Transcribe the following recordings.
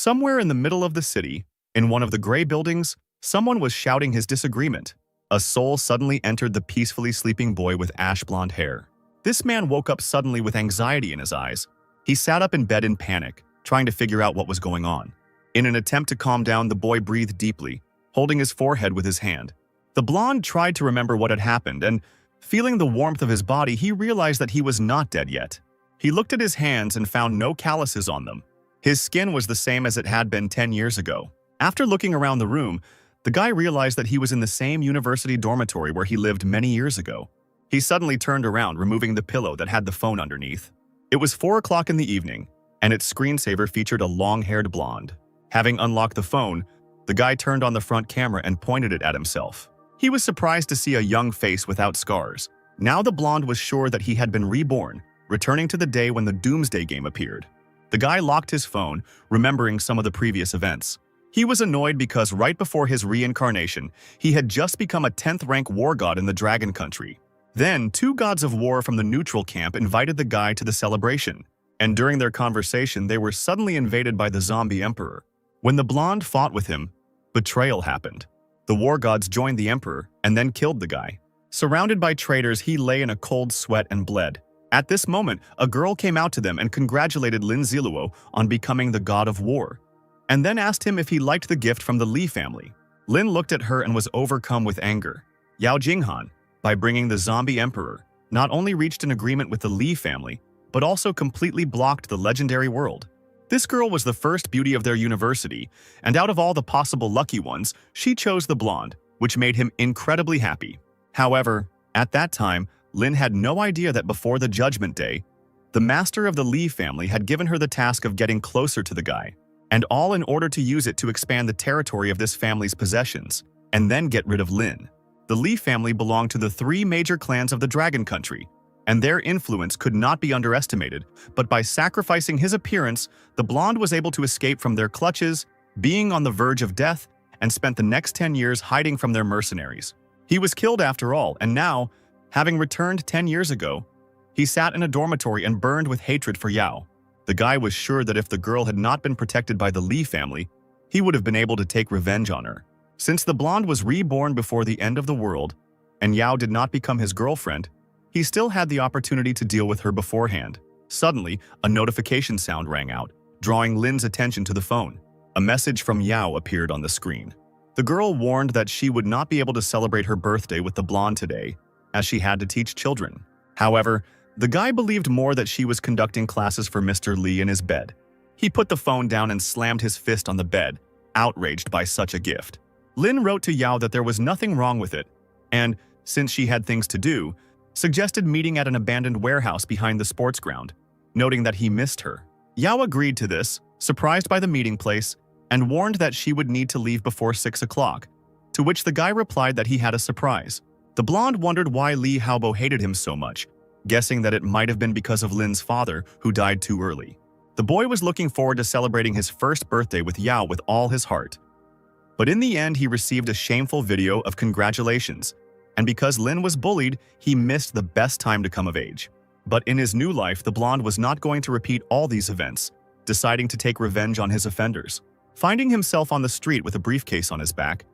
Somewhere in the middle of the city, in one of the gray buildings, someone was shouting his disagreement. A soul suddenly entered the peacefully sleeping boy with ash-blonde hair. This man woke up suddenly with anxiety in his eyes. He sat up in bed in panic, trying to figure out what was going on. In an attempt to calm down, the boy breathed deeply, holding his forehead with his hand. The blonde tried to remember what had happened, and feeling the warmth of his body, he realized that he was not dead yet. He looked at his hands and found no calluses on them. His skin was the same as it had been 10 years ago. After looking around the room, the guy realized that he was in the same university dormitory where he lived many years ago. He suddenly turned around, removing the pillow that had the phone underneath. It was 4 o'clock in the evening, and its screensaver featured a long-haired blonde. Having unlocked the phone, the guy turned on the front camera and pointed it at himself. He was surprised to see a young face without scars. Now the blonde was sure that he had been reborn, returning to the day when the Doomsday game appeared. The guy locked his phone, remembering some of the previous events. He was annoyed because right before his reincarnation, he had just become a 10th rank war god in the Dragon Country. Then, 2 gods of war from the neutral camp invited the guy to the celebration, and during their conversation, they were suddenly invaded by the zombie emperor. When the blonde fought with him, betrayal happened. The war gods joined the emperor and then killed the guy. Surrounded by traitors, he lay in a cold sweat and bled. At this moment, a girl came out to them and congratulated Lin Ziluo on becoming the god of war, and then asked him if he liked the gift from the Li family. Lin looked at her and was overcome with anger. Yao Jinghan, by bringing the zombie emperor, not only reached an agreement with the Li family, but also completely blocked the legendary world. This girl was the first beauty of their university, and out of all the possible lucky ones, she chose the blonde, which made him incredibly happy. However, at that time, Lin had no idea that before the Judgment Day, the master of the Li family had given her the task of getting closer to the guy, and all in order to use it to expand the territory of this family's possessions, and then get rid of Lin. The Li family belonged to the 3 major clans of the Dragon Country, and their influence could not be underestimated, but by sacrificing his appearance, the blonde was able to escape from their clutches, being on the verge of death, and spent the next 10 years hiding from their mercenaries. He was killed after all, and now, having returned 10 years ago, he sat in a dormitory and burned with hatred for Yao. The guy was sure that if the girl had not been protected by the Li family, he would have been able to take revenge on her. Since the blonde was reborn before the end of the world, and Yao did not become his girlfriend, he still had the opportunity to deal with her beforehand. Suddenly, a notification sound rang out, drawing Lin's attention to the phone. A message from Yao appeared on the screen. The girl warned that she would not be able to celebrate her birthday with the blonde today, as she had to teach children. However, the guy believed more that she was conducting classes for Mr. Li in his bed. He put the phone down and slammed his fist on the bed, outraged by such a gift. Lin wrote to Yao that there was nothing wrong with it, and, since she had things to do, suggested meeting at an abandoned warehouse behind the sports ground, noting that he missed her. Yao agreed to this, surprised by the meeting place, and warned that she would need to leave before 6 o'clock, to which the guy replied that he had a surprise. The blonde wondered why Li Haobo hated him so much, guessing that it might have been because of Lin's father, who died too early. The boy was looking forward to celebrating his first birthday with Yao with all his heart. But in the end, he received a shameful video of congratulations, and because Lin was bullied, he missed the best time to come of age. But in his new life, the blonde was not going to repeat all these events, deciding to take revenge on his offenders. Finding himself on the street with a briefcase on his back,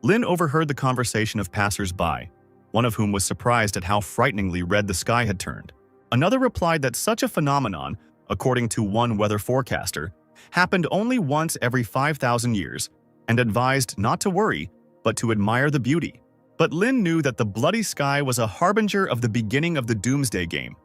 Lin overheard the conversation of passers-by, one of whom was surprised at how frighteningly red the sky had turned. Another replied that such a phenomenon, according to one weather forecaster, happened only once every 5,000 years, and advised not to worry, but to admire the beauty. But Lin knew that the bloody sky was a harbinger of the beginning of the Doomsday game,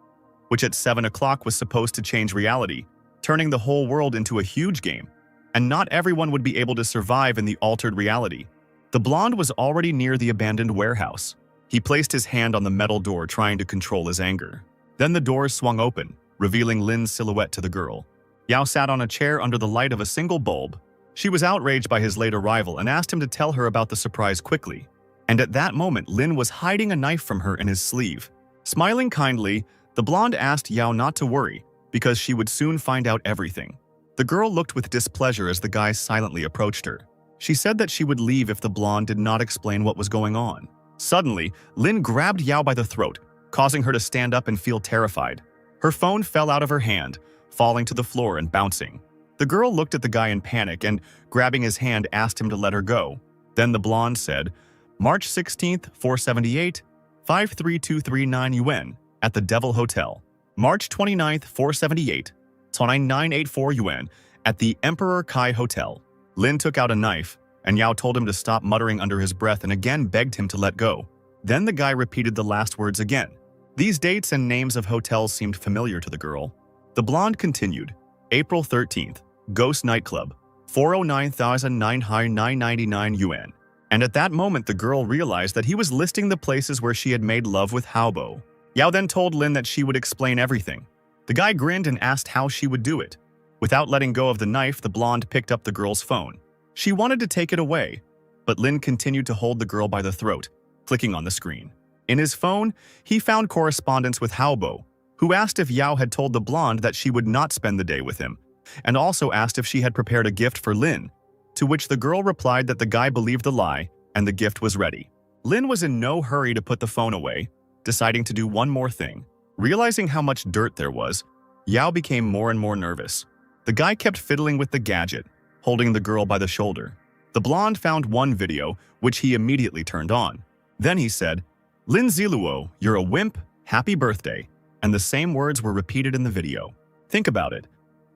which at 7 o'clock was supposed to change reality, turning the whole world into a huge game, and not everyone would be able to survive in the altered reality. The blonde was already near the abandoned warehouse. He placed his hand on the metal door, trying to control his anger. Then the doors swung open, revealing Lin's silhouette to the girl. Yao sat on a chair under the light of a single bulb. She was outraged by his late arrival and asked him to tell her about the surprise quickly. And at that moment, Lin was hiding a knife from her in his sleeve. Smiling kindly, the blonde asked Yao not to worry, because she would soon find out everything. The girl looked with displeasure as the guy silently approached her. She said that she would leave if the blonde did not explain what was going on. Suddenly, Lin grabbed Yao by the throat, causing her to stand up and feel terrified. Her phone fell out of her hand, falling to the floor and bouncing. The girl looked at the guy in panic and, grabbing his hand, asked him to let her go. Then the blonde said, March 16th, 478, 53239 yuan at the Devil Hotel. March 29th, 478, 29984 yuan at the Emperor Kai Hotel. Lin took out a knife, and Yao told him to stop muttering under his breath and again begged him to let go. Then the guy repeated the last words again. These dates and names of hotels seemed familiar to the girl. The blonde continued, April 13th, Ghost Nightclub, 409,999 yuan. And at that moment the girl realized that he was listing the places where she had made love with Haobo. Yao then told Lin that she would explain everything. The guy grinned and asked how she would do it. Without letting go of the knife, the blonde picked up the girl's phone. She wanted to take it away, but Lin continued to hold the girl by the throat, clicking on the screen. In his phone, he found correspondence with Haobo, who asked if Yao had told the blonde that she would not spend the day with him, and also asked if she had prepared a gift for Lin, to which the girl replied that the guy believed the lie and the gift was ready. Lin was in no hurry to put the phone away, deciding to do one more thing. Realizing how much dirt there was, Yao became more and more nervous. The guy kept fiddling with the gadget, holding the girl by the shoulder. The blonde found one video, which he immediately turned on. Then he said, Lin Ziluo, you're a wimp, happy birthday, and the same words were repeated in the video. Think about it.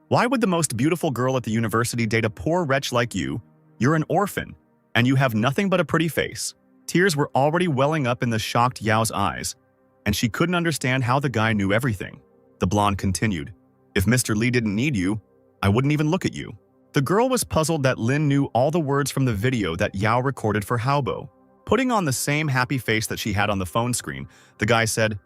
Why would the most beautiful girl at the university date a poor wretch like you? You're an orphan, and you have nothing but a pretty face. Tears were already welling up in the shocked Yao's eyes, and she couldn't understand how the guy knew everything. The blonde continued, If Mr. Li didn't need you, I wouldn't even look at you. The girl was puzzled that Lin knew all the words from the video that Yao recorded for Haobo. Putting on the same happy face that she had on the phone screen, the guy said,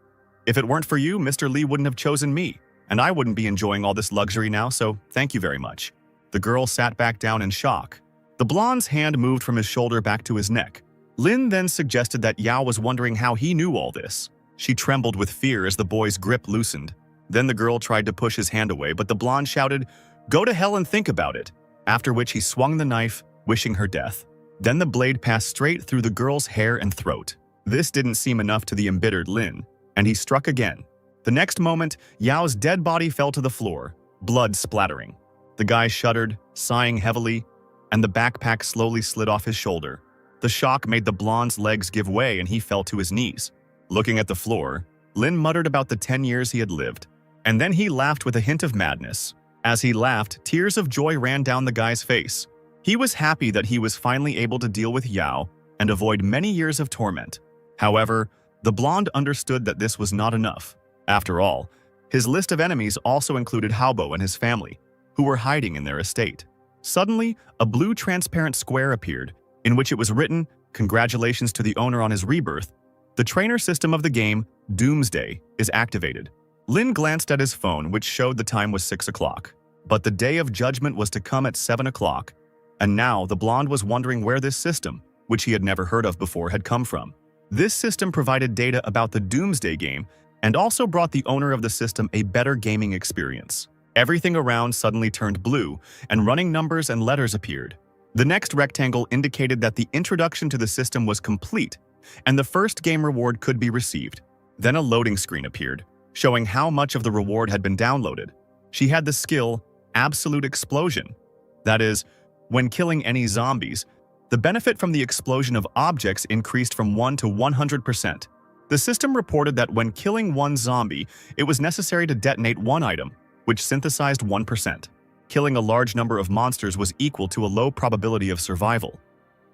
If it weren't for you, Mr. Li wouldn't have chosen me, and I wouldn't be enjoying all this luxury now, so thank you very much. The girl sat back down in shock. The blonde's hand moved from his shoulder back to his neck. Lin then suggested that Yao was wondering how he knew all this. She trembled with fear as the boy's grip loosened. Then the girl tried to push his hand away, but the blonde shouted, Go to hell and think about it, after which he swung the knife, wishing her death. Then the blade passed straight through the girl's hair and throat. This didn't seem enough to the embittered Lin, and he struck again. The next moment, Yao's dead body fell to the floor, blood splattering. The guy shuddered, sighing heavily, and the backpack slowly slid off his shoulder. The shock made the blonde's legs give way and he fell to his knees. Looking at the floor, Lin muttered about the 10 years he had lived, and then he laughed with a hint of madness. As he laughed, tears of joy ran down the guy's face. He was happy that he was finally able to deal with Yao and avoid many years of torment. However, the blonde understood that this was not enough. After all, his list of enemies also included Haobo and his family, who were hiding in their estate. Suddenly, a blue transparent square appeared, in which it was written, Congratulations to the owner on his rebirth. The trainer system of the game, Doomsday, is activated. Lin glanced at his phone, which showed the time was 6 o'clock. But the day of judgment was to come at 7 o'clock. And now the blonde was wondering where this system, which he had never heard of before, had come from. This system provided data about the Doomsday game and also brought the owner of the system a better gaming experience. Everything around suddenly turned blue, and running numbers and letters appeared. The next rectangle indicated that the introduction to the system was complete, and the first game reward could be received. Then a loading screen appeared, showing how much of the reward had been downloaded. She had the skill, Absolute Explosion. That is, when killing any zombies, the benefit from the explosion of objects increased from 1 to 100%. The system reported that when killing one zombie, it was necessary to detonate one item, which synthesized 1%. Killing a large number of monsters was equal to a low probability of survival.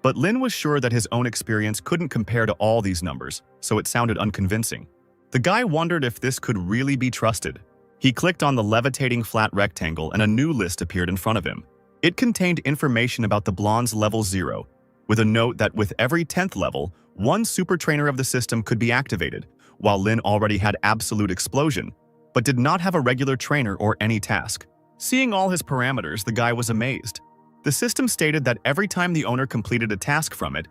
But Lin was sure that his own experience couldn't compare to all these numbers, so it sounded unconvincing. The guy wondered if this could really be trusted. He clicked on the levitating flat rectangle and a new list appeared in front of him. It contained information about the blonde's level 0, with a note that with every 10th level, one super trainer of the system could be activated, while Lin already had Absolute Explosion, but did not have a regular trainer or any task. Seeing all his parameters, the guy was amazed. The system stated that every time the owner completed a task from it,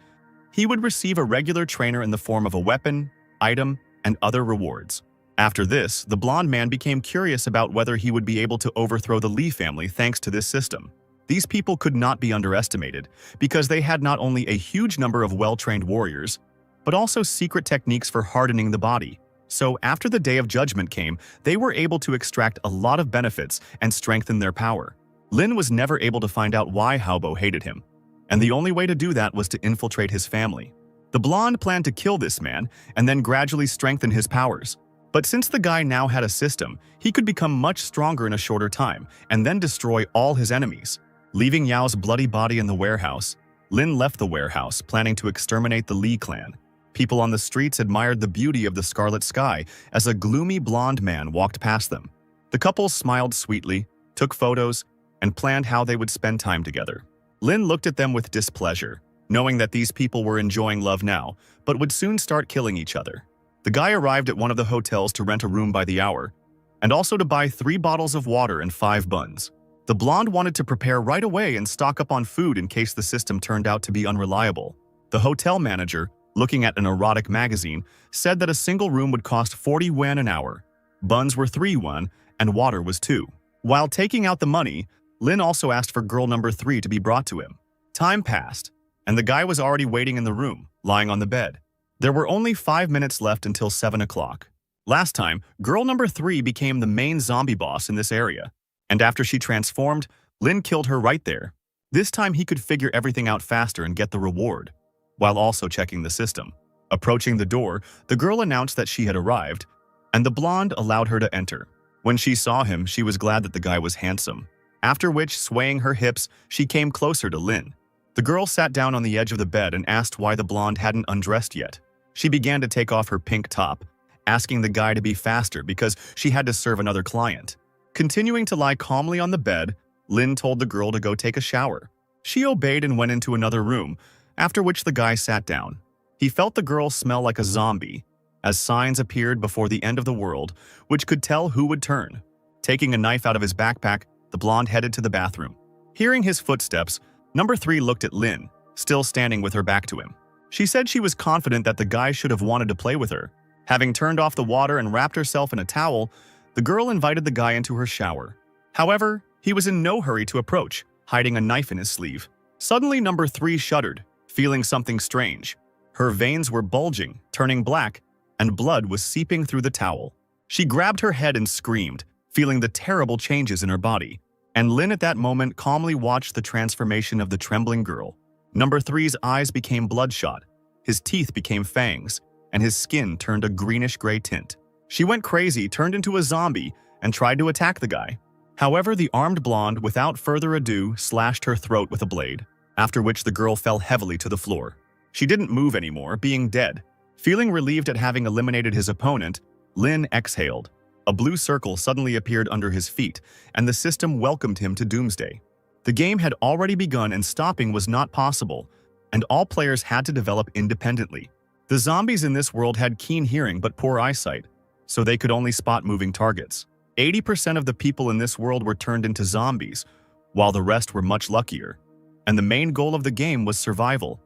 he would receive a regular trainer in the form of a weapon, item, and other rewards. After this, the blonde man became curious about whether he would be able to overthrow the Li family thanks to this system. These people could not be underestimated, because they had not only a huge number of well-trained warriors, but also secret techniques for hardening the body. So after the Day of Judgment came, they were able to extract a lot of benefits and strengthen their power. Lin was never able to find out why Haobo hated him, and the only way to do that was to infiltrate his family. The blonde planned to kill this man and then gradually strengthen his powers. But since the guy now had a system, he could become much stronger in a shorter time and then destroy all his enemies. Leaving Yao's bloody body in the warehouse, Lin left the warehouse, planning to exterminate the Li clan. People on the streets admired the beauty of the scarlet sky as a gloomy blonde man walked past them. The couple smiled sweetly, took photos, and planned how they would spend time together. Lin looked at them with displeasure, knowing that these people were enjoying love now, but would soon start killing each other. The guy arrived at one of the hotels to rent a room by the hour, and also to buy 3 bottles of water and 5 buns. The blonde wanted to prepare right away and stock up on food in case the system turned out to be unreliable. The hotel manager, looking at an erotic magazine, said that a single room would cost 40 yuan an hour. Buns were 3 yuan, and water was 2. While taking out the money, Lin also asked for girl number 3 to be brought to him. Time passed, and the guy was already waiting in the room, lying on the bed. There were only 5 minutes left until 7 o'clock. Last time, girl number 3 became the main zombie boss in this area, and after she transformed, Lin killed her right there. This time he could figure everything out faster and get the reward, while also checking the system. Approaching the door, the girl announced that she had arrived, and the blonde allowed her to enter. When she saw him, she was glad that the guy was handsome. After which, swaying her hips, she came closer to Lin. The girl sat down on the edge of the bed and asked why the blonde hadn't undressed yet. She began to take off her pink top, asking the guy to be faster because she had to serve another client. Continuing to lie calmly on the bed, Lin told the girl to go take a shower. She obeyed and went into another room, after which the guy sat down. He felt the girl smell like a zombie, as signs appeared before the end of the world, which could tell who would turn. Taking a knife out of his backpack, the blonde headed to the bathroom. Hearing his footsteps, number 3 looked at Lin, still standing with her back to him. She said she was confident that the guy should have wanted to play with her. Having turned off the water and wrapped herself in a towel, the girl invited the guy into her shower. However, he was in no hurry to approach, hiding a knife in his sleeve. Suddenly, number 3 shuddered, feeling something strange. Her veins were bulging, turning black, and blood was seeping through the towel. She grabbed her head and screamed, feeling the terrible changes in her body. And Lin at that moment calmly watched the transformation of the trembling girl. Number 3's eyes became bloodshot, his teeth became fangs, and his skin turned a greenish-gray tint. She went crazy, turned into a zombie, and tried to attack the guy. However, the armed blonde, without further ado, slashed her throat with a blade, after which the girl fell heavily to the floor. She didn't move anymore, being dead. Feeling relieved at having eliminated his opponent, Lin exhaled. A blue circle suddenly appeared under his feet, and the system welcomed him to Doomsday. The game had already begun and stopping was not possible, and all players had to develop independently. The zombies in this world had keen hearing but poor eyesight, so they could only spot moving targets. 80% of the people in this world were turned into zombies, while the rest were much luckier. And the main goal of the game was survival,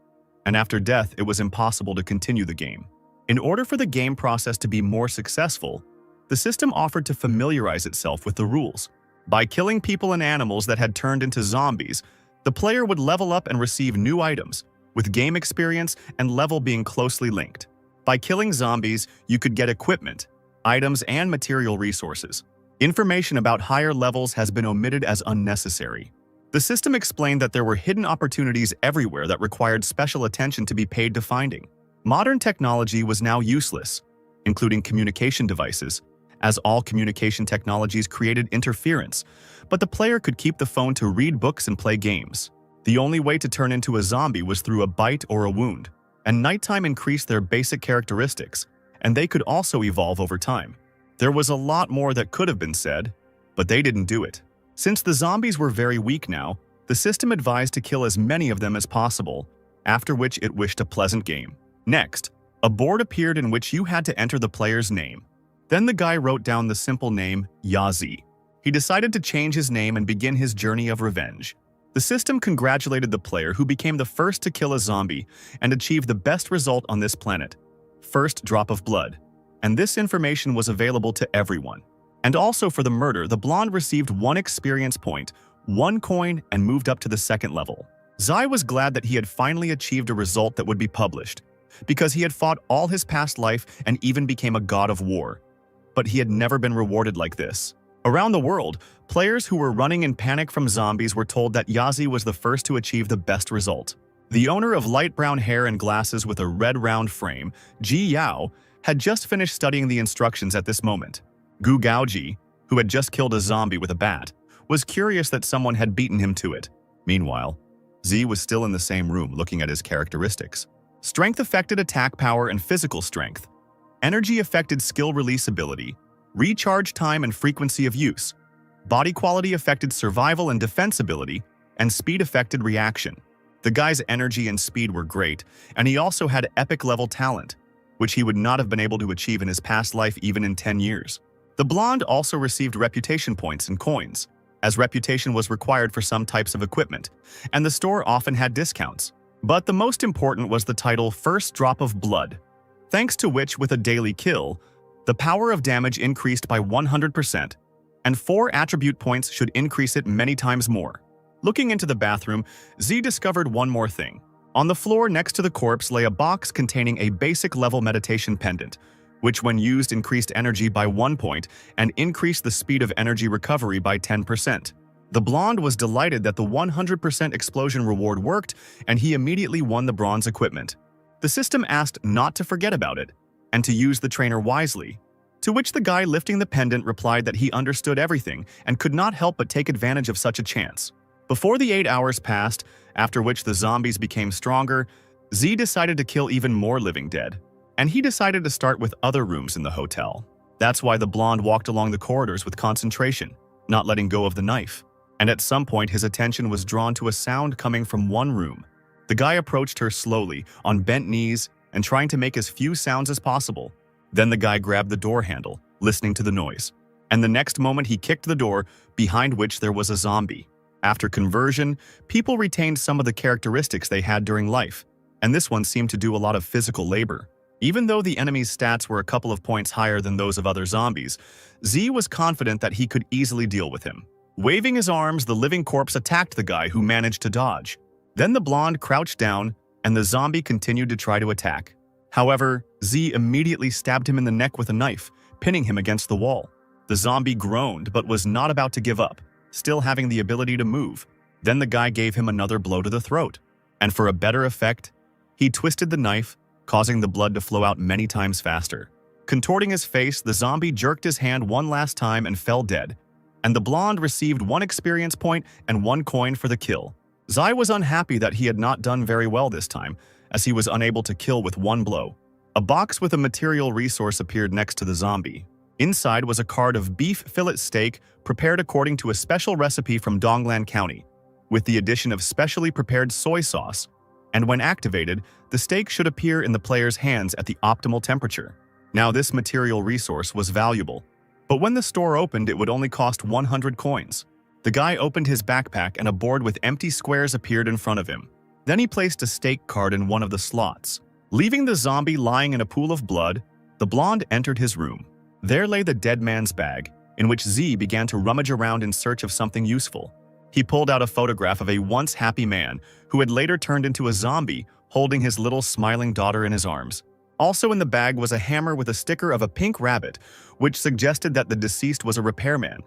and after death it was impossible to continue the game. In order for the game process to be more successful, the system offered to familiarize itself with the rules. By killing people and animals that had turned into zombies, the player would level up and receive new items, with game experience and level being closely linked. By killing zombies, you could get equipment, items, and material resources. Information about higher levels has been omitted as unnecessary. The system explained that there were hidden opportunities everywhere that required special attention to be paid to finding. Modern technology was now useless, including communication devices, as all communication technologies created interference, but the player could keep the phone to read books and play games. The only way to turn into a zombie was through a bite or a wound, and nighttime increased their basic characteristics, and they could also evolve over time. There was a lot more that could have been said, but they didn't do it. Since the zombies were very weak now, the system advised to kill as many of them as possible, after which it wished a pleasant game. Next, a board appeared in which you had to enter the player's name. Then the guy wrote down the simple name Yazi. He decided to change his name and begin his journey of revenge. The system congratulated the player who became the first to kill a zombie and achieved the best result on this planet, first drop of blood. And this information was available to everyone. And also for the murder, the blonde received 1 experience point, 1 coin, and moved up to the 2nd level. Zai was glad that he had finally achieved a result that would be published, because he had fought all his past life and even became a god of war. But he had never been rewarded like this. Around the world, players who were running in panic from zombies were told that Yazi was the first to achieve the best result. The owner of light brown hair and glasses with a red round frame, Ji Yao, had just finished studying the instructions at this moment. Gu Gaoji, who had just killed a zombie with a bat, was curious that someone had beaten him to it. Meanwhile, Z was still in the same room looking at his characteristics. Strength affected attack power and physical strength. Energy affected skill release ability, recharge time and frequency of use. Body quality affected survival and defense ability, and speed affected reaction. The guy's energy and speed were great, and he also had epic-level talent, which he would not have been able to achieve in his past life even in 10 years. The blonde also received reputation points and coins, as reputation was required for some types of equipment, and the store often had discounts. But the most important was the title First Drop of Blood, thanks to which, with a daily kill, the power of damage increased by 100%, and 4 attribute points should increase it many times more. Looking into the bathroom, Z discovered one more thing. On the floor next to the corpse lay a box containing a basic-level meditation pendant, which when used increased energy by 1 point and increased the speed of energy recovery by 10%. The blonde was delighted that the 100% explosion reward worked, and he immediately won the bronze equipment. The system asked not to forget about it, and to use the trainer wisely, to which the guy lifting the pendant replied that he understood everything and could not help but take advantage of such a chance. Before the 8 hours passed, after which the zombies became stronger, Z decided to kill even more living dead, and he decided to start with other rooms in the hotel. That's why the blonde walked along the corridors with concentration, not letting go of the knife. And at some point his attention was drawn to a sound coming from one room. The guy approached her slowly, on bent knees, and trying to make as few sounds as possible. Then the guy grabbed the door handle, listening to the noise. And the next moment he kicked the door, behind which there was a zombie. After conversion, people retained some of the characteristics they had during life, and this one seemed to do a lot of physical labor. Even though the enemy's stats were a couple of points higher than those of other zombies, Z was confident that he could easily deal with him. Waving his arms, the living corpse attacked the guy, who managed to dodge. Then the blonde crouched down, and the zombie continued to try to attack. However, Z immediately stabbed him in the neck with a knife, pinning him against the wall. The zombie groaned but was not about to give up, still having the ability to move. Then the guy gave him another blow to the throat, and for a better effect, he twisted the knife, causing the blood to flow out many times faster. Contorting his face, the zombie jerked his hand one last time and fell dead, and the blonde received 1 experience point and 1 coin for the kill. Zai was unhappy that he had not done very well this time, as he was unable to kill with 1 blow. A box with a material resource appeared next to the zombie. Inside was a card of beef fillet steak prepared according to a special recipe from Donglan County, with the addition of specially prepared soy sauce, and when activated, the steak should appear in the player's hands at the optimal temperature. Now this material resource was valuable, but when the store opened it would only cost 100 coins. The guy opened his backpack and a board with empty squares appeared in front of him. Then he placed a steak card in one of the slots. Leaving the zombie lying in a pool of blood, the blonde entered his room. There lay the dead man's bag, in which Z began to rummage around in search of something useful. He pulled out a photograph of a once happy man who had later turned into a zombie, holding his little smiling daughter in his arms. Also in the bag was a hammer with a sticker of a pink rabbit, which suggested that the deceased was a repairman.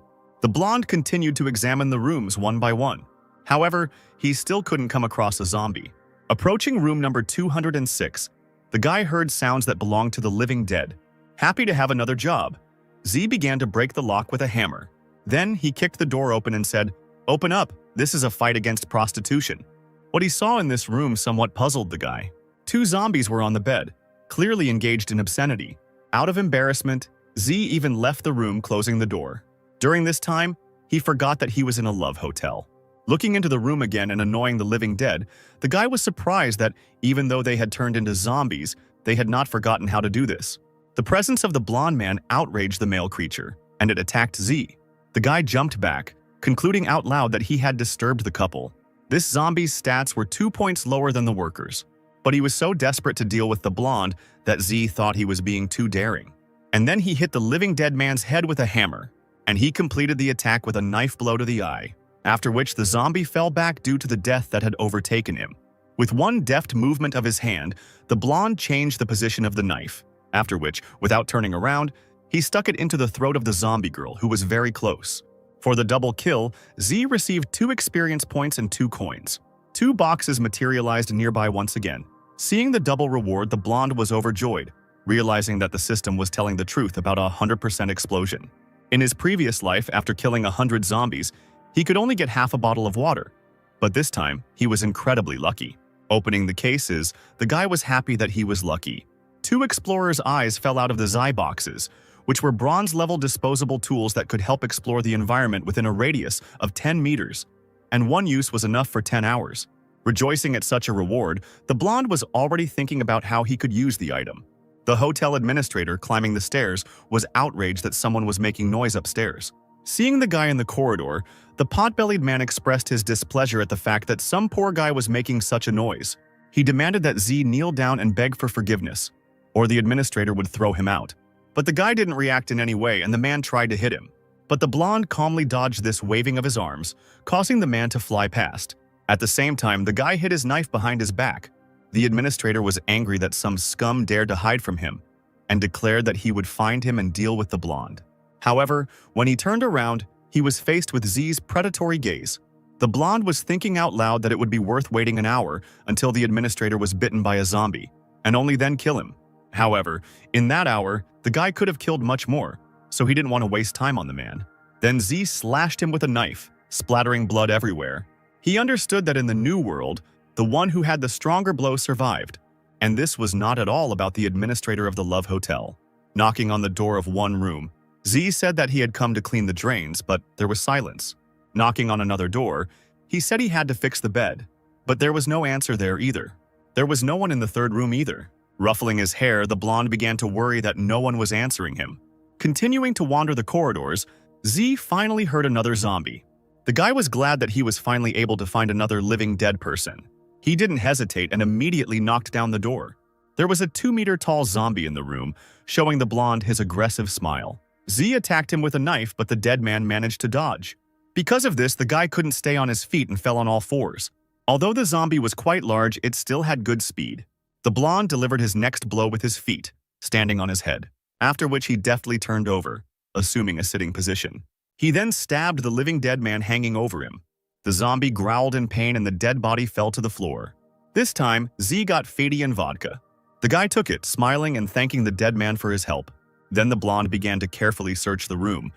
The blonde continued to examine the rooms one by one. However, he still couldn't come across a zombie. Approaching room number 206, the guy heard sounds that belonged to the living dead. Happy to have another job, Z began to break the lock with a hammer. Then he kicked the door open and said, "Open up, this is a fight against prostitution." What he saw in this room somewhat puzzled the guy. 2 zombies were on the bed, clearly engaged in obscenity. Out of embarrassment, Z even left the room, closing the door. During this time, he forgot that he was in a love hotel. Looking into the room again and annoying the living dead, the guy was surprised that, even though they had turned into zombies, they had not forgotten how to do this. The presence of the blonde man outraged the male creature, and it attacked Z. The guy jumped back, concluding out loud that he had disturbed the couple. This zombie's stats were 2 points lower than the workers, but he was so desperate to deal with the blonde that Z thought he was being too daring. And then he hit the living dead man's head with a hammer, and he completed the attack with a knife blow to the eye, after which the zombie fell back due to the death that had overtaken him. With one deft movement of his hand, the blonde changed the position of the knife, after which, without turning around, He stuck it into the throat of the zombie girl, who was very close. For the double kill, Z received 2 experience points and 2 coins. 2 boxes materialized nearby once again. Seeing the double reward, the blonde was overjoyed, realizing that the system was telling the truth about a 100% explosion. In his previous life, after killing 100 zombies, he could only get half a bottle of water. But this time, he was incredibly lucky. Opening the cases, the guy was happy that he was lucky. 2 explorers' eyes fell out of the Zai boxes, which were bronze-level disposable tools that could help explore the environment within a radius of 10 meters, and one use was enough for 10 hours. Rejoicing at such a reward, the blonde was already thinking about how he could use the item. The hotel administrator climbing the stairs was outraged that someone was making noise upstairs. Seeing the guy in the corridor, the pot-bellied man expressed his displeasure at the fact that some poor guy was making such a noise. He demanded that Z kneel down and beg for forgiveness, or the administrator would throw him out. But the guy didn't react in any way, and the man tried to hit him. But the blonde calmly dodged this waving of his arms, causing the man to fly past. At the same time, the guy hid his knife behind his back. The administrator was angry that some scum dared to hide from him, and declared that he would find him and deal with the blonde. However, when he turned around, he was faced with Z's predatory gaze. The blonde was thinking out loud that it would be worth waiting an hour until the administrator was bitten by a zombie, and only then kill him. However, in that hour, the guy could have killed much more, so he didn't want to waste time on the man. Then Z slashed him with a knife, splattering blood everywhere. He understood that in the new world, the one who had the stronger blow survived, and this was not at all about the administrator of the Love Hotel. Knocking on the door of one room, Z said that he had come to clean the drains, but there was silence. Knocking on another door, he said he had to fix the bed, but there was no answer there either. There was no one in the third room either. Ruffling his hair, the blonde began to worry that no one was answering him. Continuing to wander the corridors, Z finally heard another zombie. The guy was glad that he was finally able to find another living dead person. He didn't hesitate and immediately knocked down the door. There was a 2-meter-tall zombie in the room, showing the blonde his aggressive smile. Z attacked him with a knife, but the dead man managed to dodge. Because of this, the guy couldn't stay on his feet and fell on all fours. Although the zombie was quite large, it still had good speed. The blonde delivered his next blow with his feet, standing on his head, after which he deftly turned over, assuming a sitting position. He then stabbed the living dead man hanging over him. The zombie growled in pain and the dead body fell to the floor. This time, Z got Fady and vodka. The guy took it, smiling and thanking the dead man for his help. Then the blonde began to carefully search the room,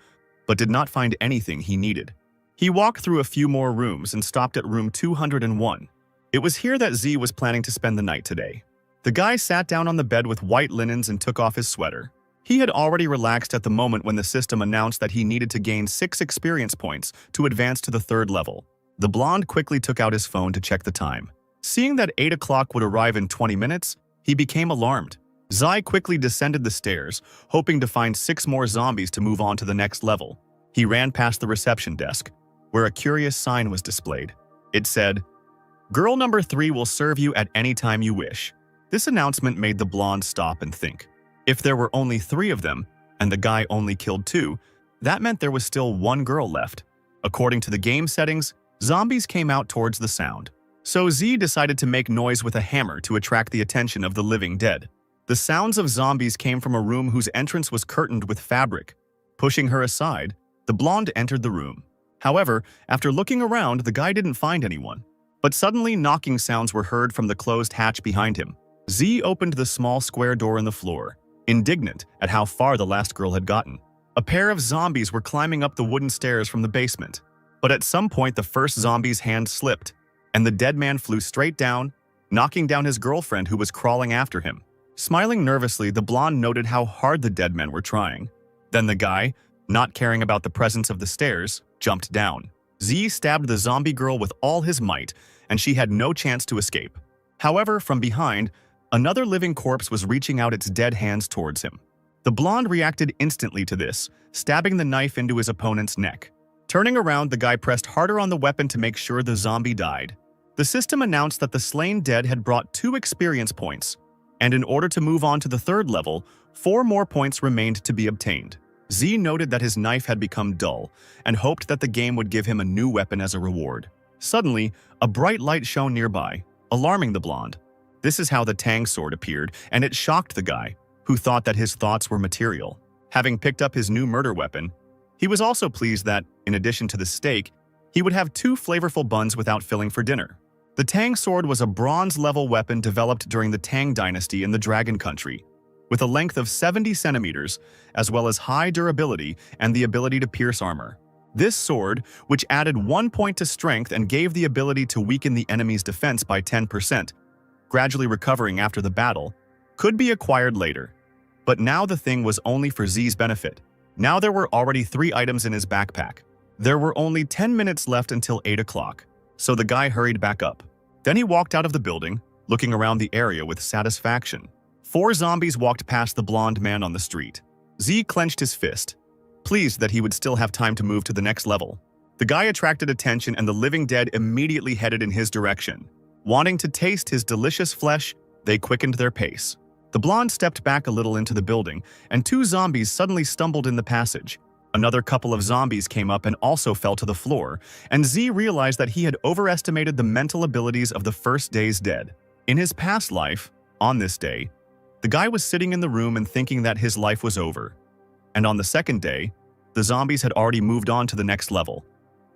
but did not find anything he needed. He walked through a few more rooms and stopped at room 201. It was here that Z was planning to spend the night today. The guy sat down on the bed with white linens and took off his sweater. He had already relaxed at the moment when the system announced that he needed to gain 6 experience points to advance to the 3rd level. The blonde quickly took out his phone to check the time. Seeing that 8 o'clock would arrive in 20 minutes, he became alarmed. Zai quickly descended the stairs, hoping to find 6 more zombies to move on to the next level. He ran past the reception desk, where a curious sign was displayed. It said, "Girl number 3 will serve you at any time you wish." This announcement made the blonde stop and think. If there were only 3 of them, and the guy only killed 2, that meant there was still 1 girl left. According to the game settings, zombies came out towards the sound. So Z decided to make noise with a hammer to attract the attention of the living dead. The sounds of zombies came from a room whose entrance was curtained with fabric. Pushing her aside, the blonde entered the room. However, after looking around, the guy didn't find anyone. But suddenly, knocking sounds were heard from the closed hatch behind him. Z opened the small square door in the floor, indignant at how far the last girl had gotten. A pair of zombies were climbing up the wooden stairs from the basement. But at some point, the first zombie's hand slipped, and the dead man flew straight down, knocking down his girlfriend who was crawling after him. Smiling nervously, the blonde noted how hard the dead men were trying. Then the guy, not caring about the presence of the stairs, jumped down. Z stabbed the zombie girl with all his might, and she had no chance to escape. However, from behind, another living corpse was reaching out its dead hands towards him. The blonde reacted instantly to this, stabbing the knife into his opponent's neck. Turning around, the guy pressed harder on the weapon to make sure the zombie died. The system announced that the slain dead had brought 2 experience points, and in order to move on to the 3rd level, 4 more points remained to be obtained. Z noted that his knife had become dull and hoped that the game would give him a new weapon as a reward. Suddenly, a bright light shone nearby, alarming the blonde. This is how the Tang sword appeared, and it shocked the guy, who thought that his thoughts were material. Having picked up his new murder weapon, he was also pleased that, in addition to the steak, he would have 2 flavorful buns without filling for dinner. The Tang sword was a bronze-level weapon developed during the Tang dynasty in the Dragon Country, with a length of 70 centimeters, as well as high durability and the ability to pierce armor. This sword, which added 1 point to strength and gave the ability to weaken the enemy's defense by 10%, gradually recovering after the battle, could be acquired later. But now the thing was only for Z's benefit. Now there were already 3 items in his backpack. There were only 10 minutes left until 8 o'clock, so the guy hurried back up. Then he walked out of the building, looking around the area with satisfaction. 4 zombies walked past the blonde man on the street. Z clenched his fist, pleased that he would still have time to move to the next level. The guy attracted attention and the living dead immediately headed in his direction. Wanting to taste his delicious flesh, they quickened their pace. The blonde stepped back a little into the building, and 2 zombies suddenly stumbled in the passage. Another couple of zombies came up and also fell to the floor, and Z realized that he had overestimated the mental abilities of the first day's dead. In his past life, on this day, the guy was sitting in the room and thinking that his life was over. And on the second day, the zombies had already moved on to the next level.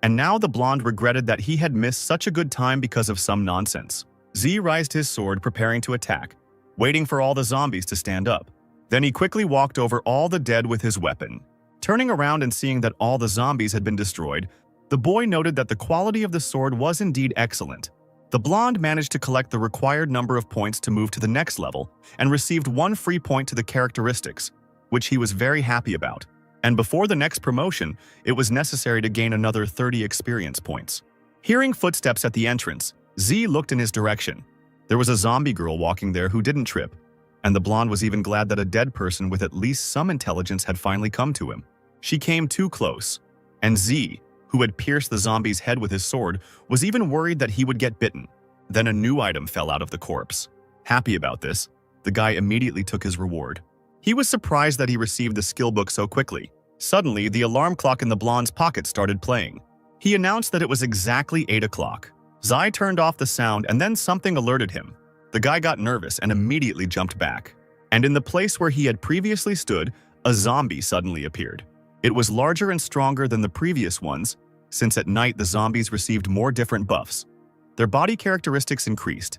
And now the blonde regretted that he had missed such a good time because of some nonsense. Z raised his sword, preparing to attack, waiting for all the zombies to stand up. Then he quickly walked over all the dead with his weapon. Turning around and seeing that all the zombies had been destroyed, the boy noted that the quality of the sword was indeed excellent. The blonde managed to collect the required number of points to move to the next level and received 1 free point to the characteristics, which he was very happy about. And before the next promotion, it was necessary to gain another 30 experience points. Hearing footsteps at the entrance, Z looked in his direction. There was a zombie girl walking there who didn't trip, and the blonde was even glad that a dead person with at least some intelligence had finally come to him. She came too close, and Z, who had pierced the zombie's head with his sword, was even worried that he would get bitten. Then a new item fell out of the corpse. Happy about this, the guy immediately took his reward. He was surprised that he received the skill book so quickly. Suddenly, the alarm clock in the blonde's pocket started playing. He announced that it was exactly 8 o'clock. Zai turned off the sound and then something alerted him. The guy got nervous and immediately jumped back. And in the place where he had previously stood, a zombie suddenly appeared. It was larger and stronger than the previous ones, since at night the zombies received more different buffs. Their body characteristics increased,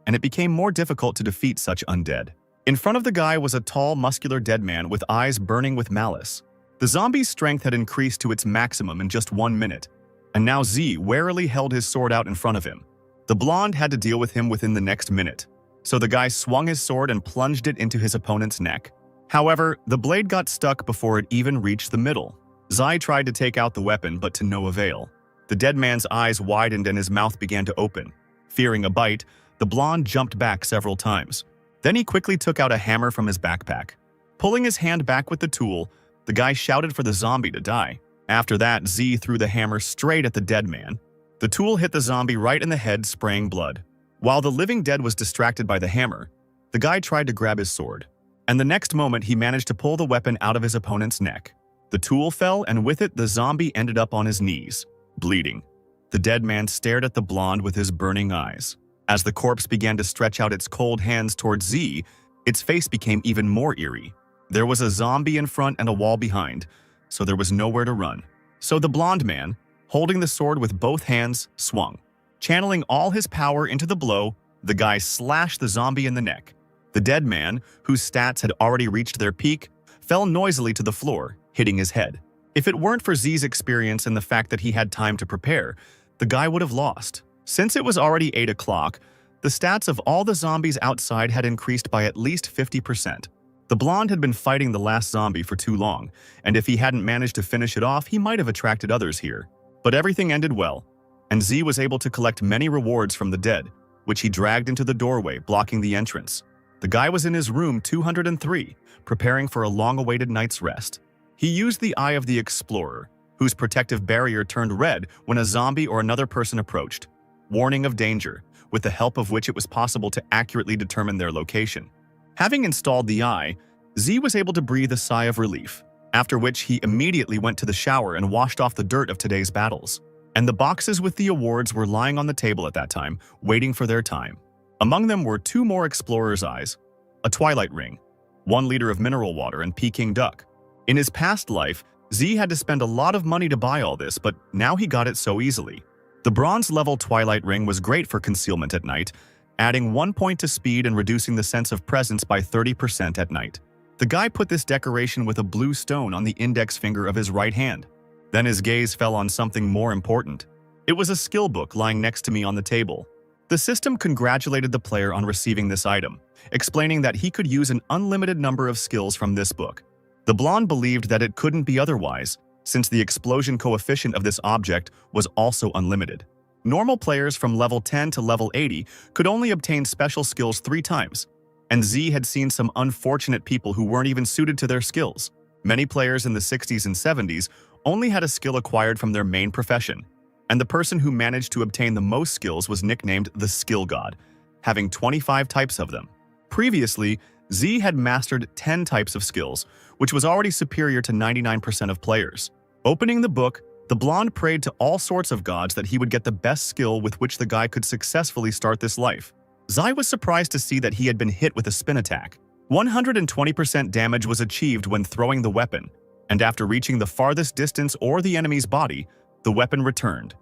and it became more difficult to defeat such undead. In front of the guy was a tall, muscular dead man with eyes burning with malice. The zombie's strength had increased to its maximum in just 1 minute, and now Z warily held his sword out in front of him. The blonde had to deal with him within the next minute, so the guy swung his sword and plunged it into his opponent's neck. However, the blade got stuck before it even reached the middle. Zai tried to take out the weapon, but to no avail. The dead man's eyes widened and his mouth began to open. Fearing a bite, the blonde jumped back several times. Then he quickly took out a hammer from his backpack. Pulling his hand back with the tool, the guy shouted for the zombie to die. After that, Z threw the hammer straight at the dead man. The tool hit the zombie right in the head, spraying blood. While the living dead was distracted by the hammer, the guy tried to grab his sword. And the next moment, he managed to pull the weapon out of his opponent's neck. The tool fell, and with it, the zombie ended up on his knees, bleeding. The dead man stared at the blonde with his burning eyes. As the corpse began to stretch out its cold hands towards Z, its face became even more eerie. There was a zombie in front and a wall behind, so there was nowhere to run. So the blonde man, holding the sword with both hands, swung. Channeling all his power into the blow, the guy slashed the zombie in the neck. The dead man, whose stats had already reached their peak, fell noisily to the floor, hitting his head. If it weren't for Z's experience and the fact that he had time to prepare, the guy would have lost. Since it was already 8 o'clock, the stats of all the zombies outside had increased by at least 50%. The blonde had been fighting the last zombie for too long, and if he hadn't managed to finish it off, he might have attracted others here. But everything ended well, and Z was able to collect many rewards from the dead, which he dragged into the doorway, blocking the entrance. The guy was in his room 203, preparing for a long-awaited night's rest. He used the Eye of the Explorer, whose protective barrier turned red when a zombie or another person approached, warning of danger, with the help of which it was possible to accurately determine their location. Having installed the eye, Z was able to breathe a sigh of relief, after which he immediately went to the shower and washed off the dirt of today's battles. And the boxes with the awards were lying on the table at that time, waiting for their time. Among them were 2 more explorer's eyes, a twilight ring, 1 liter of mineral water, and Peking duck. In his past life, Z had to spend a lot of money to buy all this, but now he got it so easily. The bronze level Twilight Ring was great for concealment at night, adding 1 point to speed and reducing the sense of presence by 30% at night. The guy put this decoration with a blue stone on the index finger of his right hand. Then his gaze fell on something more important. It was a skill book lying next to me on the table. The system congratulated the player on receiving this item, explaining that he could use an unlimited number of skills from this book. The blonde believed that it couldn't be otherwise, since the explosion coefficient of this object was also unlimited. Normal players from level 10 to level 80 could only obtain special skills 3 times, and Z had seen some unfortunate people who weren't even suited to their skills. Many players in the 60s and 70s only had a skill acquired from their main profession, and the person who managed to obtain the most skills was nicknamed the Skill God, having 25 types of them. Previously, Z had mastered 10 types of skills, which was already superior to 99% of players. Opening the book, the blonde prayed to all sorts of gods that he would get the best skill with which the guy could successfully start this life. Zai was surprised to see that he had been hit with a spin attack. 120% damage was achieved when throwing the weapon, and after reaching the farthest distance or the enemy's body, the weapon returned.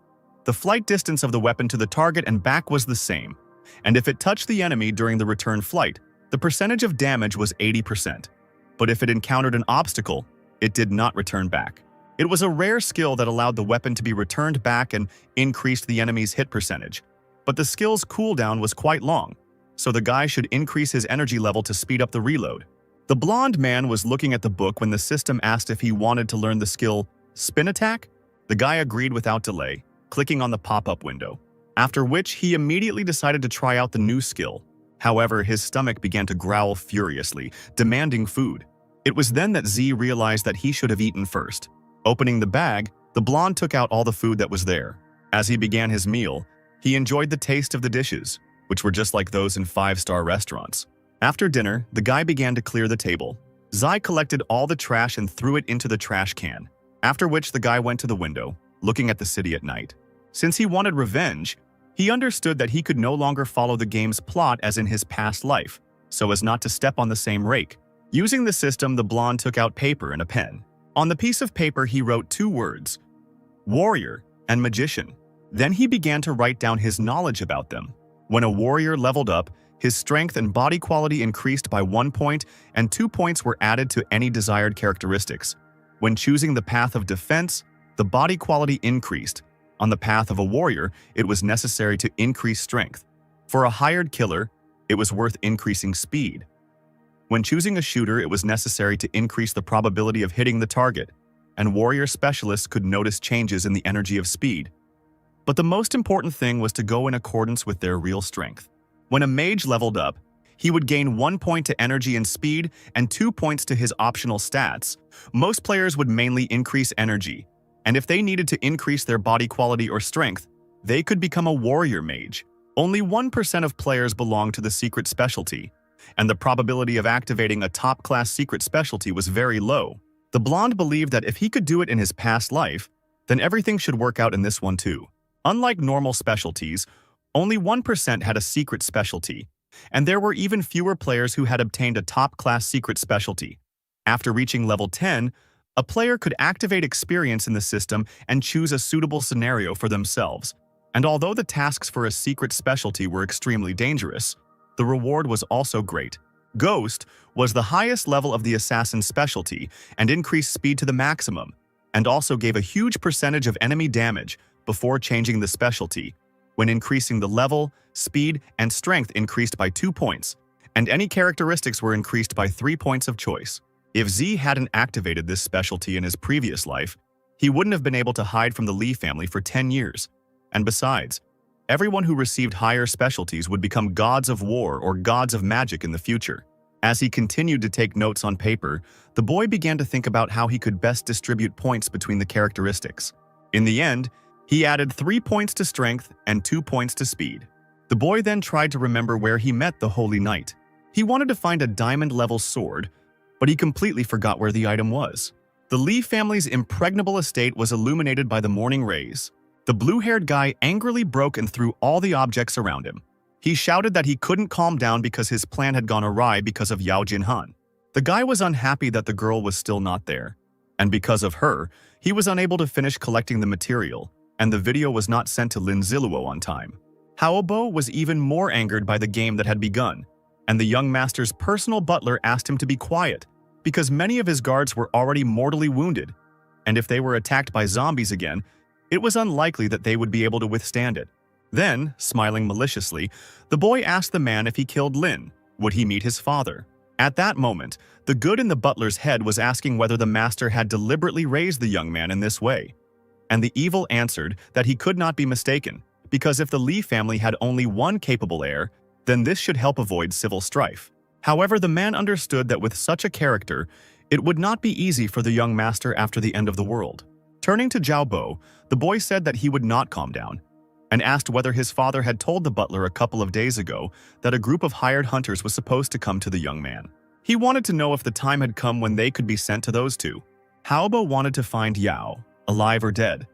The flight distance of the weapon to the target and back was the same, and if it touched the enemy during the return flight, the percentage of damage was 80%. But if it encountered an obstacle, it did not return back. It was a rare skill that allowed the weapon to be returned back and increased the enemy's hit percentage. But the skill's cooldown was quite long, so the guy should increase his energy level to speed up the reload. The blonde man was looking at the book when the system asked if he wanted to learn the skill Spin Attack. The guy agreed without delay, clicking on the pop-up window, after which he immediately decided to try out the new skill. However, his stomach began to growl furiously, demanding food. It was then that Z realized that he should have eaten first. Opening the bag, the blonde took out all the food that was there. As he began his meal, he enjoyed the taste of the dishes, which were just like those in 5-star restaurants. After dinner, the guy began to clear the table. Zai collected all the trash and threw it into the trash can, after which the guy went to the window, looking at the city at night. Since he wanted revenge, he understood that he could no longer follow the game's plot as in his past life, so as not to step on the same rake. Using the system, the blonde took out paper and a pen. On the piece of paper, he wrote 2 words, warrior and magician. Then he began to write down his knowledge about them. When a warrior leveled up, his strength and body quality increased by 1 point, and 2 points were added to any desired characteristics. When choosing the path of defense, the body quality increased. On the path of a warrior, it was necessary to increase strength. For a hired killer, it was worth increasing speed. When choosing a shooter, it was necessary to increase the probability of hitting the target, and warrior specialists could notice changes in the energy of speed. But the most important thing was to go in accordance with their real strength. When a mage leveled up, he would gain 1 point to energy and speed and 2 points to his optional stats. Most players would mainly increase energy, and if they needed to increase their body quality or strength, they could become a warrior mage. Only 1% of players belonged to the secret specialty, and the probability of activating a top-class secret specialty was very low. The blonde believed that if he could do it in his past life, then everything should work out in this one too. Unlike normal specialties, only 1% had a secret specialty, and there were even fewer players who had obtained a top-class secret specialty. After reaching level 10, a player could activate experience in the system and choose a suitable scenario for themselves. And although the tasks for a secret specialty were extremely dangerous, the reward was also great. Ghost was the highest level of the assassin specialty and increased speed to the maximum, and also gave a huge percentage of enemy damage before changing the specialty. When increasing the level, speed, and strength increased by 2 points, and any characteristics were increased by 3 points of choice. If Z hadn't activated this specialty in his previous life, he wouldn't have been able to hide from the Lee family for 10 years. And besides, everyone who received higher specialties would become gods of war or gods of magic in the future. As he continued to take notes on paper, the boy began to think about how he could best distribute points between the characteristics. In the end, he added 3 points to strength and 2 points to speed. The boy then tried to remember where he met the Holy Knight. He wanted to find a diamond-level sword, but he completely forgot where the item was. The Lee family's impregnable estate was illuminated by the morning rays. The blue-haired guy angrily broke and threw all the objects around him. He shouted that he couldn't calm down because his plan had gone awry because of Yao Jinhan. The guy was unhappy that the girl was still not there, and because of her, he was unable to finish collecting the material, and the video was not sent to Lin Ziluo on time. Haobo was even more angered by the game that had begun, and the young master's personal butler asked him to be quiet because many of his guards were already mortally wounded, and if they were attacked by zombies again, it was unlikely that they would be able to withstand it. Then, smiling maliciously, the boy asked the man if he killed Lin, would he meet his father? At that moment, the good in the butler's head was asking whether the master had deliberately raised the young man in this way, and the evil answered that he could not be mistaken, because if the Li family had only one capable heir, then this should help avoid civil strife. However, the man understood that with such a character, it would not be easy for the young master after the end of the world. Turning to Zhao Bo, the boy said that he would not calm down, and asked whether his father had told the butler a couple of days ago that a group of hired hunters was supposed to come to the young man. He wanted to know if the time had come when they could be sent to those two. Haobo wanted to find Yao, alive or dead,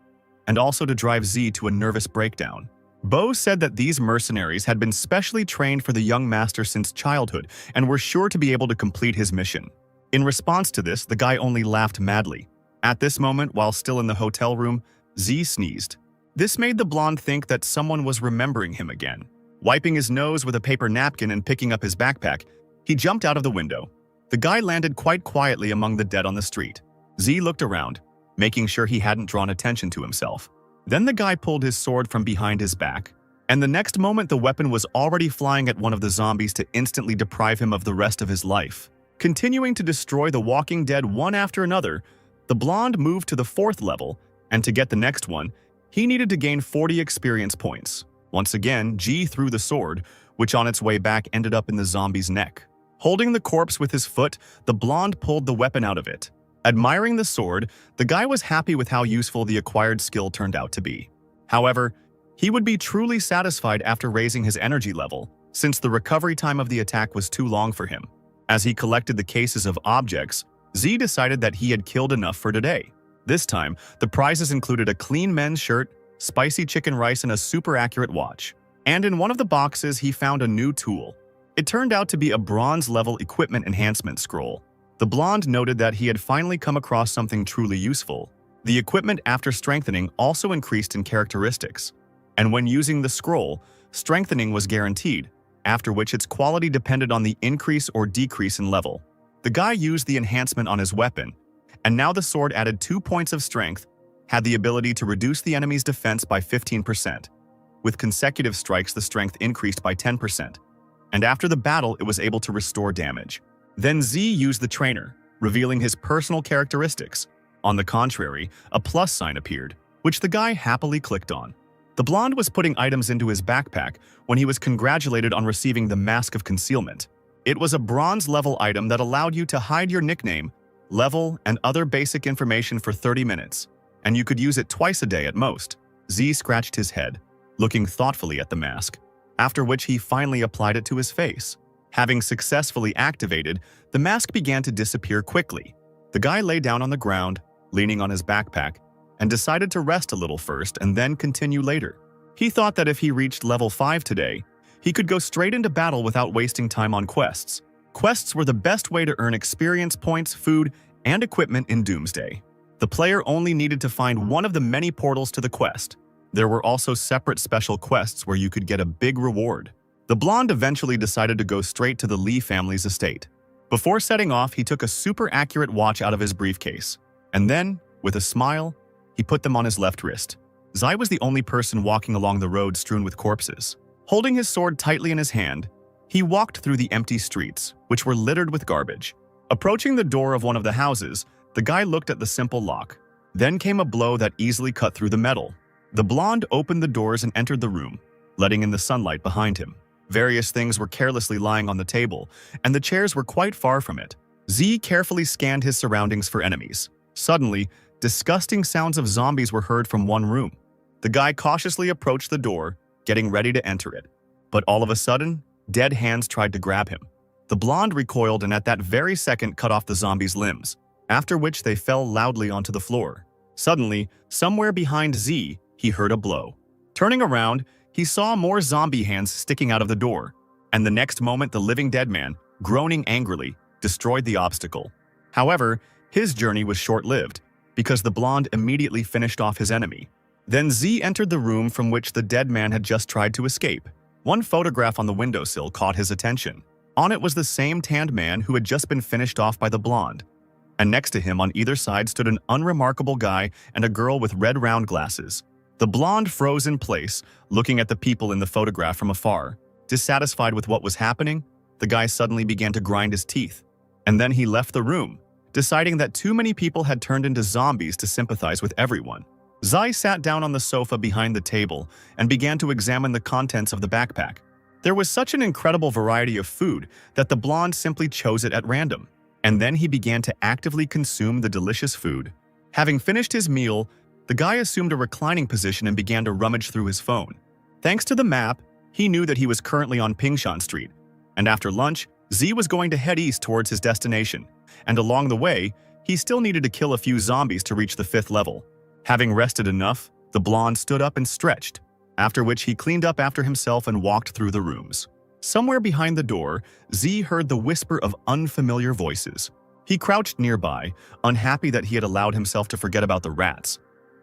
and also to drive Z to a nervous breakdown. Bo said that these mercenaries had been specially trained for the young master since childhood and were sure to be able to complete his mission. In response to this, the guy only laughed madly. At this moment, while still in the hotel room, Z sneezed. This made the blonde think that someone was remembering him again. Wiping his nose with a paper napkin and picking up his backpack, he jumped out of the window. The guy landed quite quietly among the dead on the street. Z looked around, making sure he hadn't drawn attention to himself. Then the guy pulled his sword from behind his back, and the next moment the weapon was already flying at one of the zombies to instantly deprive him of the rest of his life. Continuing to destroy the walking dead one after another, the blonde moved to the 4th level, and to get the next one, he needed to gain 40 experience points. Once again, G threw the sword, which on its way back ended up in the zombie's neck. Holding the corpse with his foot, the blonde pulled the weapon out of it. Admiring the sword, the guy was happy with how useful the acquired skill turned out to be. However, he would be truly satisfied after raising his energy level, since the recovery time of the attack was too long for him. As he collected the cases of objects, Z decided that he had killed enough for today. This time, the prizes included a clean men's shirt, spicy chicken rice, and a super accurate watch. And in one of the boxes, he found a new tool. It turned out to be a bronze-level equipment enhancement scroll. The blonde noted that he had finally come across something truly useful. The equipment after strengthening also increased in characteristics, and when using the scroll, strengthening was guaranteed, after which its quality depended on the increase or decrease in level. The guy used the enhancement on his weapon, and now the sword added 2 points of strength, had the ability to reduce the enemy's defense by 15%. With consecutive strikes, the strength increased by 10%, and after the battle, it was able to restore damage. Then Z used the trainer, revealing his personal characteristics. On the contrary, a plus sign appeared, which the guy happily clicked on. The blonde was putting items into his backpack when he was congratulated on receiving the Mask of Concealment. It was a bronze-level item that allowed you to hide your nickname, level, and other basic information for 30 minutes, and you could use it twice a day at most. Z scratched his head, looking thoughtfully at the mask, after which he finally applied it to his face. Having successfully activated, the mask began to disappear quickly. The guy lay down on the ground, leaning on his backpack, and decided to rest a little first and then continue later. He thought that if he reached level 5 today, he could go straight into battle without wasting time on quests. Quests were the best way to earn experience points, food, and equipment in Doomsday. The player only needed to find one of the many portals to the quest. There were also separate special quests where you could get a big reward. The blonde eventually decided to go straight to the Li family's estate. Before setting off, he took a super accurate watch out of his briefcase, and then, with a smile, he put them on his left wrist. Zai was the only person walking along the road strewn with corpses. Holding his sword tightly in his hand, he walked through the empty streets, which were littered with garbage. Approaching the door of one of the houses, the guy looked at the simple lock. Then came a blow that easily cut through the metal. The blonde opened the doors and entered the room, letting in the sunlight behind him. Various things were carelessly lying on the table, and the chairs were quite far from it. Z carefully scanned his surroundings for enemies. Suddenly, disgusting sounds of zombies were heard from one room. The guy cautiously approached the door, getting ready to enter it. But all of a sudden, dead hands tried to grab him. The blonde recoiled and at that very second cut off the zombies' limbs, after which they fell loudly onto the floor. Suddenly, somewhere behind Z, he heard a blow. Turning around, he saw more zombie hands sticking out of the door, and the next moment the living dead man, groaning angrily, destroyed the obstacle. However, his journey was short-lived, because the blonde immediately finished off his enemy. Then Z entered the room from which the dead man had just tried to escape. One photograph on the windowsill caught his attention. On it was the same tanned man who had just been finished off by the blonde. And next to him on either side stood an unremarkable guy and a girl with red round glasses. The blonde froze in place, looking at the people in the photograph from afar. Dissatisfied with what was happening, the guy suddenly began to grind his teeth. And then he left the room, deciding that too many people had turned into zombies to sympathize with everyone. Zai sat down on the sofa behind the table and began to examine the contents of the backpack. There was such an incredible variety of food that the blonde simply chose it at random. And then he began to actively consume the delicious food. Having finished his meal, the guy assumed a reclining position and began to rummage through his phone. Thanks to the map, he knew that he was currently on Pingshan Street. And after lunch, Z was going to head east towards his destination. And along the way, he still needed to kill a few zombies to reach the 5th level. Having rested enough, the blonde stood up and stretched, after which he cleaned up after himself and walked through the rooms. Somewhere behind the door, Z heard the whisper of unfamiliar voices. He crouched nearby, unhappy that he had allowed himself to forget about the rats,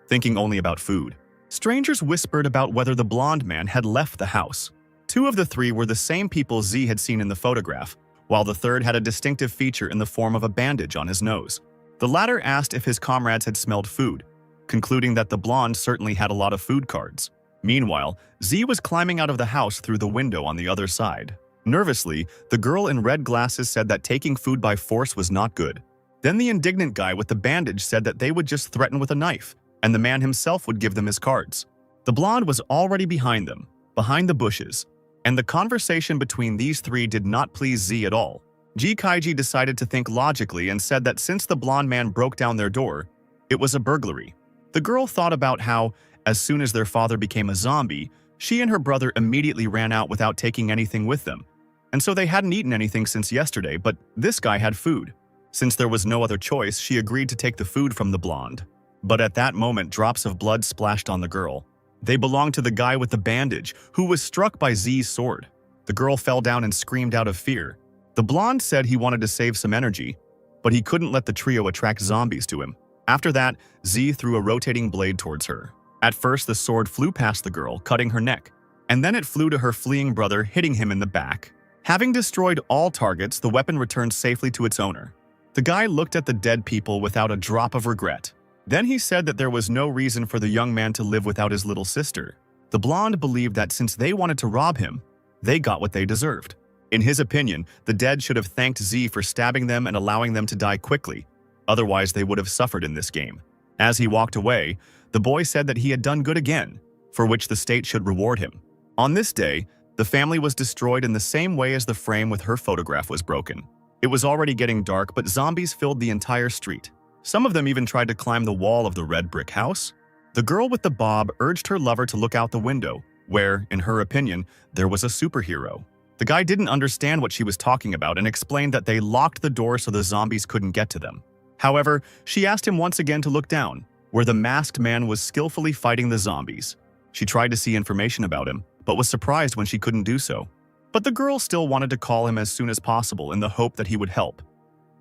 thinking only about food. Strangers whispered about whether the blonde man had left the house. 2 of the 3 were the same people Z had seen in the photograph, while the third had a distinctive feature in the form of a bandage on his nose. The latter asked if his comrades had smelled food, concluding that the blonde certainly had a lot of food cards. Meanwhile, Z was climbing out of the house through the window on the other side. Nervously, the girl in red glasses said that taking food by force was not good. Then the indignant guy with the bandage said that they would just threaten with a knife, and the man himself would give them his cards. The blonde was already behind them, behind the bushes, and the conversation between these 3 did not please Z at all. Ji Kaiji decided to think logically and said that since the blonde man broke down their door, it was a burglary. The girl thought about how, as soon as their father became a zombie, she and her brother immediately ran out without taking anything with them. And so they hadn't eaten anything since yesterday, but this guy had food. Since there was no other choice, she agreed to take the food from the blonde. But at that moment, drops of blood splashed on the girl. They belonged to the guy with the bandage, who was struck by Z's sword. The girl fell down and screamed out of fear. The blonde said he wanted to save some energy, but he couldn't let the trio attract zombies to him. After that, Z threw a rotating blade towards her. At first, the sword flew past the girl, cutting her neck, and then it flew to her fleeing brother, hitting him in the back. Having destroyed all targets, the weapon returned safely to its owner. The guy looked at the dead people without a drop of regret. Then he said that there was no reason for the young man to live without his little sister. The blonde believed that since they wanted to rob him, they got what they deserved. In his opinion, the dead should have thanked Z for stabbing them and allowing them to die quickly. Otherwise, they would have suffered in this game. As he walked away, the boy said that he had done good again, for which the state should reward him. On this day, the family was destroyed in the same way as the frame with her photograph was broken. It was already getting dark, but zombies filled the entire street. Some of them even tried to climb the wall of the red brick house. The girl with the bob urged her lover to look out the window, where, in her opinion, there was a superhero. The guy didn't understand what she was talking about and explained that they locked the door so the zombies couldn't get to them. However, she asked him once again to look down, where the masked man was skillfully fighting the zombies. She tried to see information about him, but was surprised when she couldn't do so. But the girl still wanted to call him as soon as possible in the hope that he would help.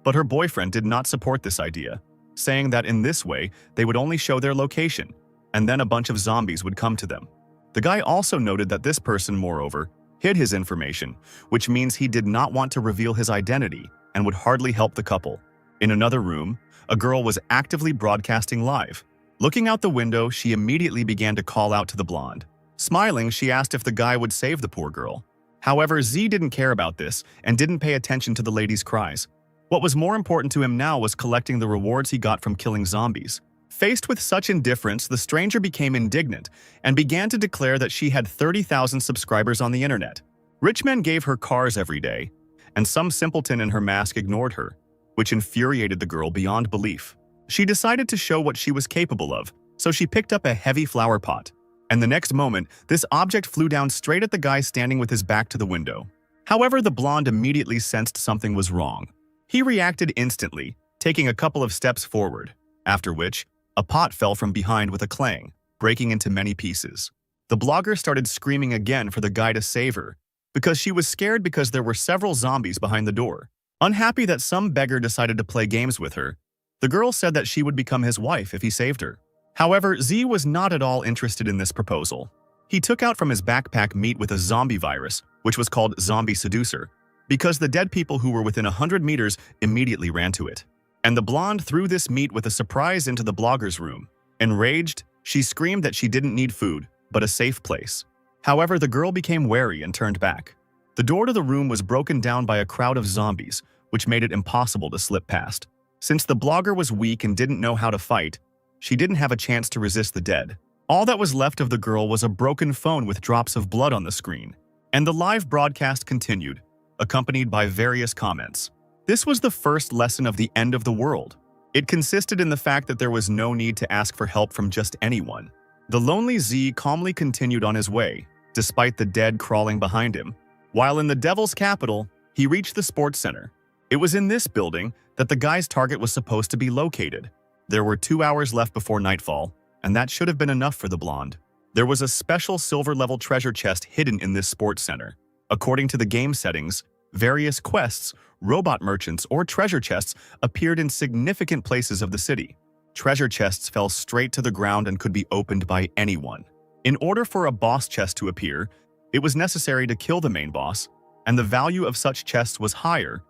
But her boyfriend did not support this idea, saying that in this way they would only show their location, and then a bunch of zombies would come to them. The guy also noted that this person, moreover, hid his information, which means he did not want to reveal his identity and would hardly help the couple. In another room, a girl was actively broadcasting live. Looking out the window, she immediately began to call out to the blonde. Smiling, she asked if the guy would save the poor girl. However, Z didn't care about this and didn't pay attention to the lady's cries. What was more important to him now was collecting the rewards he got from killing zombies. Faced with such indifference, the stranger became indignant and began to declare that she had 30,000 subscribers on the internet. Rich men gave her cars every day, and some simpleton in her mask ignored her, which infuriated the girl beyond belief. She decided to show what she was capable of, so she picked up a heavy flower pot. And the next moment, this object flew down straight at the guy standing with his back to the window. However, the blonde immediately sensed something was wrong. He reacted instantly, taking a couple of steps forward, after which, a pot fell from behind with a clang, breaking into many pieces. The blogger started screaming again for the guy to save her, because she was scared because there were several zombies behind the door. Unhappy that some beggar decided to play games with her, the girl said that she would become his wife if he saved her. However, Z was not at all interested in this proposal. He took out from his backpack meat with a zombie virus, which was called Zombie Seducer, because the dead people who were within 100 meters immediately ran to it. And the blonde threw this meat with a surprise into the blogger's room. Enraged, she screamed that she didn't need food, but a safe place. However, the girl became wary and turned back. The door to the room was broken down by a crowd of zombies, which made it impossible to slip past. Since the blogger was weak and didn't know how to fight, she didn't have a chance to resist the dead. All that was left of the girl was a broken phone with drops of blood on the screen. And the live broadcast continued, accompanied by various comments. This was the first lesson of the end of the world. It consisted in the fact that there was no need to ask for help from just anyone. The lonely Z calmly continued on his way, despite the dead crawling behind him. While in the Devil's capital, he reached the sports center. It was in this building that the guy's target was supposed to be located. There were 2 hours left before nightfall, and that should have been enough for the blonde. There was a special silver-level treasure chest hidden in this sports center. According to the game settings, various quests, robot merchants, or treasure chests appeared in significant places of the city. Treasure chests fell straight to the ground and could be opened by anyone. In order for a boss chest to appear, it was necessary to kill the main boss, and the value of such chests was higher,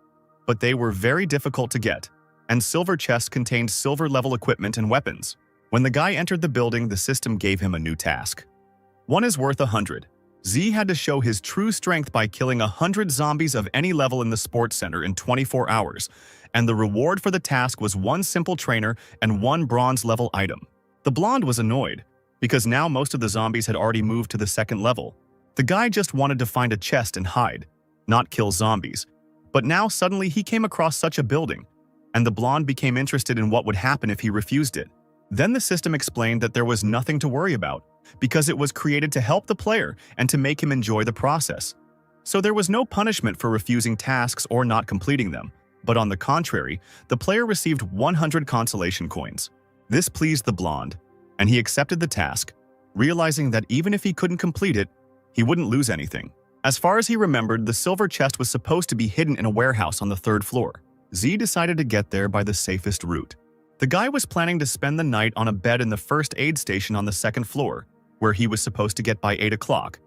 but they were very difficult to get, and silver chests contained silver-level equipment and weapons. When the guy entered the building, the system gave him a new task. 1 is worth 100. Z had to show his true strength by killing 100 zombies of any level in the sports center in 24 hours, and the reward for the task was 1 simple trainer and 1 bronze-level item. The blonde was annoyed, because now most of the zombies had already moved to the 2nd level. The guy just wanted to find a chest and hide, not kill zombies. But now suddenly he came across such a building, and the blonde became interested in what would happen if he refused it. Then the system explained that there was nothing to worry about, because it was created to help the player and to make him enjoy the process. So there was no punishment for refusing tasks or not completing them, but on the contrary, the player received 100 consolation coins. This pleased the blonde, and he accepted the task, realizing that even if he couldn't complete it, he wouldn't lose anything. As far as he remembered, the silver chest was supposed to be hidden in a warehouse on the 3rd floor. Z decided to get there by the safest route. The guy was planning to spend the night on a bed in the first aid station on the 2nd floor, where he was supposed to get by 8 o'clock.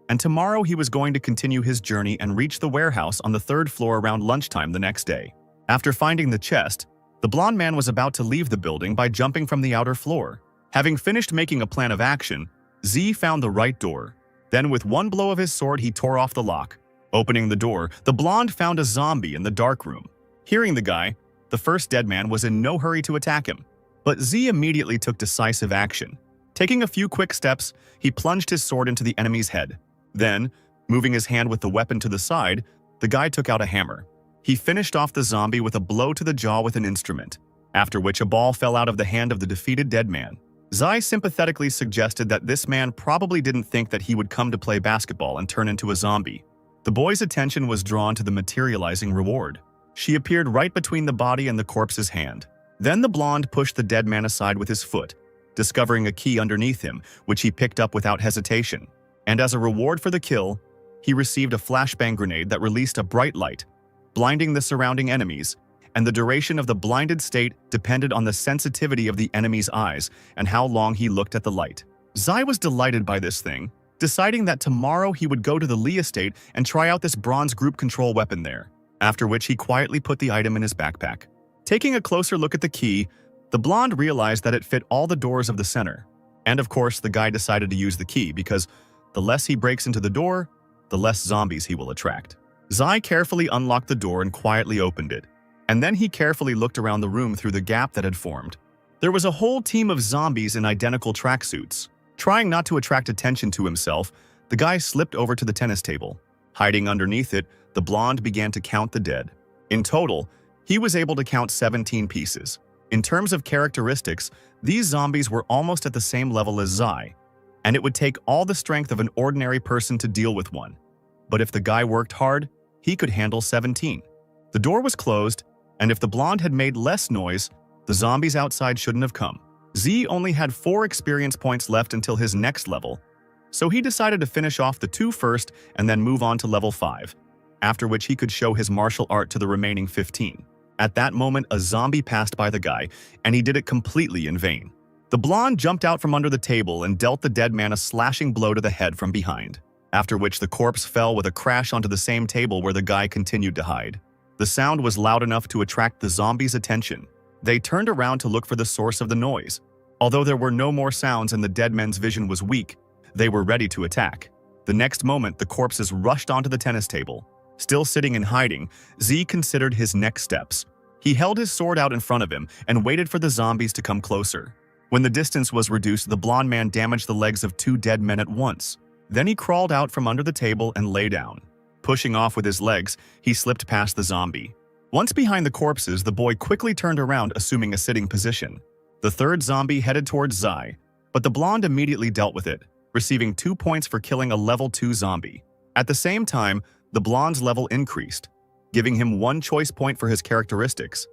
And tomorrow he was going to continue his journey and reach the warehouse on the 3rd floor around lunchtime the next day. After finding the chest, the blonde man was about to leave the building by jumping from the outer floor. Having finished making a plan of action, Z found the right door. Then with 1 blow of his sword, he tore off the lock. Opening the door, the blonde found a zombie in the dark room. Hearing the guy, the first dead man was in no hurry to attack him. But Z immediately took decisive action. Taking a few quick steps, he plunged his sword into the enemy's head. Then, moving his hand with the weapon to the side, the guy took out a hammer. He finished off the zombie with a blow to the jaw with an instrument, after which a ball fell out of the hand of the defeated dead man. Zai sympathetically suggested that this man probably didn't think that he would come to play basketball and turn into a zombie. The boy's attention was drawn to the materializing reward. She appeared right between the body and the corpse's hand. Then the blonde pushed the dead man aside with his foot, discovering a key underneath him, which he picked up without hesitation. And as a reward for the kill, he received a flashbang grenade that released a bright light, blinding the surrounding enemies, and the duration of the blinded state depended on the sensitivity of the enemy's eyes and how long he looked at the light. Zai was delighted by this thing, deciding that tomorrow he would go to the Lee estate and try out this bronze group control weapon there, after which he quietly put the item in his backpack. Taking a closer look at the key, the blonde realized that it fit all the doors of the center. And of course, the guy decided to use the key because the less he breaks into the door, the less zombies he will attract. Zai carefully unlocked the door and quietly opened it. And then he carefully looked around the room through the gap that had formed. There was a whole team of zombies in identical tracksuits. Trying not to attract attention to himself, the guy slipped over to the tennis table. Hiding underneath it, the blonde began to count the dead. In total, he was able to count 17 pieces. In terms of characteristics, these zombies were almost at the same level as Zai, and it would take all the strength of an ordinary person to deal with one. But if the guy worked hard, he could handle 17. The door was closed, and if the blonde had made less noise, the zombies outside shouldn't have come. Z only had 4 experience points left until his next level, so he decided to finish off the 2 first and then move on to level 5. after which he could show his martial art to the remaining 15. At that moment, a zombie passed by the guy, and he did it completely in vain. The blonde jumped out from under the table and dealt the dead man a slashing blow to the head from behind, after which the corpse fell with a crash onto the same table where the guy continued to hide. The sound was loud enough to attract the zombies' attention. They turned around to look for the source of the noise. Although there were no more sounds and the dead man's vision was weak, they were ready to attack. The next moment, the corpses rushed onto the tennis table. Still sitting and hiding, Z considered his next steps. He held his sword out in front of him and waited for the zombies to come closer. When the distance was reduced, the blonde man damaged the legs of 2 dead men at once. Then he crawled out from under the table and lay down. Pushing off with his legs, he slipped past the zombie. Once behind the corpses, the boy quickly turned around, assuming a sitting position. The third zombie headed towards Zai, but the blonde immediately dealt with it, receiving 2 points for killing a level 2 zombie. At the same time, the blonde's level increased, giving him 1 choice point for his characteristics.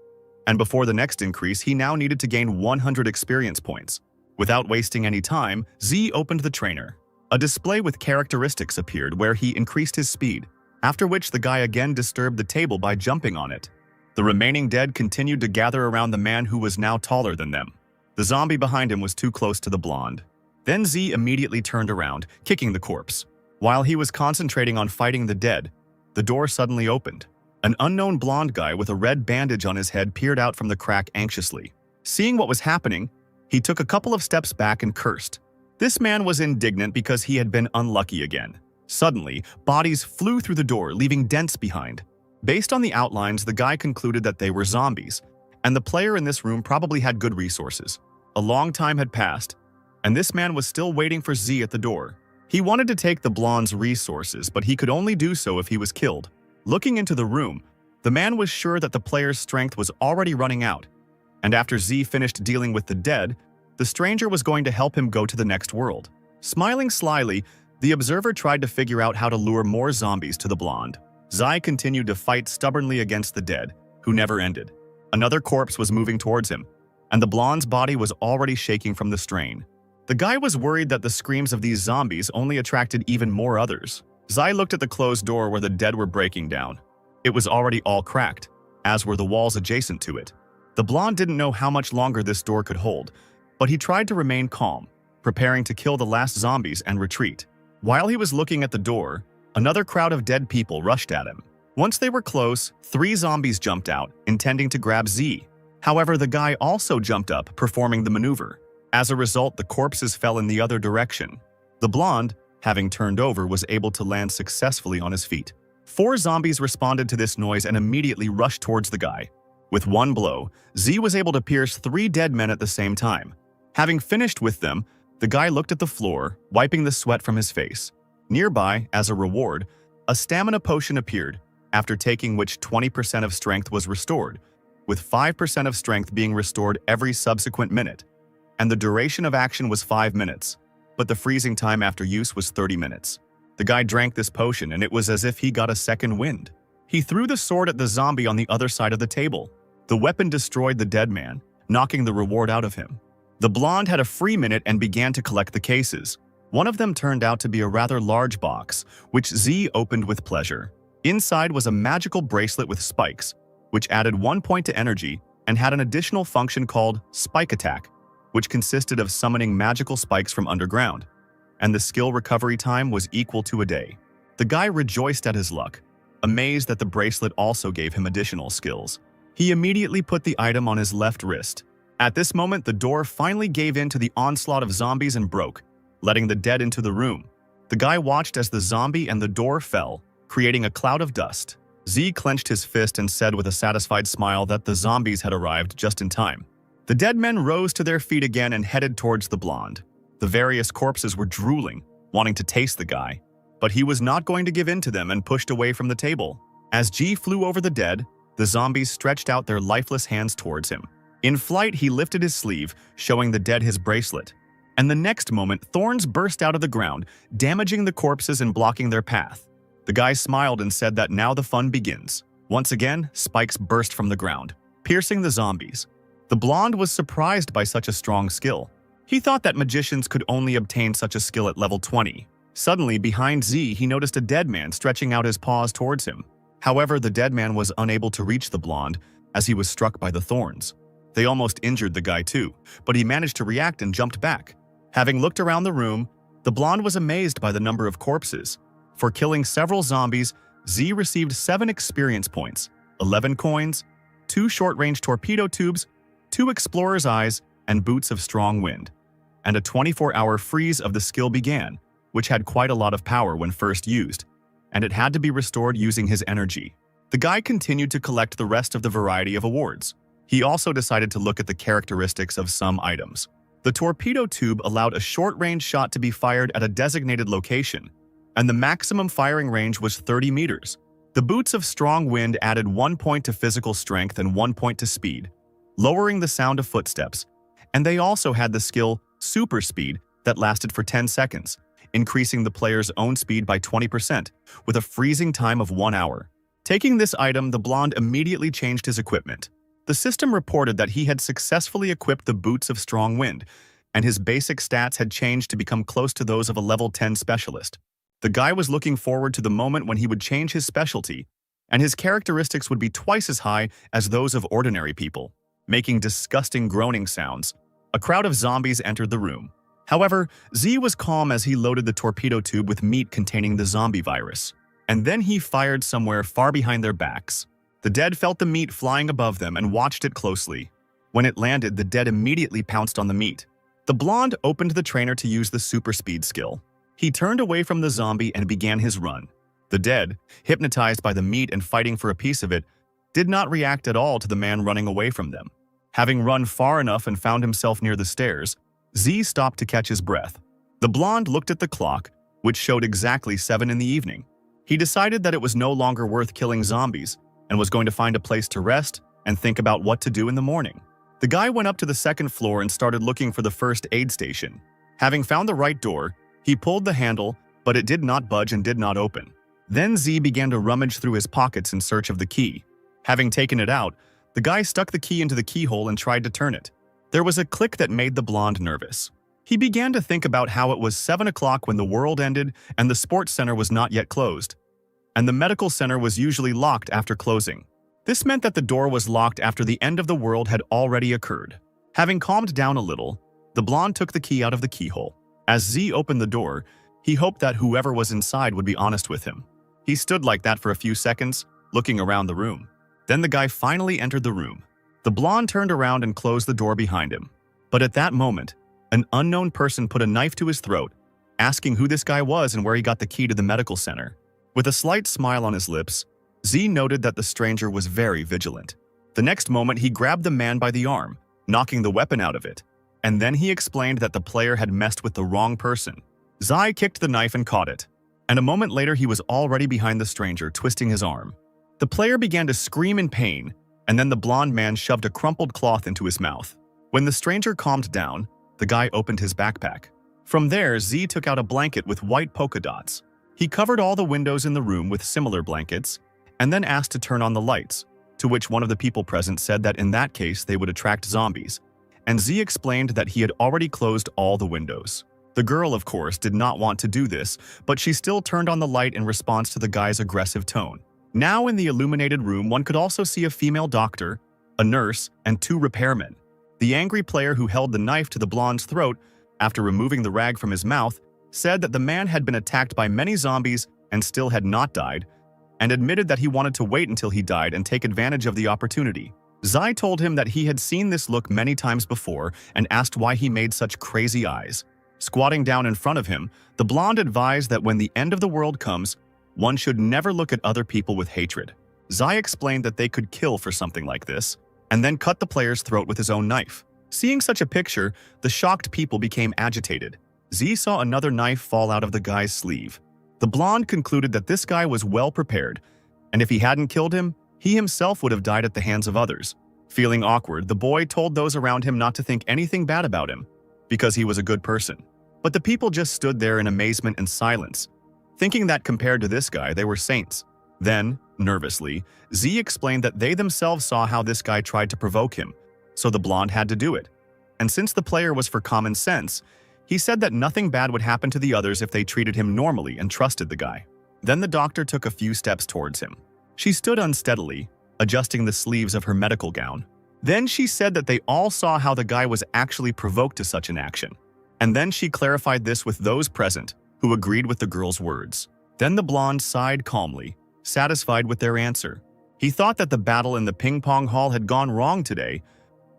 And before the next increase, he now needed to gain 100 experience points. Without wasting any time, Z opened the trainer. A display with characteristics appeared where he increased his speed, after which the guy again disturbed the table by jumping on it. The remaining dead continued to gather around the man who was now taller than them. The zombie behind him was too close to the blonde. Then Z immediately turned around, kicking the corpse. While he was concentrating on fighting the dead, the door suddenly opened. An unknown blonde guy with a red bandage on his head peered out from the crack anxiously. Seeing what was happening, he took a couple of steps back and cursed. This man was indignant because he had been unlucky again. Suddenly, bodies flew through the door, leaving dents behind. Based on the outlines, the guy concluded that they were zombies, and the player in this room probably had good resources. A long time had passed, and this man was still waiting for Z at the door. He wanted to take the blonde's resources, but he could only do so if he was killed. Looking into the room, the man was sure that the player's strength was already running out, and after Z finished dealing with the dead, the stranger was going to help him go to the next world. Smiling slyly, the observer tried to figure out how to lure more zombies to the blonde. Zai continued to fight stubbornly against the dead, who never ended. Another corpse was moving towards him, and the blonde's body was already shaking from the strain. The guy was worried that the screams of these zombies only attracted even more others. Zai looked at the closed door where the dead were breaking down. It was already all cracked, as were the walls adjacent to it. The blonde didn't know how much longer this door could hold, but he tried to remain calm, preparing to kill the last zombies and retreat. While he was looking at the door, another crowd of dead people rushed at him. Once they were close, 3 zombies jumped out, intending to grab Z. However, the guy also jumped up, performing the maneuver. As a result, the corpses fell in the other direction. The blonde, having turned over, was able to land successfully on his feet. 4 zombies responded to this noise and immediately rushed towards the guy. With 1 blow, Z was able to pierce 3 dead men at the same time. Having finished with them, the guy looked at the floor, wiping the sweat from his face. Nearby, as a reward, a stamina potion appeared, after taking which 20% of strength was restored, with 5% of strength being restored every subsequent minute, and the duration of action was 5 minutes, but the freezing time after use was 30 minutes. The guy drank this potion, and it was as if he got a second wind. He threw the sword at the zombie on the other side of the table. The weapon destroyed the dead man, knocking the reward out of him. The blonde had a free minute and began to collect the cases. One of them turned out to be a rather large box, which Z opened with pleasure. Inside was a magical bracelet with spikes, which added 1 point to energy and had an additional function called Spike Attack, which consisted of summoning magical spikes from underground, and the skill recovery time was equal to a day. The guy rejoiced at his luck, amazed that the bracelet also gave him additional skills. He immediately put the item on his left wrist. At this moment, the door finally gave in to the onslaught of zombies and broke, letting the dead into the room. The guy watched as the zombie and the door fell, creating a cloud of dust. Z clenched his fist and said with a satisfied smile that the zombies had arrived just in time. The dead men rose to their feet again and headed towards the blonde. The various corpses were drooling, wanting to taste the guy, but he was not going to give in to them and pushed away from the table. As G flew over the dead, the zombies stretched out their lifeless hands towards him. In flight, he lifted his sleeve, showing the dead his bracelet. And the next moment, thorns burst out of the ground, damaging the corpses and blocking their path. The guy smiled and said that now the fun begins. Once again, spikes burst from the ground, piercing the zombies. The blonde was surprised by such a strong skill. He thought that magicians could only obtain such a skill at level 20. Suddenly, behind Z, he noticed a dead man stretching out his paws towards him. However, the dead man was unable to reach the blonde as he was struck by the thorns. They almost injured the guy too, but he managed to react and jumped back. Having looked around the room, the blonde was amazed by the number of corpses. For killing several zombies, Z received 7 experience points, 11 coins, 2 short-range torpedo tubes, 2 explorer's eyes, and boots of strong wind. And a 24-hour freeze of the skill began, which had quite a lot of power when first used, and it had to be restored using his energy. The guy continued to collect the rest of the variety of awards. He also decided to look at the characteristics of some items. The torpedo tube allowed a short-range shot to be fired at a designated location, and the maximum firing range was 30 meters. The boots of strong wind added 1 point to physical strength and 1 point to speed, lowering the sound of footsteps, and they also had the skill super speed that lasted for 10 seconds, increasing the player's own speed by 20%, with a freezing time of 1 hour. Taking this item, the blonde immediately changed his equipment. The system reported that he had successfully equipped the boots of strong wind, and his basic stats had changed to become close to those of a level 10 specialist. The guy was looking forward to the moment when he would change his specialty, and his characteristics would be twice as high as those of ordinary people, making disgusting groaning sounds. A crowd of zombies entered the room. However, Z was calm as he loaded the torpedo tube with meat containing the zombie virus, and then he fired somewhere far behind their backs. The dead felt the meat flying above them and watched it closely. When it landed, the dead immediately pounced on the meat. The blonde opened the trainer to use the super speed skill. He turned away from the zombie and began his run. The dead, hypnotized by the meat and fighting for a piece of it, did not react at all to the man running away from them. Having run far enough and found himself near the stairs, Z stopped to catch his breath. The blonde looked at the clock, which showed exactly 7 in the evening. He decided that it was no longer worth killing zombies and was going to find a place to rest and think about what to do in the morning. The guy went up to the second floor and started looking for the first aid station. Having found the right door, he pulled the handle, but it did not budge and did not open. Then Z began to rummage through his pockets in search of the key. Having taken it out, the guy stuck the key into the keyhole and tried to turn it. There was a click that made the blonde nervous. He began to think about how it was 7 o'clock when the world ended and the sports center was not yet closed, and the medical center was usually locked after closing. This meant that the door was locked after the end of the world had already occurred. Having calmed down a little, the blonde took the key out of the keyhole. As Z opened the door, he hoped that whoever was inside would be honest with him. He stood like that for a few seconds, looking around the room. Then the guy finally entered the room. The blonde turned around and closed the door behind him. But at that moment, an unknown person put a knife to his throat, asking who this guy was and where he got the key to the medical center. With a slight smile on his lips, Z noted that the stranger was very vigilant. The next moment, he grabbed the man by the arm, knocking the weapon out of it. And then he explained that the player had messed with the wrong person. Zai kicked the knife and caught it. And a moment later, he was already behind the stranger, twisting his arm. The player began to scream in pain, and then the blonde man shoved a crumpled cloth into his mouth. When the stranger calmed down, the guy opened his backpack. From there, Z took out a blanket with white polka dots. He covered all the windows in the room with similar blankets, and then asked to turn on the lights, to which one of the people present said that in that case they would attract zombies, and Z explained that he had already closed all the windows. The girl, of course, did not want to do this, but she still turned on the light in response to the guy's aggressive tone. Now in the illuminated room, one could also see a female doctor, a nurse, and 2 repairmen. The angry player who held the knife to the blonde's throat, after removing the rag from his mouth, said that the man had been attacked by many zombies and still had not died, and admitted that he wanted to wait until he died and take advantage of the opportunity. Zai told him that he had seen this look many times before and asked why he made such crazy eyes. Squatting down in front of him, the blonde advised that when the end of the world comes, one should never look at other people with hatred. Zai explained that they could kill for something like this, and then cut the player's throat with his own knife. Seeing such a picture, the shocked people became agitated. Z saw another knife fall out of the guy's sleeve. The blonde concluded that this guy was well prepared, and if he hadn't killed him, he himself would have died at the hands of others. Feeling awkward, the boy told those around him not to think anything bad about him, because he was a good person. But the people just stood there in amazement and silence, thinking that compared to this guy, they were saints. Then, nervously, Z explained that they themselves saw how this guy tried to provoke him, so the blonde had to do it. And since the player was for common sense, he said that nothing bad would happen to the others if they treated him normally and trusted the guy. Then the doctor took a few steps towards him. She stood unsteadily, adjusting the sleeves of her medical gown. Then she said that they all saw how the guy was actually provoked to such an action. And then she clarified this with those present, who agreed with the girl's words. Then the blonde sighed calmly, satisfied with their answer. He thought that the battle in the ping-pong hall had gone wrong today,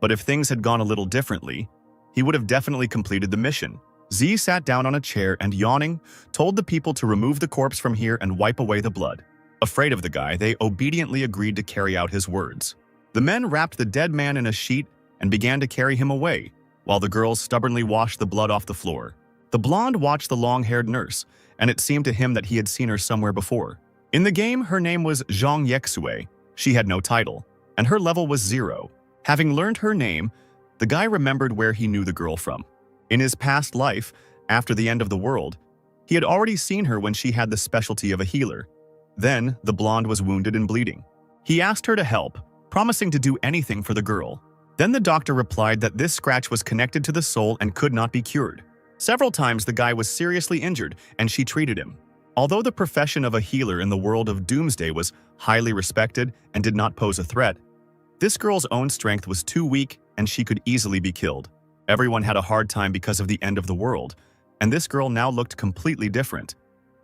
but if things had gone a little differently, he would have definitely completed the mission. Z sat down on a chair and, yawning, told the people to remove the corpse from here and wipe away the blood. Afraid of the guy, they obediently agreed to carry out his words. The men wrapped the dead man in a sheet and began to carry him away, while the girls stubbornly washed the blood off the floor. The blonde watched the long-haired nurse, and it seemed to him that he had seen her somewhere before. In the game, her name was Zhang Yexue. She had no title, and her level was 0. Having learned her name, the guy remembered where he knew the girl from. In his past life, after the end of the world, he had already seen her when she had the specialty of a healer. Then, the blonde was wounded and bleeding. He asked her to help, promising to do anything for the girl. Then the doctor replied that this scratch was connected to the soul and could not be cured. Several times the guy was seriously injured, and she treated him. Although the profession of a healer in the world of Doomsday was highly respected and did not pose a threat, this girl's own strength was too weak and she could easily be killed. Everyone had a hard time because of the end of the world, and this girl now looked completely different.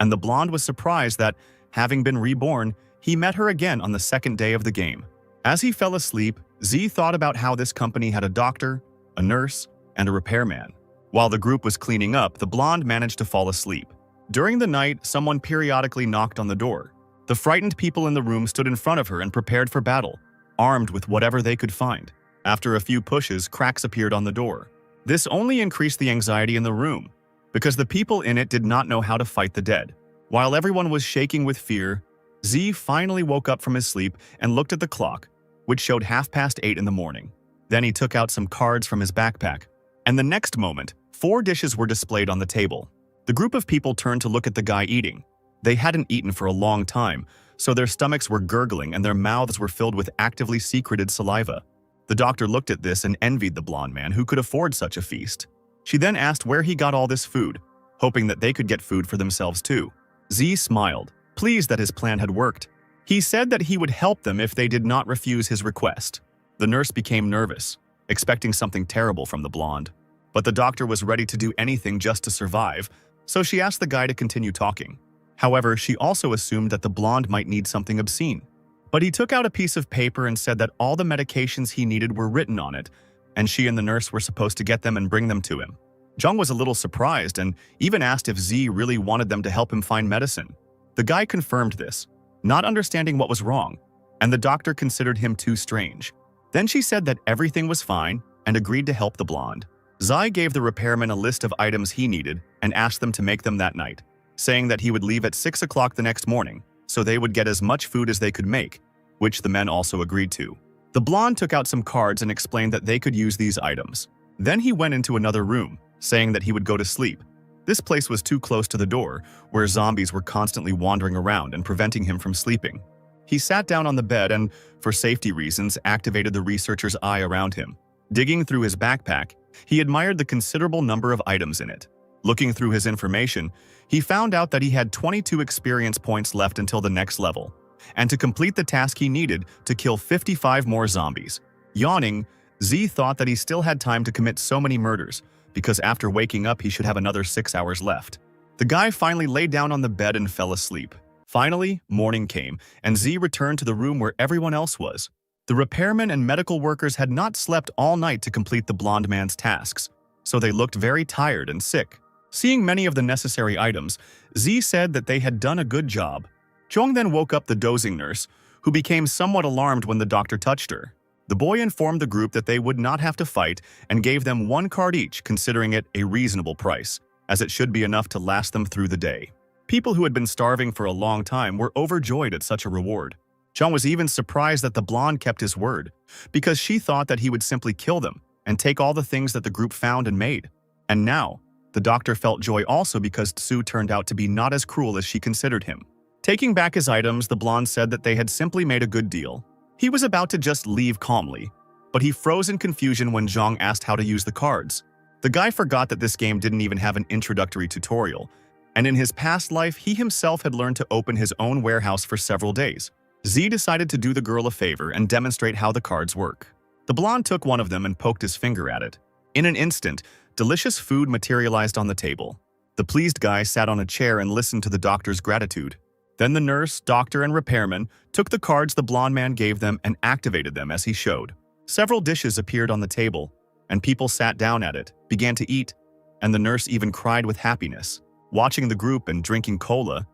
And the blonde was surprised that, having been reborn, he met her again on the second day of the game. As he fell asleep, Z thought about how this company had a doctor, a nurse, and a repairman. While the group was cleaning up, the blonde managed to fall asleep. During the night, someone periodically knocked on the door. The frightened people in the room stood in front of her and prepared for battle, armed with whatever they could find. After a few pushes, cracks appeared on the door. This only increased the anxiety in the room, because the people in it did not know how to fight the dead. While everyone was shaking with fear, Z finally woke up from his sleep and looked at the clock, which showed 8:30 in the morning. Then he took out some cards from his backpack, and the next moment, 4 dishes were displayed on the table. The group of people turned to look at the guy eating. They hadn't eaten for a long time, so their stomachs were gurgling and their mouths were filled with actively secreted saliva. The doctor looked at this and envied the blonde man who could afford such a feast. She then asked where he got all this food, hoping that they could get food for themselves too. Z smiled, pleased that his plan had worked. He said that he would help them if they did not refuse his request. The nurse became nervous, expecting something terrible from the blonde. But the doctor was ready to do anything just to survive, so she asked the guy to continue talking. However, she also assumed that the blonde might need something obscene. But he took out a piece of paper and said that all the medications he needed were written on it, and she and the nurse were supposed to get them and bring them to him. Zhang was a little surprised and even asked if Z really wanted them to help him find medicine. The guy confirmed this, not understanding what was wrong, and the doctor considered him too strange. Then she said that everything was fine and agreed to help the blonde. Zai gave the repairman a list of items he needed and asked them to make them that night, saying that he would leave at 6 o'clock the next morning, so they would get as much food as they could make, which the men also agreed to. The blonde took out some cards and explained that they could use these items. Then he went into another room, saying that he would go to sleep. This place was too close to the door, where zombies were constantly wandering around and preventing him from sleeping. He sat down on the bed and, for safety reasons, activated the researcher's eye around him. Digging through his backpack, he admired the considerable number of items in it. Looking through his information, he found out that he had 22 experience points left until the next level, and to complete the task he needed to kill 55 more zombies. Yawning, Z thought that he still had time to commit so many murders, because after waking up he should have another 6 hours left. The guy finally lay down on the bed and fell asleep. Finally, morning came, and Z returned to the room where everyone else was. The repairmen and medical workers had not slept all night to complete the blonde man's tasks, so they looked very tired and sick. Seeing many of the necessary items, Z said that they had done a good job. Zhong then woke up the dozing nurse, who became somewhat alarmed when the doctor touched her. The boy informed the group that they would not have to fight and gave them 1 card each, considering it a reasonable price, as it should be enough to last them through the day. People who had been starving for a long time were overjoyed at such a reward. Zhong was even surprised that the blonde kept his word, because she thought that he would simply kill them and take all the things that the group found and made. And now, the doctor felt joy also because Tsu turned out to be not as cruel as she considered him. Taking back his items, the blonde said that they had simply made a good deal. He was about to just leave calmly, but he froze in confusion when Zhang asked how to use the cards. The guy forgot that this game didn't even have an introductory tutorial, and in his past life, he himself had learned to open his own warehouse for several days. Z decided to do the girl a favor and demonstrate how the cards work. The blonde took one of them and poked his finger at it. In an instant, delicious food materialized on the table. The pleased guy sat on a chair and listened to the doctor's gratitude. Then the nurse, doctor, and repairman took the cards the blonde man gave them and activated them as he showed. Several dishes appeared on the table, and people sat down at it, began to eat, and the nurse even cried with happiness. Watching the group and drinking cola,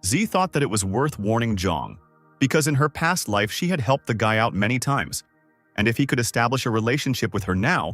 Z thought that it was worth warning Jong, because in her past life she had helped the guy out many times, and if he could establish a relationship with her now,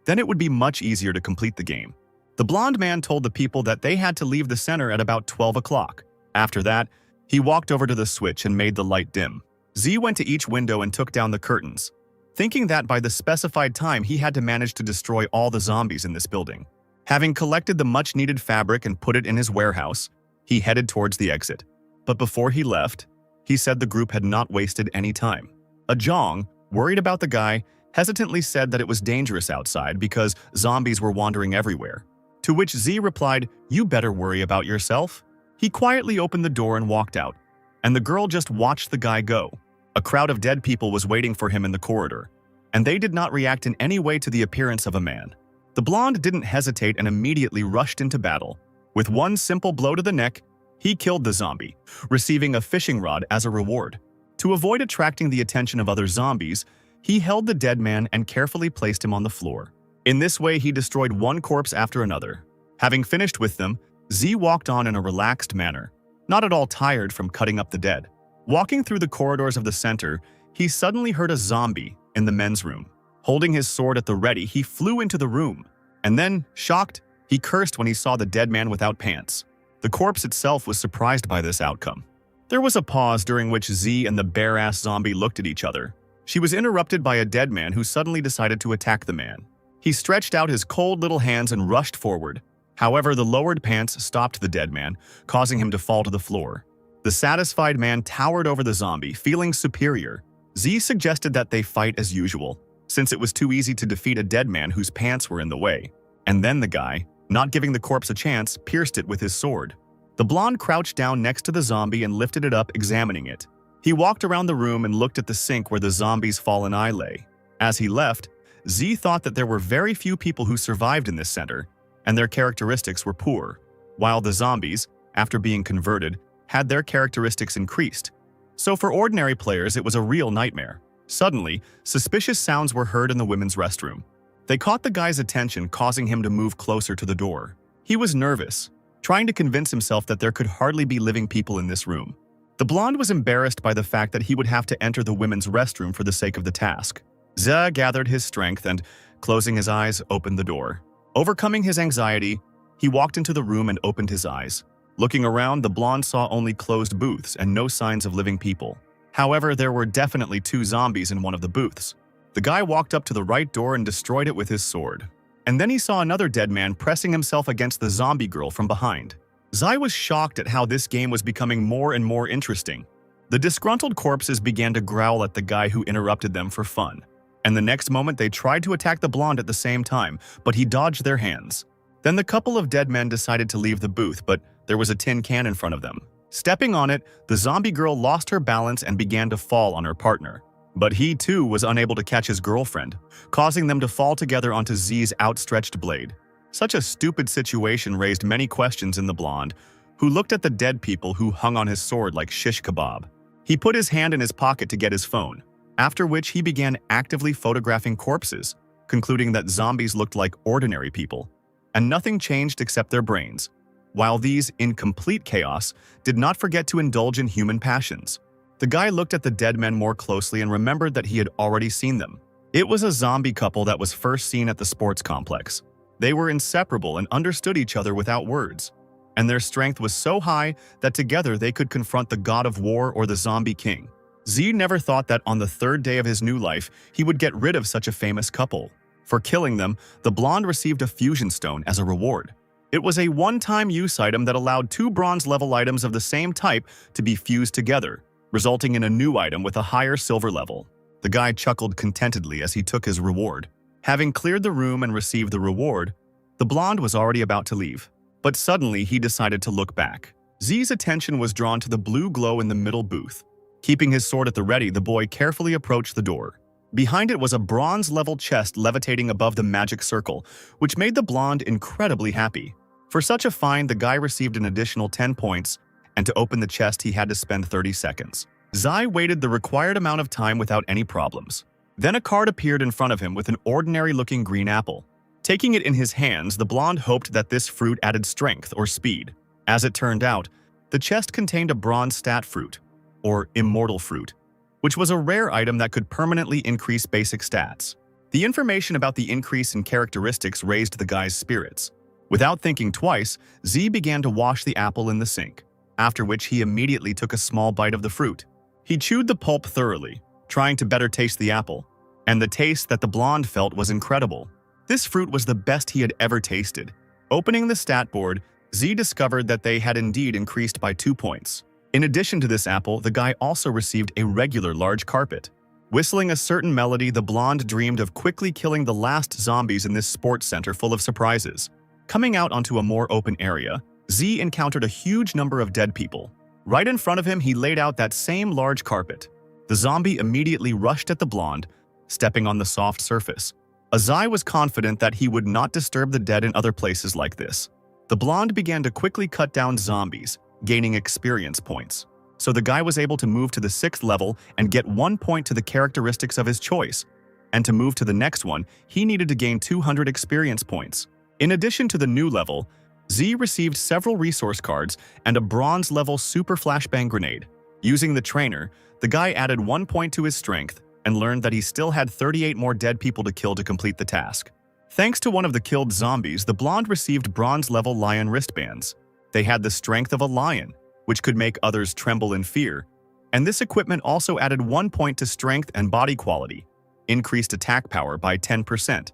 then it would be much easier to complete the game. The blonde man told the people that they had to leave the center at about 12 o'clock. After that, he walked over to the switch and made the light dim. Z went to each window and took down the curtains, thinking that by the specified time he had to manage to destroy all the zombies in this building. Having collected the much-needed fabric and put it in his warehouse, he headed towards the exit. But before he left, he said the group had not wasted any time. A Jong, worried about the guy, hesitantly said that it was dangerous outside because zombies were wandering everywhere. To which Z replied, "You better worry about yourself." He quietly opened the door and walked out, and the girl just watched the guy go. A crowd of dead people was waiting for him in the corridor, and they did not react in any way to the appearance of a man. The blonde didn't hesitate and immediately rushed into battle. With one simple blow to the neck, he killed the zombie, receiving a fishing rod as a reward. To avoid attracting the attention of other zombies, he held the dead man and carefully placed him on the floor. In this way, he destroyed one corpse after another. Having finished with them, Z walked on in a relaxed manner, not at all tired from cutting up the dead. Walking through the corridors of the center, he suddenly heard a zombie in the men's room. Holding his sword at the ready, he flew into the room, and then, shocked, he cursed when he saw the dead man without pants. The corpse itself was surprised by this outcome. There was a pause during which Z and the bare-ass zombie looked at each other. She was interrupted by a dead man who suddenly decided to attack the man. He stretched out his cold little hands and rushed forward. However, the lowered pants stopped the dead man, causing him to fall to the floor. The satisfied man towered over the zombie, feeling superior. Z suggested that they fight as usual, since it was too easy to defeat a dead man whose pants were in the way. And then the guy, not giving the corpse a chance, pierced it with his sword. The blonde crouched down next to the zombie and lifted it up, examining it. He walked around the room and looked at the sink where the zombie's fallen eye lay. As he left, Z thought that there were very few people who survived in this center, and their characteristics were poor, while the zombies, after being converted, had their characteristics increased. So for ordinary players, it was a real nightmare. Suddenly, suspicious sounds were heard in the women's restroom. They caught the guy's attention, causing him to move closer to the door. He was nervous, trying to convince himself that there could hardly be living people in this room. The blonde was embarrassed by the fact that he would have to enter the women's restroom for the sake of the task. Zhe gathered his strength and, closing his eyes, opened the door. Overcoming his anxiety, he walked into the room and opened his eyes. Looking around, the blonde saw only closed booths and no signs of living people. However, there were definitely 2 zombies in one of the booths. The guy walked up to the right door and destroyed it with his sword. And then he saw another dead man pressing himself against the zombie girl from behind. Zai was shocked at how this game was becoming more and more interesting. The disgruntled corpses began to growl at the guy who interrupted them for fun. And the next moment they tried to attack the blonde at the same time, but he dodged their hands. Then the couple of dead men decided to leave the booth, but there was a tin can in front of them. Stepping on it, the zombie girl lost her balance and began to fall on her partner. But he too was unable to catch his girlfriend, causing them to fall together onto Z's outstretched blade. Such a stupid situation raised many questions in the blonde, who looked at the dead people who hung on his sword like shish kebab. He put his hand in his pocket to get his phone, after which he began actively photographing corpses, concluding that zombies looked like ordinary people, and nothing changed except their brains, while these, in complete chaos, did not forget to indulge in human passions. The guy looked at the dead men more closely and remembered that he had already seen them. It was a zombie couple that was first seen at the sports complex. They were inseparable and understood each other without words, and their strength was so high that together they could confront the god of war or the zombie king. Z never thought that on the 3rd day of his new life, he would get rid of such a famous couple. For killing them, the blonde received a fusion stone as a reward. It was a one-time use item that allowed 2 bronze-level items of the same type to be fused together, resulting in a new item with a higher silver level. The guy chuckled contentedly as he took his reward. Having cleared the room and received the reward, the blonde was already about to leave. But suddenly he decided to look back. Z's attention was drawn to the blue glow in the middle booth. Keeping his sword at the ready, the boy carefully approached the door. Behind it was a bronze-level chest levitating above the magic circle, which made the blonde incredibly happy. For such a find, the guy received an additional 10 points, and to open the chest he had to spend 30 seconds. Zai waited the required amount of time without any problems. Then a card appeared in front of him with an ordinary-looking green apple. Taking it in his hands, the blonde hoped that this fruit added strength or speed. As it turned out, the chest contained a bronze stat fruit, or immortal fruit, which was a rare item that could permanently increase basic stats. The information about the increase in characteristics raised the guy's spirits. Without thinking twice, Z began to wash the apple in the sink, after which he immediately took a small bite of the fruit. He chewed the pulp thoroughly, trying to better taste the apple, and the taste that the blonde felt was incredible. This fruit was the best he had ever tasted. Opening the stat board, Z discovered that they had indeed increased by 2 points. In addition to this apple, the guy also received a regular large carpet. Whistling a certain melody, the blonde dreamed of quickly killing the last zombies in this sports center full of surprises. Coming out onto a more open area, Z encountered a huge number of dead people. Right in front of him, he laid out that same large carpet. The zombie immediately rushed at the blonde, stepping on the soft surface. Zai was confident that he would not disturb the dead in other places like this. The blonde began to quickly cut down zombies, gaining experience points. So the guy was able to move to the 6th level and get 1 point to the characteristics of his choice. And to move to the next one, he needed to gain 200 experience points. In addition to the new level, Z received several resource cards and a bronze-level super flashbang grenade. Using the trainer, the guy added 1 point to his strength and learned that he still had 38 more dead people to kill to complete the task. Thanks to one of the killed zombies, the blonde received bronze-level lion wristbands. They had the strength of a lion, which could make others tremble in fear, and this equipment also added 1 point to strength and body quality, increased attack power by 10%,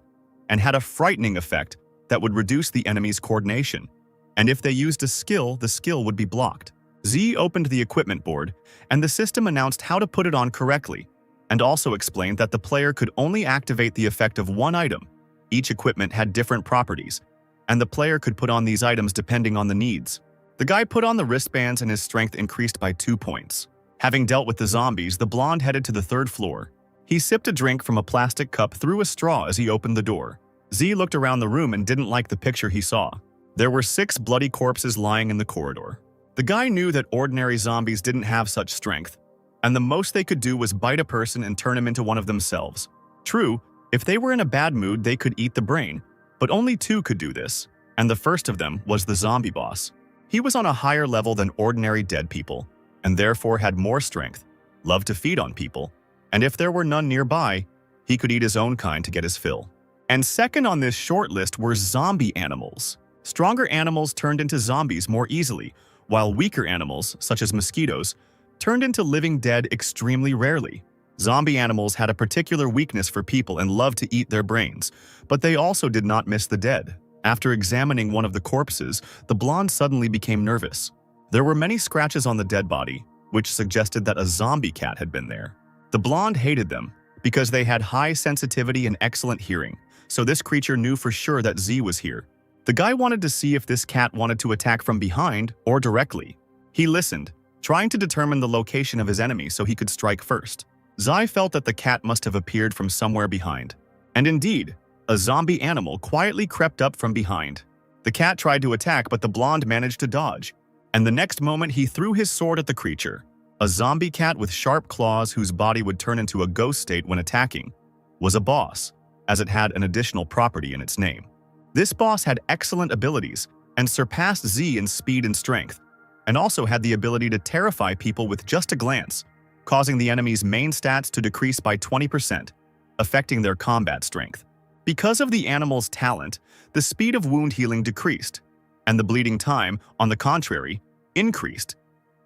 and had a frightening effect that would reduce the enemy's coordination. And if they used a skill, the skill would be blocked. Z opened the equipment board, and the system announced how to put it on correctly, and also explained that the player could only activate the effect of one item. Each equipment had different properties, and the player could put on these items depending on the needs. The guy put on the wristbands and his strength increased by 2 points. Having dealt with the zombies, the blonde headed to the 3rd floor. He sipped a drink from a plastic cup through a straw as he opened the door. Z looked around the room and didn't like the picture he saw. There were 6 bloody corpses lying in the corridor. The guy knew that ordinary zombies didn't have such strength, and the most they could do was bite a person and turn him into one of themselves. True, if they were in a bad mood, they could eat the brain, but only 2 could do this, and the first of them was the zombie boss. He was on a higher level than ordinary dead people, and therefore had more strength, loved to feed on people, and if there were none nearby, he could eat his own kind to get his fill. And second on this short list were zombie animals. Stronger animals turned into zombies more easily, while weaker animals, such as mosquitoes, turned into living dead extremely rarely. Zombie animals had a particular weakness for people and loved to eat their brains, but they also did not miss the dead. After examining one of the corpses, the blonde suddenly became nervous. There were many scratches on the dead body, which suggested that a zombie cat had been there. The blonde hated them because they had high sensitivity and excellent hearing, so this creature knew for sure that Z was here. The guy wanted to see if this cat wanted to attack from behind or directly. He listened, trying to determine the location of his enemy so he could strike first. Zai felt that the cat must have appeared from somewhere behind. And indeed, a zombie animal quietly crept up from behind. The cat tried to attack, but the blonde managed to dodge. And the next moment, he threw his sword at the creature. A zombie cat with sharp claws whose body would turn into a ghost state when attacking was a boss, as it had an additional property in its name. This boss had excellent abilities and surpassed Z in speed and strength, and also had the ability to terrify people with just a glance, causing the enemy's main stats to decrease by 20%, affecting their combat strength. Because of the animal's talent, the speed of wound healing decreased, and the bleeding time, on the contrary, increased.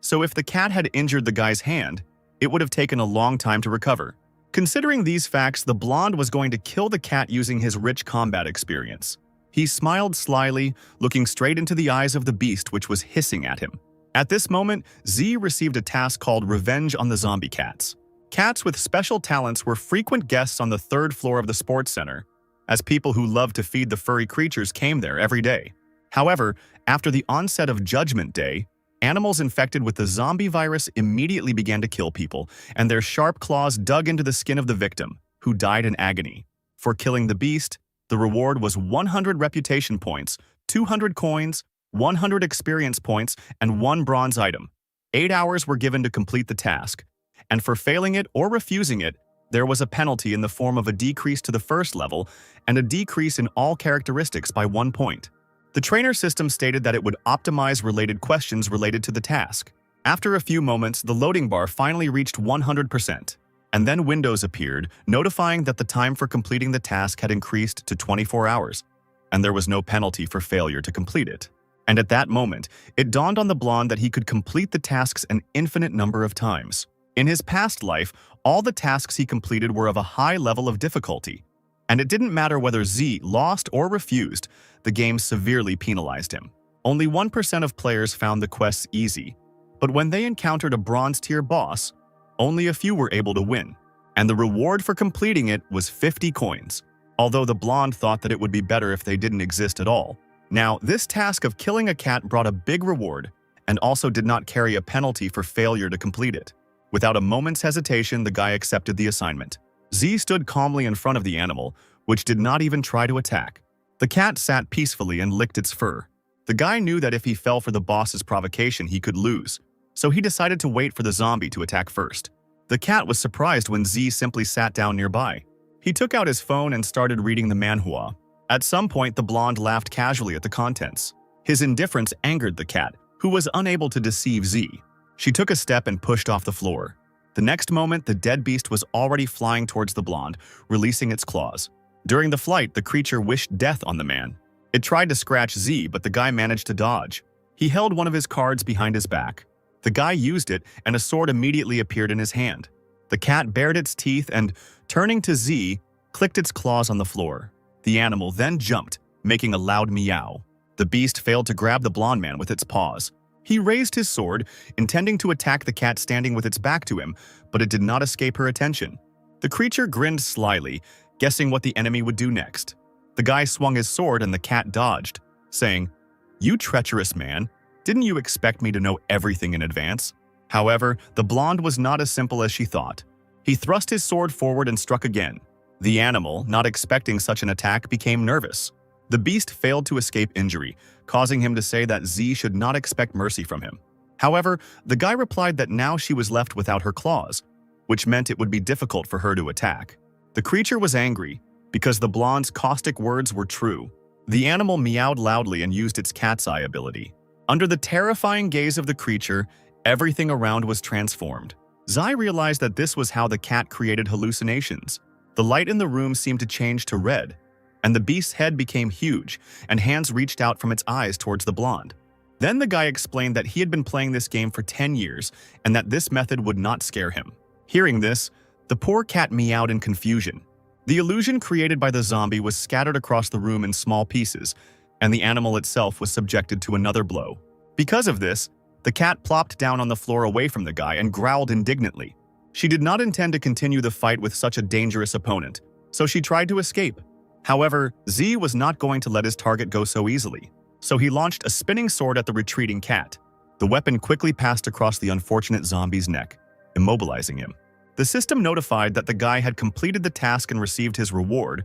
So if the cat had injured the guy's hand, it would have taken a long time to recover. Considering these facts, the blonde was going to kill the cat using his rich combat experience. He smiled slyly, looking straight into the eyes of the beast which was hissing at him. At this moment, Z received a task called Revenge on the Zombie Cats. Cats with special talents were frequent guests on the 3rd floor of the sports center, as people who loved to feed the furry creatures came there every day. However, after the onset of Judgment Day, Animals infected with the zombie virus immediately began to kill people, and their sharp claws dug into the skin of the victim, who died in agony. For killing the beast, the reward was 100 reputation points, 200 coins, 100 experience points, and 1 bronze item. 8 hours were given to complete the task, and for failing it or refusing it, there was a penalty in the form of a decrease to the first level and a decrease in all characteristics by 1 point. The trainer system stated that it would optimize related questions related to the task. After a few moments, the loading bar finally reached 100%, and then windows appeared, notifying that the time for completing the task had increased to 24 hours, and there was no penalty for failure to complete it. And at that moment, it dawned on the blonde that he could complete the tasks an infinite number of times. In his past life, all the tasks he completed were of a high level of difficulty, and it didn't matter whether Z lost or refused, the game severely penalized him. Only 1% of players found the quests easy, but when they encountered a bronze-tier boss, only a few were able to win, and the reward for completing it was 50 coins, although the blonde thought that it would be better if they didn't exist at all. Now, this task of killing a cat brought a big reward, and also did not carry a penalty for failure to complete it. Without a moment's hesitation, the guy accepted the assignment. Z stood calmly in front of the animal, which did not even try to attack. The cat sat peacefully and licked its fur. The guy knew that if he fell for the boss's provocation, he could lose, so he decided to wait for the zombie to attack first. The cat was surprised when Z simply sat down nearby. He took out his phone and started reading the manhwa. At some point, the blonde laughed casually at the contents. His indifference angered the cat, who was unable to deceive Z. She took a step and pushed off the floor. The next moment, the dead beast was already flying towards the blonde, releasing its claws. During the flight, the creature wished death on the man. It tried to scratch Z, but the guy managed to dodge. He held one of his cards behind his back. The guy used it, and a sword immediately appeared in his hand. The cat bared its teeth and, turning to Z, clicked its claws on the floor. The animal then jumped, making a loud meow. The beast failed to grab the blonde man with its paws. He raised his sword, intending to attack the cat standing with its back to him, but it did not escape her attention. The creature grinned slyly, guessing what the enemy would do next. The guy swung his sword and the cat dodged, saying, "You treacherous man, didn't you expect me to know everything in advance?" However, the blonde was not as simple as she thought. He thrust his sword forward and struck again. The animal, not expecting such an attack, became nervous. The beast failed to escape injury, causing him to say that Z should not expect mercy from him. However, the guy replied that now she was left without her claws, which meant it would be difficult for her to attack. The creature was angry, because the blonde's caustic words were true. The animal meowed loudly and used its cat's eye ability. Under the terrifying gaze of the creature, everything around was transformed. Zai realized that this was how the cat created hallucinations. The light in the room seemed to change to red, and the beast's head became huge, and hands reached out from its eyes towards the blonde. Then the guy explained that he had been playing this game for 10 years, and that this method would not scare him. Hearing this, the poor cat meowed in confusion. The illusion created by the zombie was scattered across the room in small pieces, and the animal itself was subjected to another blow. Because of this, the cat plopped down on the floor away from the guy and growled indignantly. She did not intend to continue the fight with such a dangerous opponent, so she tried to escape. However, Z was not going to let his target go so easily, so he launched a spinning sword at the retreating cat. The weapon quickly passed across the unfortunate zombie's neck, immobilizing him. The system notified that the guy had completed the task and received his reward,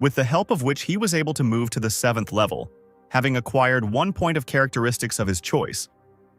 with the help of which he was able to move to the 7th level, having acquired 1 point of characteristics of his choice.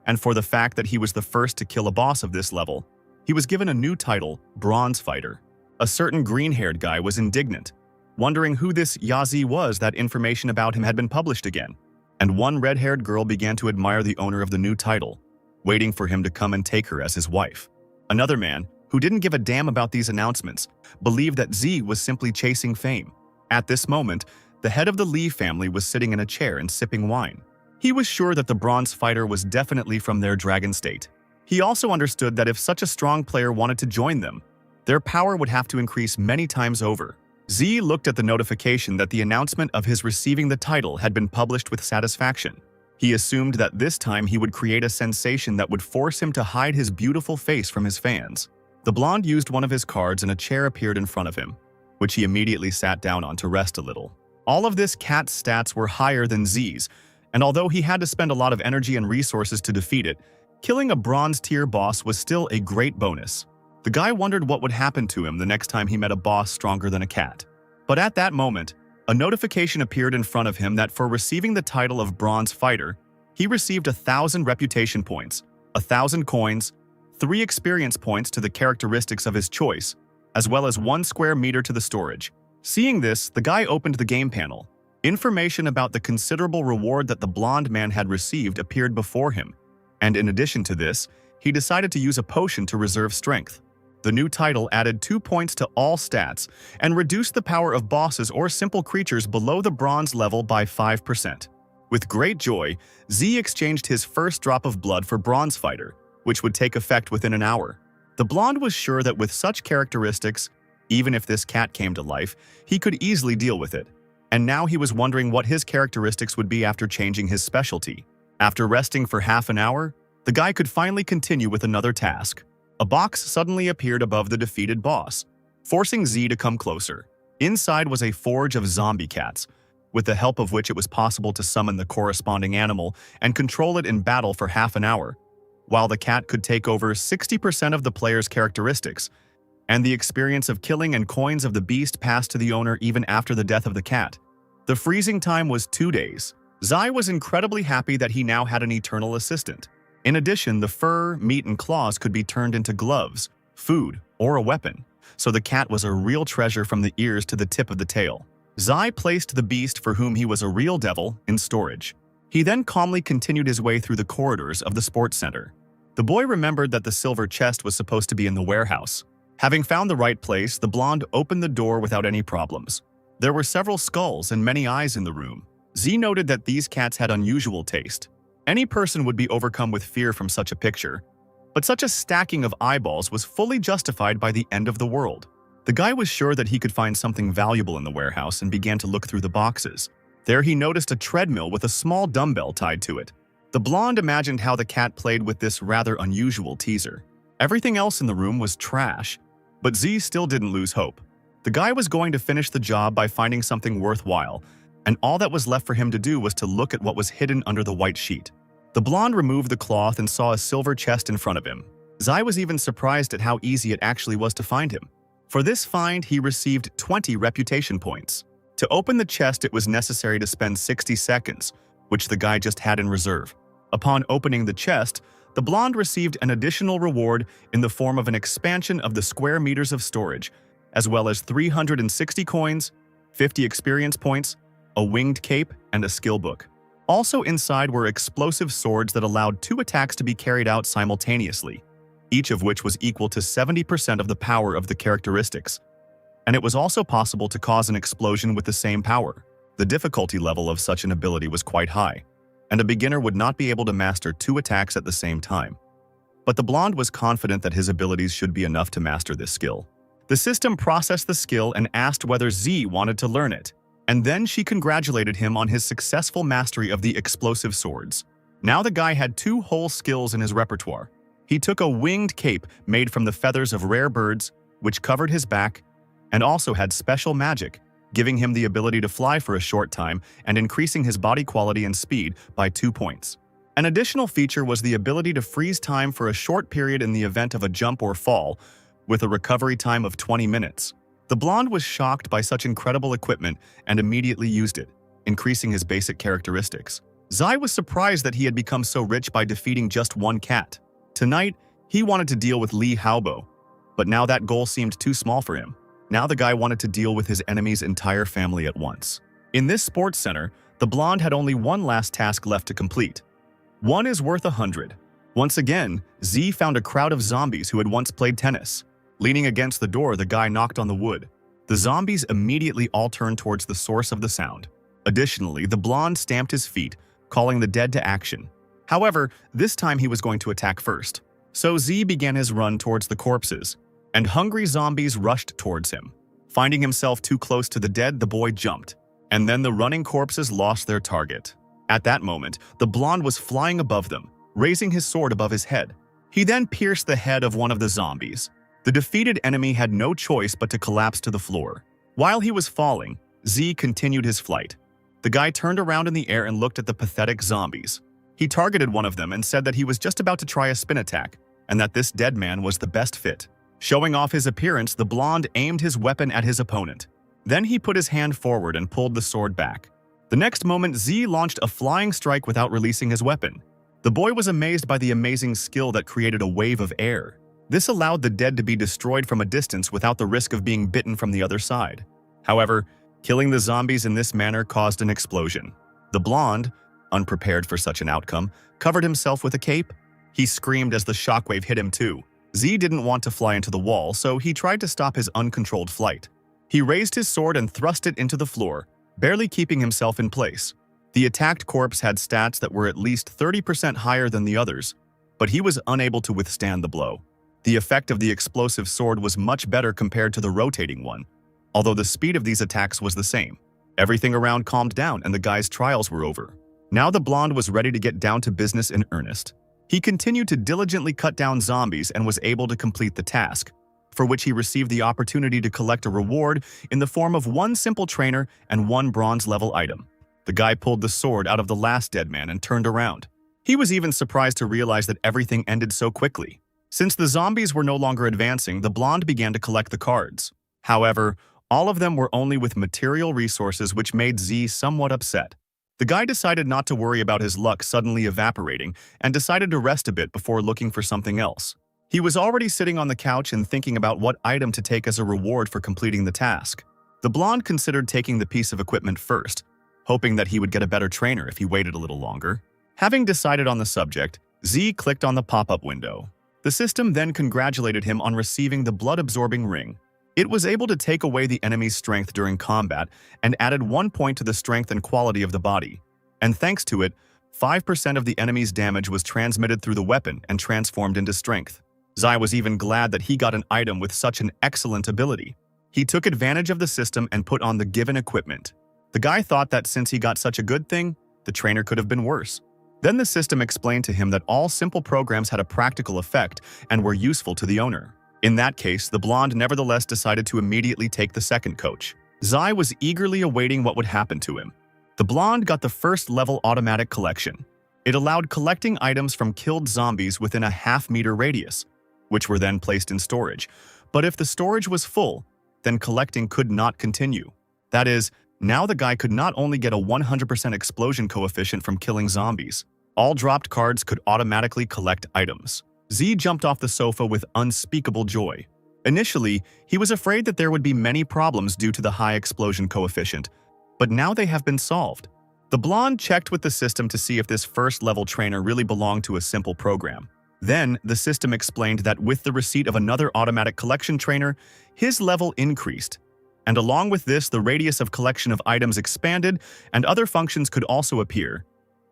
And for the fact that he was the first to kill a boss of this level, he was given a new title, Bronze Fighter. A certain green-haired guy was indignant, wondering who this Yazi was that information about him had been published again. And one red-haired girl began to admire the owner of the new title, waiting for him to come and take her as his wife. Another man, who didn't give a damn about these announcements, believed that Z was simply chasing fame. At this moment, the head of the Lee family was sitting in a chair and sipping wine. He was sure that the Bronze Fighter was definitely from their dragon state. He also understood that if such a strong player wanted to join them, their power would have to increase many times over. Z looked at the notification that the announcement of his receiving the title had been published with satisfaction. He assumed that this time he would create a sensation that would force him to hide his beautiful face from his fans. The blonde used one of his cards and a chair appeared in front of him, which he immediately sat down on to rest a little. All of this cat's stats were higher than Z's, And although he had to spend a lot of energy and resources to defeat it, killing a bronze-tier boss was still a great bonus. The guy wondered what would happen to him the next time he met a boss stronger than a cat. But at that moment, a notification appeared in front of him that for receiving the title of Bronze Fighter, he received 1,000 reputation points, 1,000 coins, 3 experience points to the characteristics of his choice, as well as 1 square meter to the storage. Seeing this, the guy opened the game panel. Information about the considerable reward that the blonde man had received appeared before him, and in addition to this, he decided to use a potion to reserve strength. The new title added 2 points to all stats and reduced the power of bosses or simple creatures below the bronze level by 5%. With great joy, Z exchanged his first drop of blood for Bronze Fighter, which would take effect within an hour. The blonde was sure that with such characteristics, even if this cat came to life, he could easily deal with it. And now he was wondering what his characteristics would be after changing his specialty. After resting for half an hour, the guy could finally continue with another task. A box suddenly appeared above the defeated boss, forcing Z to come closer. Inside was a forge of zombie cats, with the help of which it was possible to summon the corresponding animal and control it in battle for half an hour, while the cat could take over 60% of the player's characteristics, and the experience of killing and coins of the beast passed to the owner even after the death of the cat. The freezing time was 2 days. Zai was incredibly happy that he now had an eternal assistant. In addition, the fur, meat, and claws could be turned into gloves, food, or a weapon, so the cat was a real treasure from the ears to the tip of the tail. Zai placed the beast, for whom he was a real devil, in storage. He then calmly continued his way through the corridors of the sports center. The boy remembered that the silver chest was supposed to be in the warehouse. Having found the right place, the blonde opened the door without any problems. There were several skulls and many eyes in the room. Z noted that these cats had unusual taste. Any person would be overcome with fear from such a picture, but such a stacking of eyeballs was fully justified by the end of the world. The guy was sure that he could find something valuable in the warehouse and began to look through the boxes. There he noticed a treadmill with a small dumbbell tied to it. The blonde imagined how the cat played with this rather unusual teaser. Everything else in the room was trash, but Z still didn't lose hope. The guy was going to finish the job by finding something worthwhile, and all that was left for him to do was to look at what was hidden under the white sheet. The blonde removed the cloth and saw a silver chest in front of him. Zai was even surprised at how easy it actually was to find him. For this find, he received 20 reputation points. To open the chest, it was necessary to spend 60 seconds, which the guy just had in reserve. Upon opening the chest, the blonde received an additional reward in the form of an expansion of the square meters of storage, as well as 360 coins, 50 experience points, a winged cape, and a skill book. Also inside were explosive swords that allowed 2 attacks to be carried out simultaneously, each of which was equal to 70% of the power of the characteristics. And it was also possible to cause an explosion with the same power. The difficulty level of such an ability was quite high, and a beginner would not be able to master 2 attacks at the same time. But the blonde was confident that his abilities should be enough to master this skill. The system processed the skill and asked whether Z wanted to learn it. And then she congratulated him on his successful mastery of the explosive swords. Now the guy had 2 whole skills in his repertoire. He took a winged cape made from the feathers of rare birds, which covered his back, and also had special magic, giving him the ability to fly for a short time and increasing his body quality and speed by 2 points. An additional feature was the ability to freeze time for a short period in the event of a jump or fall, with a recovery time of 20 minutes. The blonde was shocked by such incredible equipment and immediately used it, increasing his basic characteristics. Zai was surprised that he had become so rich by defeating just 1 cat. Tonight, he wanted to deal with Li Haobo, but now that goal seemed too small for him. Now the guy wanted to deal with his enemy's entire family at once. In this sports center, the blonde had only 1 last task left to complete. 1 is worth 100. Once again, Z found a crowd of zombies who had once played tennis. Leaning against the door, the guy knocked on the wood. The zombies immediately all turned towards the source of the sound. Additionally, the blonde stamped his feet, calling the dead to action. However, this time he was going to attack first. So Z began his run towards the corpses, and hungry zombies rushed towards him. Finding himself too close to the dead, the boy jumped, and then the running corpses lost their target. At that moment, the blonde was flying above them, raising his sword above his head. He then pierced the head of one of the zombies. The defeated enemy had no choice but to collapse to the floor. While he was falling, Z continued his flight. The guy turned around in the air and looked at the pathetic zombies. He targeted one of them and said that he was just about to try a spin attack, and that this dead man was the best fit. Showing off his appearance, the blonde aimed his weapon at his opponent. Then he put his hand forward and pulled the sword back. The next moment, Z launched a flying strike without releasing his weapon. The boy was amazed by the amazing skill that created a wave of air. This allowed the dead to be destroyed from a distance without the risk of being bitten from the other side. However, killing the zombies in this manner caused an explosion. The blonde, unprepared for such an outcome, covered himself with a cape. He screamed as the shockwave hit him too. Z didn't want to fly into the wall, so he tried to stop his uncontrolled flight. He raised his sword and thrust it into the floor, barely keeping himself in place. The attacked corpse had stats that were at least 30% higher than the others, but he was unable to withstand the blow. The effect of the explosive sword was much better compared to the rotating one, although the speed of these attacks was the same. Everything around calmed down and the guy's trials were over. Now the blonde was ready to get down to business in earnest. He continued to diligently cut down zombies and was able to complete the task, for which he received the opportunity to collect a reward in the form of one simple trainer and one bronze-level item. The guy pulled the sword out of the last dead man and turned around. He was even surprised to realize that everything ended so quickly. Since the zombies were no longer advancing, the blonde began to collect the cards. However, all of them were only with material resources, which made Z somewhat upset. The guy decided not to worry about his luck suddenly evaporating and decided to rest a bit before looking for something else. He was already sitting on the couch and thinking about what item to take as a reward for completing the task. The blonde considered taking the piece of equipment first, hoping that he would get a better trainer if he waited a little longer. Having decided on the subject, Z clicked on the pop-up window. The system then congratulated him on receiving the blood-absorbing ring. It was able to take away the enemy's strength during combat and added 1 point to the strength and quality of the body. And thanks to it, 5% of the enemy's damage was transmitted through the weapon and transformed into strength. Zai was even glad that he got an item with such an excellent ability. He took advantage of the system and put on the given equipment. The guy thought that since he got such a good thing, the trainer could have been worse. Then the system explained to him that all simple programs had a practical effect and were useful to the owner. In that case, the blonde nevertheless decided to immediately take the second coach. Zai was eagerly awaiting what would happen to him. The blonde got the first-level automatic collection. It allowed collecting items from killed zombies within a half-meter radius, which were then placed in storage. But if the storage was full, then collecting could not continue. That is, now the guy could not only get a 100% explosion coefficient from killing zombies, all dropped cards could automatically collect items. Z jumped off the sofa with unspeakable joy. Initially, he was afraid that there would be many problems due to the high explosion coefficient, but now they have been solved. The blonde checked with the system to see if this first-level trainer really belonged to a simple program. Then, the system explained that with the receipt of another automatic collection trainer, his level increased. And along with this, the radius of collection of items expanded and other functions could also appear.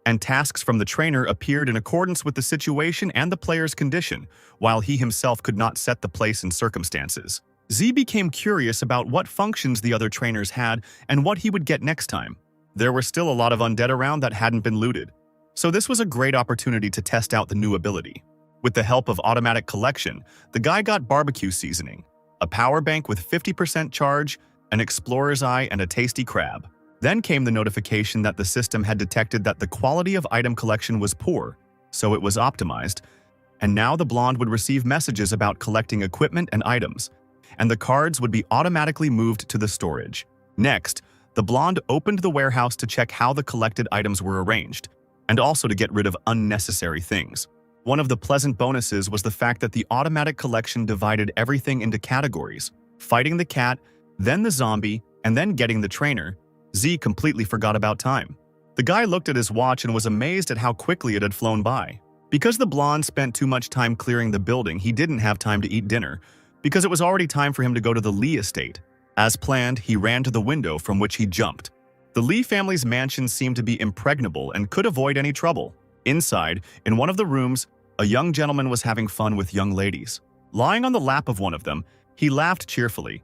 And tasks from the trainer appeared in accordance with the situation and the player's condition, while he himself could not set the place and circumstances. Z became curious about what functions the other trainers had and what he would get next time. There were still a lot of undead around that hadn't been looted, so this was a great opportunity to test out the new ability. With the help of automatic collection, the guy got barbecue seasoning, a power bank with 50% charge, an explorer's eye, and a tasty crab. Then came the notification that the system had detected that the quality of item collection was poor, so it was optimized, and now the blonde would receive messages about collecting equipment and items, and the cards would be automatically moved to the storage. Next, the blonde opened the warehouse to check how the collected items were arranged, and also to get rid of unnecessary things. One of the pleasant bonuses was the fact that the automatic collection divided everything into categories: fighting the cat, then the zombie, and then getting the trainer. Z completely forgot about time. The guy looked at his watch and was amazed at how quickly it had flown by. Because the blonde spent too much time clearing the building, he didn't have time to eat dinner, because it was already time for him to go to the Lee estate. As planned, he ran to the window from which he jumped. The Lee family's mansion seemed to be impregnable and could avoid any trouble. Inside, in one of the rooms, a young gentleman was having fun with young ladies. Lying on the lap of one of them, he laughed cheerfully.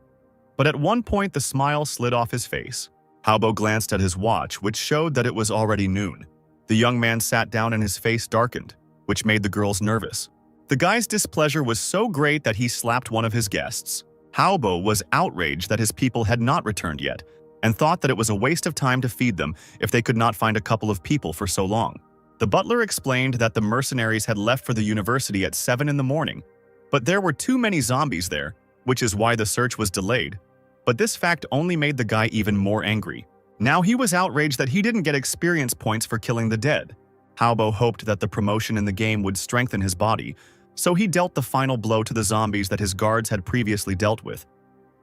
But at one point, the smile slid off his face. Haobo glanced at his watch, which showed that it was already noon. The young man sat down and his face darkened, which made the girls nervous. The guy's displeasure was so great that he slapped one of his guests. Haobo was outraged that his people had not returned yet, and thought that it was a waste of time to feed them if they could not find a couple of people for so long. The butler explained that the mercenaries had left for the university at 7 in the morning, but there were too many zombies there, which is why the search was delayed. But this fact only made the guy even more angry. Now he was outraged that he didn't get experience points for killing the dead. Haobo hoped that the promotion in the game would strengthen his body, so he dealt the final blow to the zombies that his guards had previously dealt with.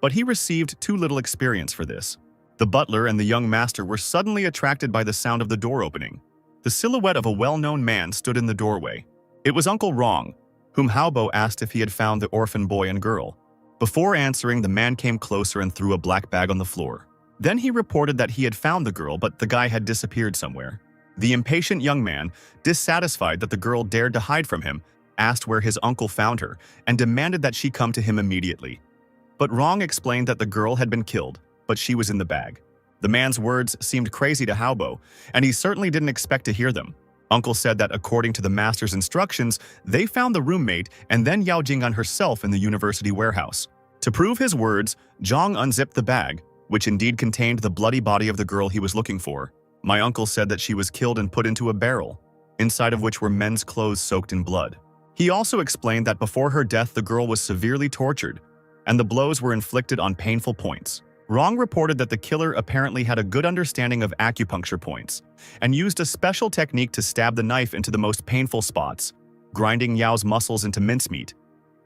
But he received too little experience for this. The butler and the young master were suddenly attracted by the sound of the door opening. The silhouette of a well-known man stood in the doorway. It was Uncle Rong, whom Haobo asked if he had found the orphan boy and girl. Before answering, the man came closer and threw a black bag on the floor. Then he reported that he had found the girl, but the guy had disappeared somewhere. The impatient young man, dissatisfied that the girl dared to hide from him, asked where his uncle found her and demanded that she come to him immediately. But Rong explained that the girl had been killed, but she was in the bag. The man's words seemed crazy to Haobo, and he certainly didn't expect to hear them. Uncle said that according to the master's instructions, they found the roommate and then Yao Jingan herself in the university warehouse. To prove his words, Zhang unzipped the bag, which indeed contained the bloody body of the girl he was looking for. My uncle said that she was killed and put into a barrel, inside of which were men's clothes soaked in blood. He also explained that before her death the girl was severely tortured, and the blows were inflicted on painful points. Rong reported that the killer apparently had a good understanding of acupuncture points, and used a special technique to stab the knife into the most painful spots, grinding Yao's muscles into mincemeat.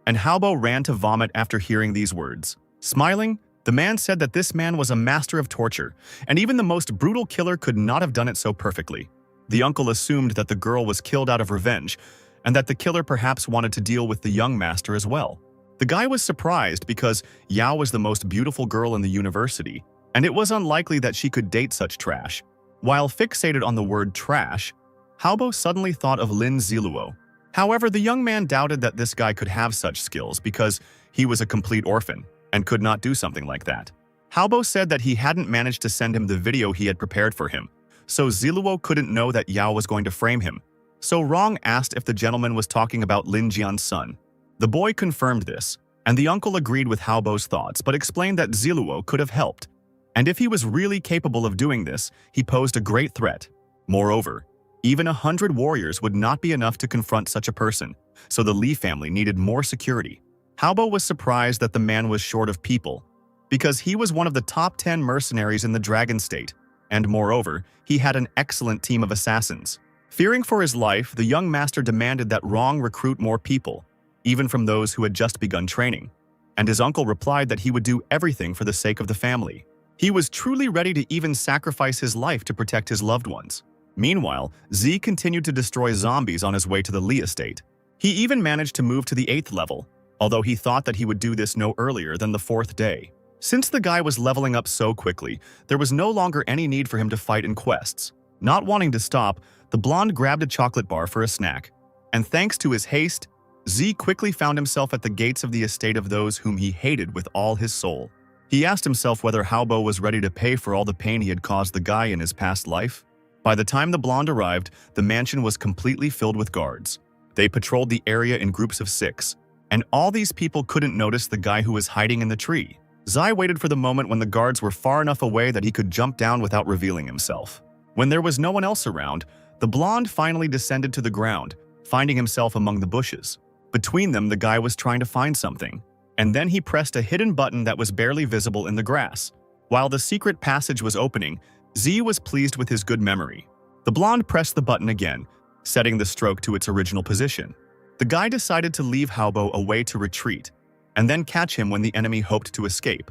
And Haobo ran to vomit after hearing these words. Smiling, the man said that this man was a master of torture, and even the most brutal killer could not have done it so perfectly. The uncle assumed that the girl was killed out of revenge, and that the killer perhaps wanted to deal with the young master as well. The guy was surprised because Yao was the most beautiful girl in the university, and it was unlikely that she could date such trash. While fixated on the word trash, Haobo suddenly thought of Lin Ziluo. However, the young man doubted that this guy could have such skills because he was a complete orphan and could not do something like that. Haobo said that he hadn't managed to send him the video he had prepared for him, so Ziluo couldn't know that Yao was going to frame him. So Rong asked if the gentleman was talking about Lin Jian's son. The boy confirmed this, and the uncle agreed with Haobo's thoughts but explained that Ziluo could have helped. And if he was really capable of doing this, he posed a great threat. Moreover, even 100 warriors would not be enough to confront such a person, so the Li family needed more security. Haobo was surprised that the man was short of people, because he was one of the top 10 mercenaries in the Dragon State, and moreover, he had an excellent team of assassins. Fearing for his life, the young master demanded that Rong recruit more people, even from those who had just begun training, and his uncle replied that he would do everything for the sake of the family. He was truly ready to even sacrifice his life to protect his loved ones. Meanwhile, Z continued to destroy zombies on his way to the Li estate. He even managed to move to the 8th level, although he thought that he would do this no earlier than the 4th day. Since the guy was leveling up so quickly, there was no longer any need for him to fight in quests. Not wanting to stop, the blonde grabbed a chocolate bar for a snack, and thanks to his haste, Z quickly found himself at the gates of the estate of those whom he hated with all his soul. He asked himself whether Haobo was ready to pay for all the pain he had caused the guy in his past life. By the time the blonde arrived, the mansion was completely filled with guards. They patrolled the area in groups of 6, and all these people couldn't notice the guy who was hiding in the tree. Zai waited for the moment when the guards were far enough away that he could jump down without revealing himself. When there was no one else around, the blonde finally descended to the ground, finding himself among the bushes. Between them, the guy was trying to find something, and then he pressed a hidden button that was barely visible in the grass. While the secret passage was opening, Z was pleased with his good memory. The blonde pressed the button again, setting the stroke to its original position. The guy decided to leave Haobo a way to retreat, and then catch him when the enemy hoped to escape.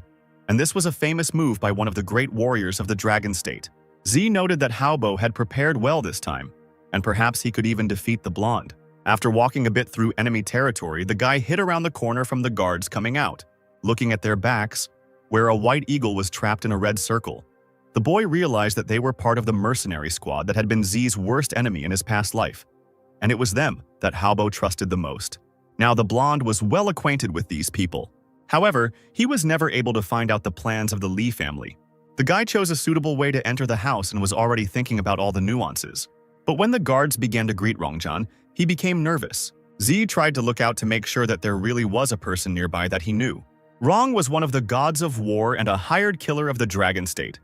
And this was a famous move by one of the great warriors of the Dragon State. Z noted that Haobo had prepared well this time, and perhaps he could even defeat the blonde. After walking a bit through enemy territory, the guy hid around the corner from the guards coming out, looking at their backs, where a white eagle was trapped in a red circle. The boy realized that they were part of the mercenary squad that had been Z's worst enemy in his past life, and it was them that Haobo trusted the most. Now the blonde was well acquainted with these people. However, he was never able to find out the plans of the Li family. The guy chose a suitable way to enter the house and was already thinking about all the nuances. But when the guards began to greet Rongjan, he became nervous. Z tried to look out to make sure that there really was a person nearby that he knew. Rong was one of the gods of war and a hired killer of the Dragon State.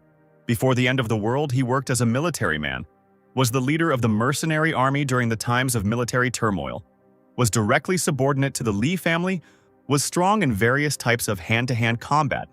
Before the end of the world, he worked as a military man, was the leader of the mercenary army during the times of military turmoil, was directly subordinate to the Lee family, was strong in various types of hand-to-hand combat,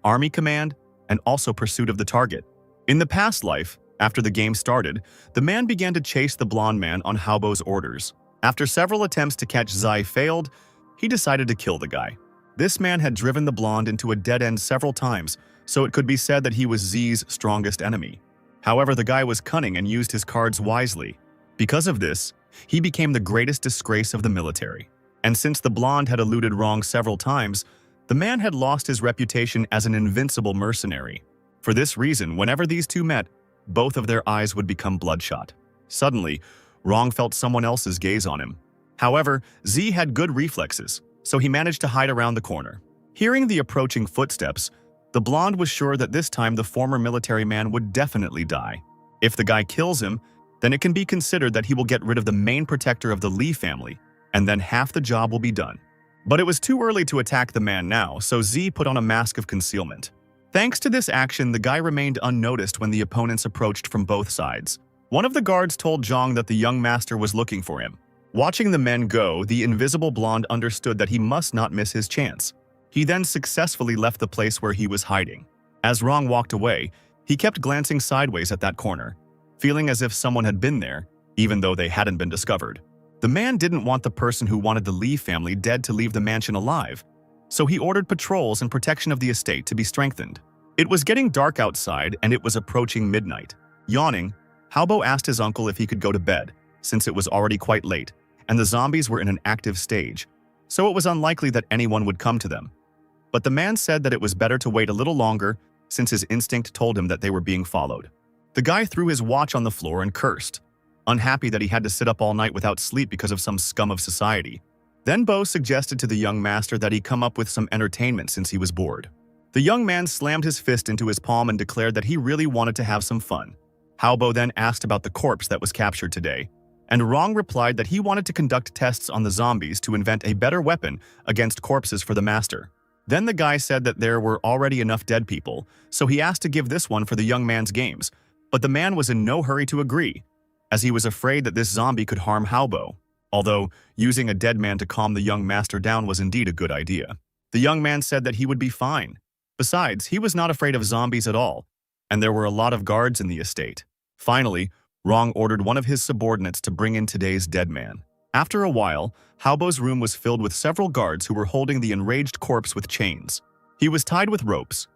army command, and also pursuit of the target. In the past life, after the game started, the man began to chase the blonde man on Haobo's orders. After several attempts to catch Zai failed, he decided to kill the guy. This man had driven the blonde into a dead end several times, so it could be said that he was Z's strongest enemy. However, the guy was cunning and used his cards wisely. Because of this, he became the greatest disgrace of the military. And since the blonde had eluded wrong several times, the man had lost his reputation as an invincible mercenary. For this reason, whenever these two met, both of their eyes would become bloodshot. Suddenly, Wrong felt someone else's gaze on him. However, Z had good reflexes, so he managed to hide around the corner. Hearing the approaching footsteps, the blonde was sure that this time the former military man would definitely die. If the guy kills him, then it can be considered that he will get rid of the main protector of the Lee family, and then half the job will be done. But it was too early to attack the man now, so Z put on a mask of concealment. Thanks to this action, the guy remained unnoticed when the opponents approached from both sides. One of the guards told Zhang that the young master was looking for him. Watching the men go, the invisible blonde understood that he must not miss his chance. He then successfully left the place where he was hiding. As Rong walked away, he kept glancing sideways at that corner, feeling as if someone had been there, even though they hadn't been discovered. The man didn't want the person who wanted the Lee family dead to leave the mansion alive, so he ordered patrols and protection of the estate to be strengthened. It was getting dark outside and it was approaching midnight. Yawning, Haobo asked his uncle if he could go to bed, since it was already quite late, and the zombies were in an active stage, so it was unlikely that anyone would come to them. But the man said that it was better to wait a little longer, since his instinct told him that they were being followed. The guy threw his watch on the floor and cursed, unhappy that he had to sit up all night without sleep because of some scum of society. Then Bo suggested to the young master that he come up with some entertainment since he was bored. The young man slammed his fist into his palm and declared that he really wanted to have some fun. Haobo then asked about the corpse that was captured today, and Rong replied that he wanted to conduct tests on the zombies to invent a better weapon against corpses for the master. Then the guy said that there were already enough dead people, so he asked to give this one for the young man's games, but the man was in no hurry to agree, as he was afraid that this zombie could harm Haobo, although using a dead man to calm the young master down was indeed a good idea. The young man said that he would be fine. Besides, he was not afraid of zombies at all, and there were a lot of guards in the estate. Finally, Rong ordered one of his subordinates to bring in today's dead man. After a while, Haobo's room was filled with several guards who were holding the enraged corpse with chains. He was tied with ropes.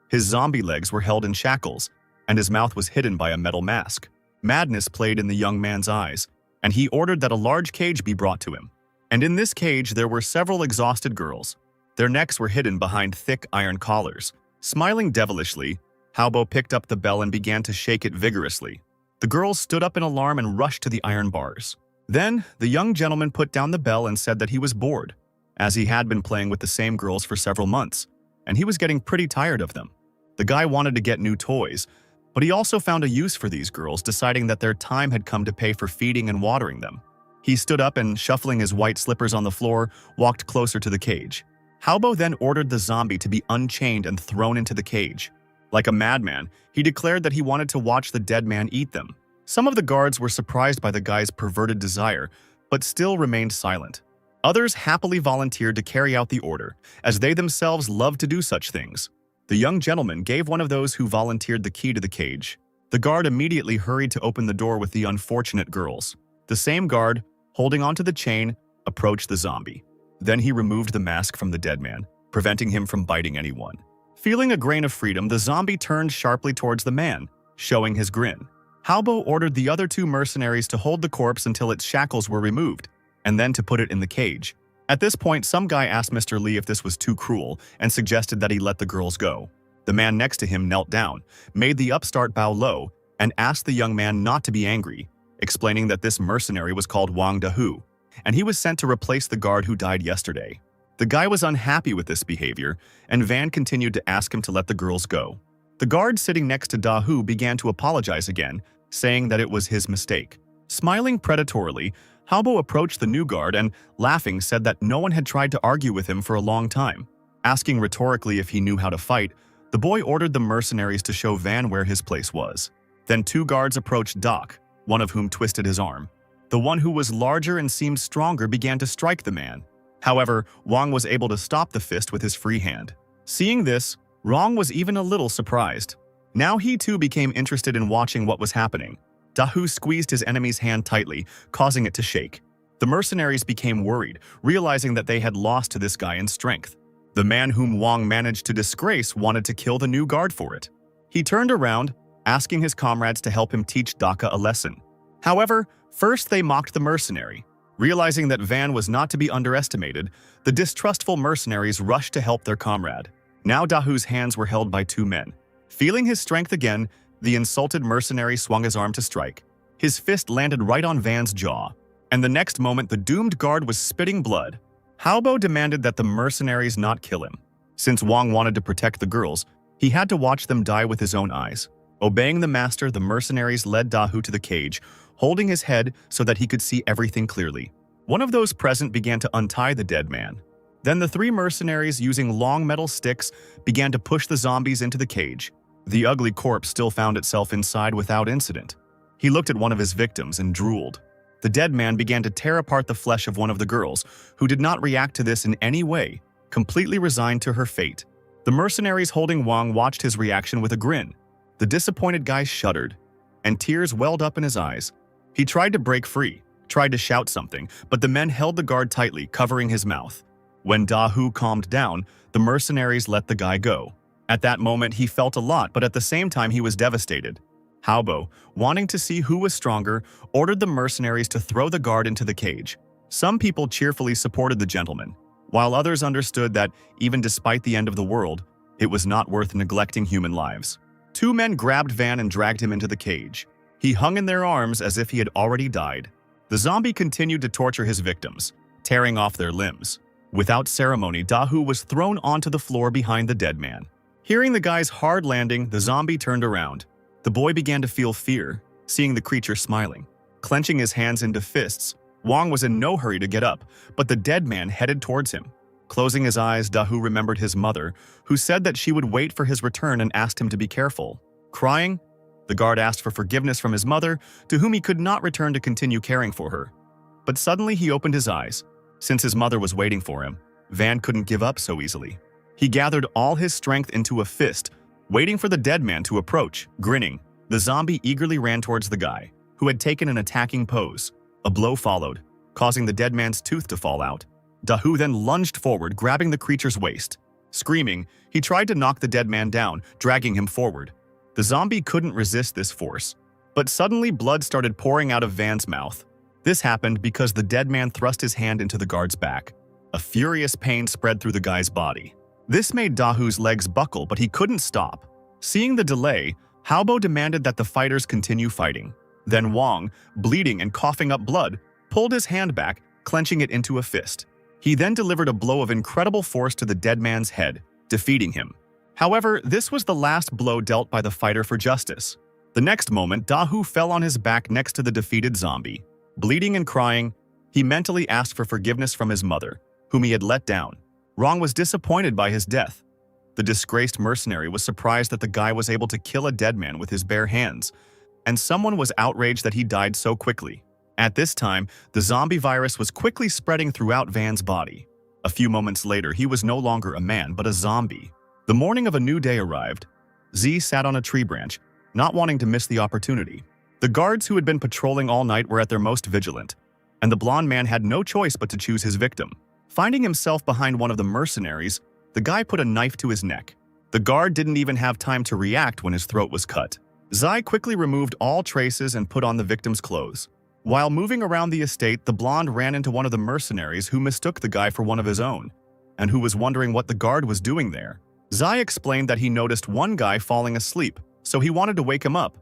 His zombie legs were held in shackles, and his mouth was hidden by a metal mask. Madness played in the young man's eyes, and he ordered that a large cage be brought to him. And in this cage there were several exhausted girls. Their necks were hidden behind thick iron collars. Smiling devilishly, Haobo picked up the bell and began to shake it vigorously. The girls stood up in alarm and rushed to the iron bars. Then, the young gentleman put down the bell and said that he was bored, as he had been playing with the same girls for several months, and he was getting pretty tired of them. The guy wanted to get new toys, but he also found a use for these girls, deciding that their time had come to pay for feeding and watering them. He stood up and, shuffling his white slippers on the floor, walked closer to the cage. Haobo then ordered the zombie to be unchained and thrown into the cage. Like a madman, he declared that he wanted to watch the dead man eat them. Some of the guards were surprised by the guy's perverted desire, but still remained silent. Others happily volunteered to carry out the order, as they themselves loved to do such things. The young gentleman gave one of those who volunteered the key to the cage. The guard immediately hurried to open the door with the unfortunate girls. The same guard, holding onto the chain, approached the zombie. Then he removed the mask from the dead man, preventing him from biting anyone. Feeling a grain of freedom, the zombie turned sharply towards the man, showing his grin. Haobo ordered the other two mercenaries to hold the corpse until its shackles were removed, and then to put it in the cage. At this point, some guy asked Mr. Lee if this was too cruel and suggested that he let the girls go. The man next to him knelt down, made the upstart bow low, and asked the young man not to be angry, explaining that this mercenary was called Wang Dahu, and he was sent to replace the guard who died yesterday. The guy was unhappy with this behavior, and Van continued to ask him to let the girls go. The guard sitting next to Dahu began to apologize again, saying that it was his mistake. Smiling predatorily, Haobo approached the new guard and, laughing, said that no one had tried to argue with him for a long time. Asking rhetorically if he knew how to fight, The boy ordered the mercenaries to show Van where his place was. Then 2 guards approached Doc, one of whom twisted his arm. The one who was larger and seemed stronger began to strike the man. However, Wang was able to stop the fist with his free hand. Seeing this, Rong was even a little surprised. Now he too became interested in watching what was happening. Dahu squeezed his enemy's hand tightly, causing it to shake. The mercenaries became worried, realizing that they had lost to this guy in strength. The man whom Wang managed to disgrace wanted to kill the new guard for it. He turned around, asking his comrades to help him teach Daka a lesson. However, first they mocked the mercenary. Realizing that Van was not to be underestimated, the distrustful mercenaries rushed to help their comrade. Now Dahu's hands were held by 2 men. Feeling his strength again, the insulted mercenary swung his arm to strike. His fist landed right on Van's jaw, and the next moment the doomed guard was spitting blood. Haobo demanded that the mercenaries not kill him. Since Wang wanted to protect the girls, he had to watch them die with his own eyes. Obeying the master, the mercenaries led Dahu to the cage, holding his head so that he could see everything clearly. One of those present began to untie the dead man. Then the 3 mercenaries, using long metal sticks, began to push the zombies into the cage. The ugly corpse still found itself inside without incident. He looked at one of his victims and drooled. The dead man began to tear apart the flesh of one of the girls, who did not react to this in any way, completely resigned to her fate. The mercenaries holding Wang watched his reaction with a grin. The disappointed guy shuddered, and tears welled up in his eyes. He tried to break free, tried to shout something, but the men held the guard tightly, covering his mouth. When Dahu calmed down, the mercenaries let the guy go. At that moment, he felt a lot, but at the same time, he was devastated. Haobo, wanting to see who was stronger, ordered the mercenaries to throw the guard into the cage. Some people cheerfully supported the gentleman, while others understood that, even despite the end of the world, it was not worth neglecting human lives. 2 men grabbed Van and dragged him into the cage. He hung in their arms as if he had already died. The zombie continued to torture his victims, tearing off their limbs. Without ceremony, Dahu was thrown onto the floor behind the dead man. Hearing the guy's hard landing, the zombie turned around. The boy began to feel fear, seeing the creature smiling. Clenching his hands into fists, Wang was in no hurry to get up, but the dead man headed towards him. Closing his eyes, Dahu remembered his mother, who said that she would wait for his return and asked him to be careful. Crying, the guard asked for forgiveness from his mother, to whom he could not return to continue caring for her. But suddenly he opened his eyes. Since his mother was waiting for him, Van couldn't give up so easily. He gathered all his strength into a fist, waiting for the dead man to approach. Grinning, the zombie eagerly ran towards the guy, who had taken an attacking pose. A blow followed, causing the dead man's tooth to fall out. Dahu then lunged forward, grabbing the creature's waist. Screaming, he tried to knock the dead man down, dragging him forward. The zombie couldn't resist this force, but suddenly blood started pouring out of Van's mouth. This happened because the dead man thrust his hand into the guard's back. A furious pain spread through the guy's body. This made Dahu's legs buckle, but he couldn't stop. Seeing the delay, Haobo demanded that the fighters continue fighting. Then Wang, bleeding and coughing up blood, pulled his hand back, clenching it into a fist. He then delivered a blow of incredible force to the dead man's head, defeating him. However, this was the last blow dealt by the fighter for justice. The next moment, Dahu fell on his back next to the defeated zombie. Bleeding and crying, he mentally asked for forgiveness from his mother, whom he had let down. Rong was disappointed by his death. The disgraced mercenary was surprised that the guy was able to kill a dead man with his bare hands, and someone was outraged that he died so quickly. At this time, the zombie virus was quickly spreading throughout Van's body. A few moments later, he was no longer a man, but a zombie. The morning of a new day arrived. Z sat on a tree branch, not wanting to miss the opportunity. The guards who had been patrolling all night were at their most vigilant, and the blonde man had no choice but to choose his victim. Finding himself behind one of the mercenaries, the guy put a knife to his neck. The guard didn't even have time to react when his throat was cut. Zai quickly removed all traces and put on the victim's clothes. While moving around the estate, the blonde ran into one of the mercenaries who mistook the guy for one of his own, and who was wondering what the guard was doing there. Zai explained that he noticed one guy falling asleep, so he wanted to wake him up.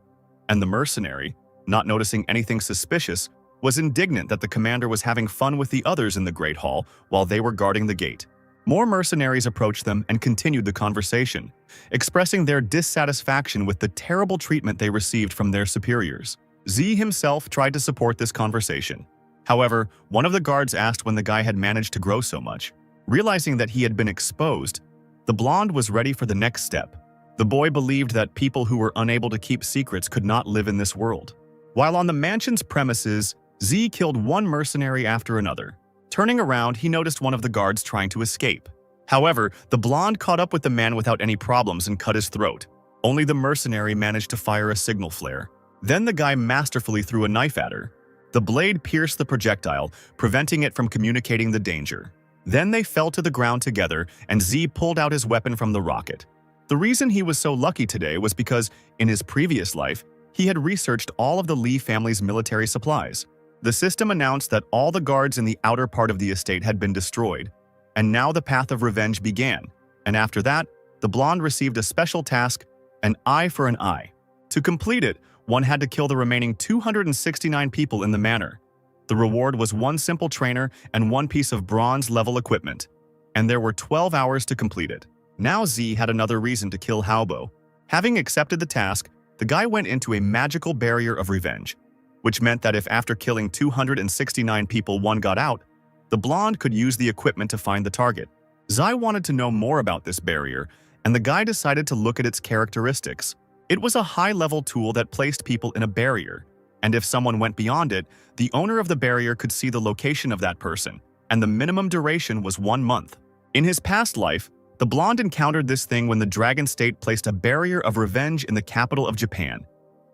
And the mercenary, not noticing anything suspicious, was indignant that the commander was having fun with the others in the Great Hall while they were guarding the gate. More mercenaries approached them and continued the conversation, expressing their dissatisfaction with the terrible treatment they received from their superiors. Z himself tried to support this conversation. However, one of the guards asked when the guy had managed to grow so much. Realizing that he had been exposed, the blonde was ready for the next step. The boy believed that people who were unable to keep secrets could not live in this world. While on the mansion's premises, Z killed one mercenary after another. Turning around, he noticed one of the guards trying to escape. However, the blonde caught up with the man without any problems and cut his throat. Only the mercenary managed to fire a signal flare. Then the guy masterfully threw a knife at her. The blade pierced the projectile, preventing it from communicating the danger. Then they fell to the ground together, and Z pulled out his weapon from the rocket. The reason he was so lucky today was because, in his previous life, he had researched all of the Lee family's military supplies. The system announced that all the guards in the outer part of the estate had been destroyed, and now the path of revenge began. And after that, the blonde received a special task, an eye for an eye. To complete it, one had to kill the remaining 269 people in the manor. The reward was one simple trainer and one piece of bronze-level equipment, and there were 12 hours to complete it. Now Z had another reason to kill Haobo. Having accepted the task, the guy went into a magical barrier of revenge, which meant that if after killing 269 people one got out, the blonde could use the equipment to find the target. Zai wanted to know more about this barrier, and the guy decided to look at its characteristics. It was a high-level tool that placed people in a barrier, and if someone went beyond it, the owner of the barrier could see the location of that person, and the minimum duration was 1 month. In his past life, the blonde encountered this thing when the Dragon State placed a barrier of revenge in the capital of Japan,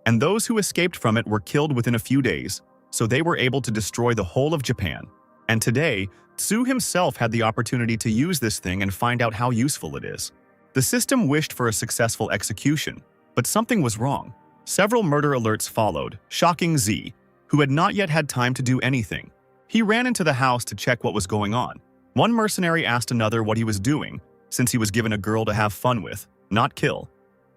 and those who escaped from it were killed within a few days, so they were able to destroy the whole of Japan. And today, Tsu himself had the opportunity to use this thing and find out how useful it is. The system wished for a successful execution, but something was wrong. Several murder alerts followed, shocking Z, who had not yet had time to do anything. He ran into the house to check what was going on. One mercenary asked another what he was doing, since he was given a girl to have fun with, not kill.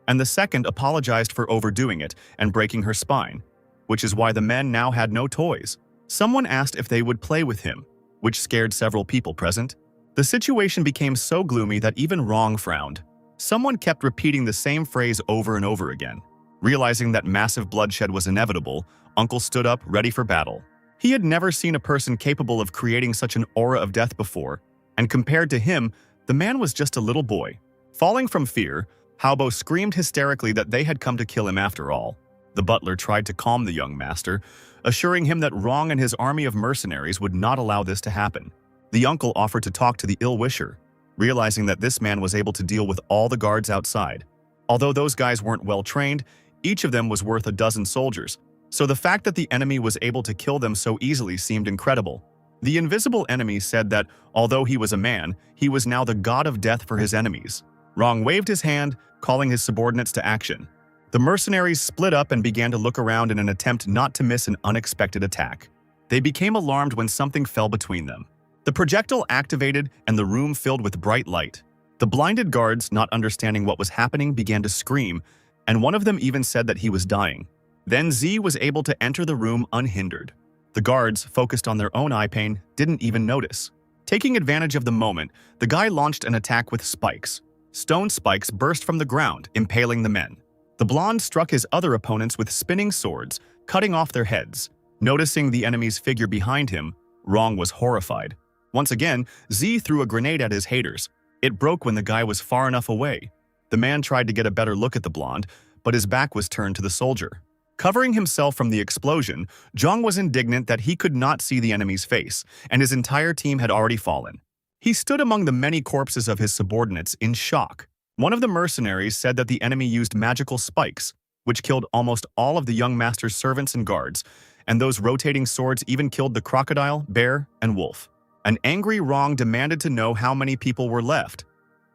And the second apologized for overdoing it and breaking her spine, which is why the men now had no toys. Someone asked if they would play with him, which scared several people present. The situation became so gloomy that even Rong frowned. Someone kept repeating the same phrase over and over again. Realizing that massive bloodshed was inevitable, Uncle stood up, ready for battle. He had never seen a person capable of creating such an aura of death before, and compared to him, the man was just a little boy. Falling from fear, Haobo screamed hysterically that they had come to kill him after all. The butler tried to calm the young master, assuring him that Rong and his army of mercenaries would not allow this to happen. The uncle offered to talk to the ill-wisher, realizing that this man was able to deal with all the guards outside. Although those guys weren't well trained, each of them was worth a dozen soldiers, so the fact that the enemy was able to kill them so easily seemed incredible. The invisible enemy said that, although he was a man, he was now the god of death for his enemies. Rong waved his hand, calling his subordinates to action. The mercenaries split up and began to look around in an attempt not to miss an unexpected attack. They became alarmed when something fell between them. The projectile activated and the room filled with bright light. The blinded guards, not understanding what was happening, began to scream, and one of them even said that he was dying. Then Z was able to enter the room unhindered. The guards, focused on their own eye pain, didn't even notice. Taking advantage of the moment, the guy launched an attack with spikes. Stone spikes burst from the ground, impaling the men. The blonde struck his other opponents with spinning swords, cutting off their heads. Noticing the enemy's figure behind him, Rong was horrified. Once again, Z threw a grenade at his haters. It broke when the guy was far enough away. The man tried to get a better look at the blonde, but his back was turned to the soldier. Covering himself from the explosion, Zhang was indignant that he could not see the enemy's face, and his entire team had already fallen. He stood among the many corpses of his subordinates in shock. One of the mercenaries said that the enemy used magical spikes, which killed almost all of the young master's servants and guards, and those rotating swords even killed the crocodile, bear, and wolf. An angry Rong demanded to know how many people were left,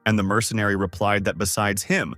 and the mercenary replied that besides him,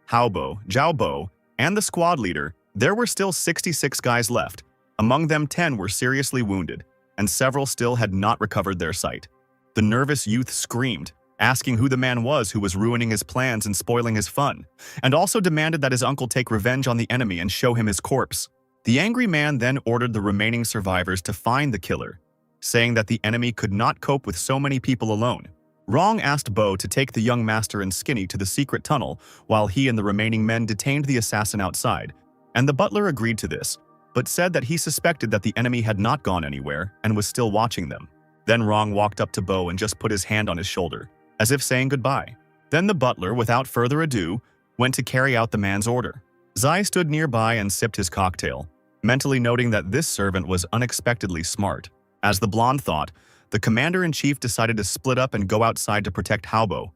Haobo, Zhaobo, and the squad leader, there were still 66 guys left. Among them 10 were seriously wounded, and several still had not recovered their sight. The nervous youth screamed, asking who the man was who was ruining his plans and spoiling his fun, and also demanded that his uncle take revenge on the enemy and show him his corpse. The angry man then ordered the remaining survivors to find the killer, saying that the enemy could not cope with so many people alone. Rong asked Bo to take the young master and Skinny to the secret tunnel while he and the remaining men detained the assassin outside, and the butler agreed to this, but said that he suspected that the enemy had not gone anywhere and was still watching them. Then Rong walked up to Bo and just put his hand on his shoulder, as if saying goodbye. Then the butler, without further ado, went to carry out the man's order. Zai stood nearby and sipped his cocktail, mentally noting that this servant was unexpectedly smart. As the blonde thought, the commander-in-chief decided to split up and go outside to protect Haobo,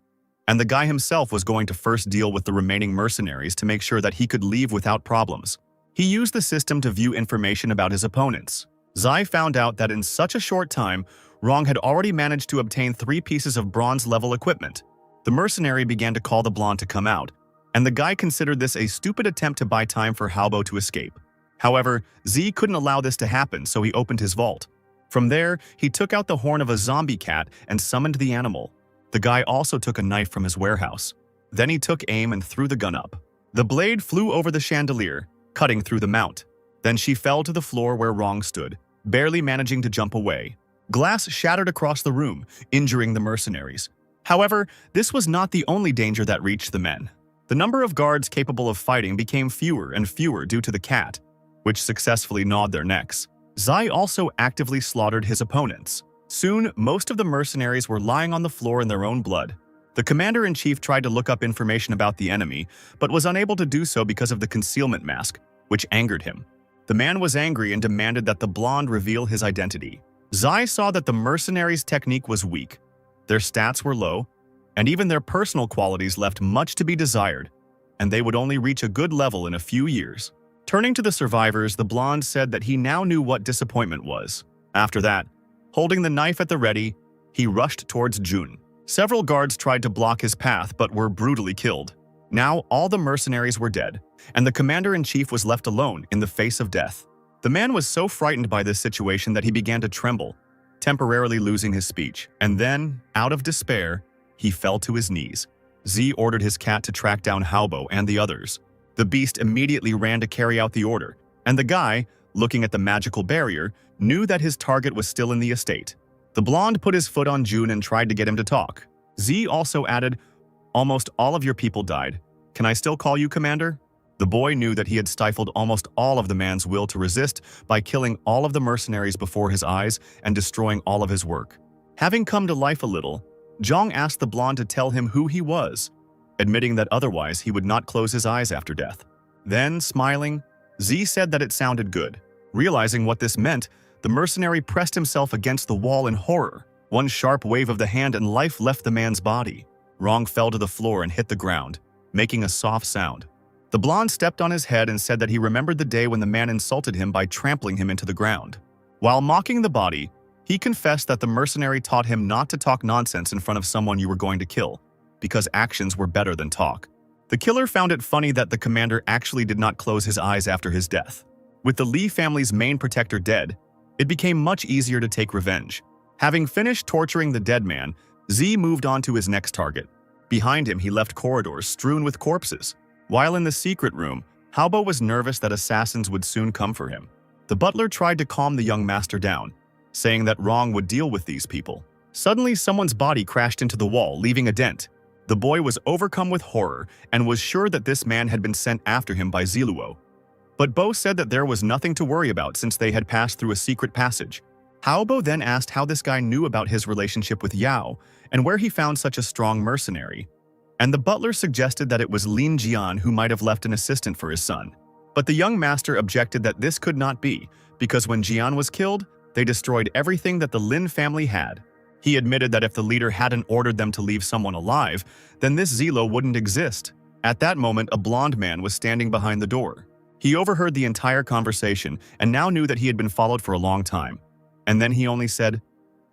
and the guy himself was going to first deal with the remaining mercenaries to make sure that he could leave without problems. He used the system to view information about his opponents. Zai found out that in such a short time, Rong had already managed to obtain 3 pieces of bronze-level equipment. The mercenary began to call the blonde to come out, and the guy considered this a stupid attempt to buy time for Haobo to escape. However, Z couldn't allow this to happen, so he opened his vault. From there, he took out the horn of a zombie cat and summoned the animal. The guy also took a knife from his warehouse. Then he took aim and threw the gun up. The blade flew over the chandelier, cutting through the mount. Then she fell to the floor where Rong stood, barely managing to jump away. Glass shattered across the room, injuring the mercenaries. However, this was not the only danger that reached the men. The number of guards capable of fighting became fewer and fewer due to the cat, which successfully gnawed their necks. Zai also actively slaughtered his opponents. Soon, most of the mercenaries were lying on the floor in their own blood. The commander-in-chief tried to look up information about the enemy, but was unable to do so because of the concealment mask, which angered him. The man was angry and demanded that the blonde reveal his identity. Zai saw that the mercenaries' technique was weak. Their stats were low, and even their personal qualities left much to be desired, and they would only reach a good level in a few years. Turning to the survivors, the blonde said that he now knew what disappointment was. After that, holding the knife at the ready, he rushed towards Jun. Several guards tried to block his path but were brutally killed. Now all the mercenaries were dead, and the commander-in-chief was left alone in the face of death. The man was so frightened by this situation that he began to tremble, temporarily losing his speech, and then, out of despair, he fell to his knees. Z ordered his cat to track down Haobo and the others. The beast immediately ran to carry out the order, and the guy, looking at the magical barrier, knew that his target was still in the estate. The blonde put his foot on Jun and tried to get him to talk. Z also added, "Almost all of your people died. Can I still call you Commander?" The boy knew that he had stifled almost all of the man's will to resist by killing all of the mercenaries before his eyes and destroying all of his work. Having come to life a little, Zhang asked the blonde to tell him who he was, admitting that otherwise he would not close his eyes after death. Then, smiling, Z said that it sounded good. Realizing what this meant, the mercenary pressed himself against the wall in horror. One sharp wave of the hand and life left the man's body. Rong fell to the floor and hit the ground, making a soft sound. The blonde stepped on his head and said that he remembered the day when the man insulted him by trampling him into the ground. While mocking the body, he confessed that the mercenary taught him not to talk nonsense in front of someone you were going to kill, because actions were better than talk. The killer found it funny that the commander actually did not close his eyes after his death. With the Li family's main protector dead, it became much easier to take revenge. Having finished torturing the dead man, Z moved on to his next target. Behind him, he left corridors strewn with corpses. While in the secret room, Haobo was nervous that assassins would soon come for him. The butler tried to calm the young master down, saying that Rong would deal with these people. Suddenly, someone's body crashed into the wall, leaving a dent. The boy was overcome with horror and was sure that this man had been sent after him by Ziluo. But Bo said that there was nothing to worry about since they had passed through a secret passage. Haobo then asked how this guy knew about his relationship with Yao and where he found such a strong mercenary. And the butler suggested that it was Lin Jian who might have left an assistant for his son. But the young master objected that this could not be, because when Jian was killed, they destroyed everything that the Lin family had. He admitted that if the leader hadn't ordered them to leave someone alive, then this Zilo wouldn't exist. At that moment, a blonde man was standing behind the door. He overheard the entire conversation and now knew that he had been followed for a long time. And then he only said,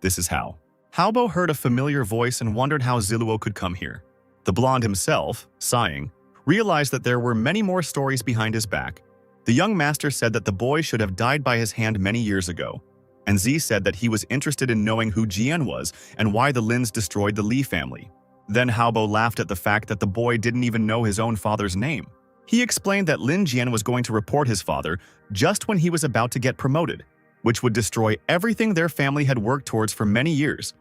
"This is how." Haobo heard a familiar voice and wondered how Ziluo could come here. The blonde himself, sighing, realized that there were many more stories behind his back. The young master said that the boy should have died by his hand many years ago, and Z said that he was interested in knowing who Jian was and why the Lins destroyed the Li family. Then Haobo laughed at the fact that the boy didn't even know his own father's name. He explained that Lin Jian was going to report his father just when he was about to get promoted, which would destroy everything their family had worked towards for many years.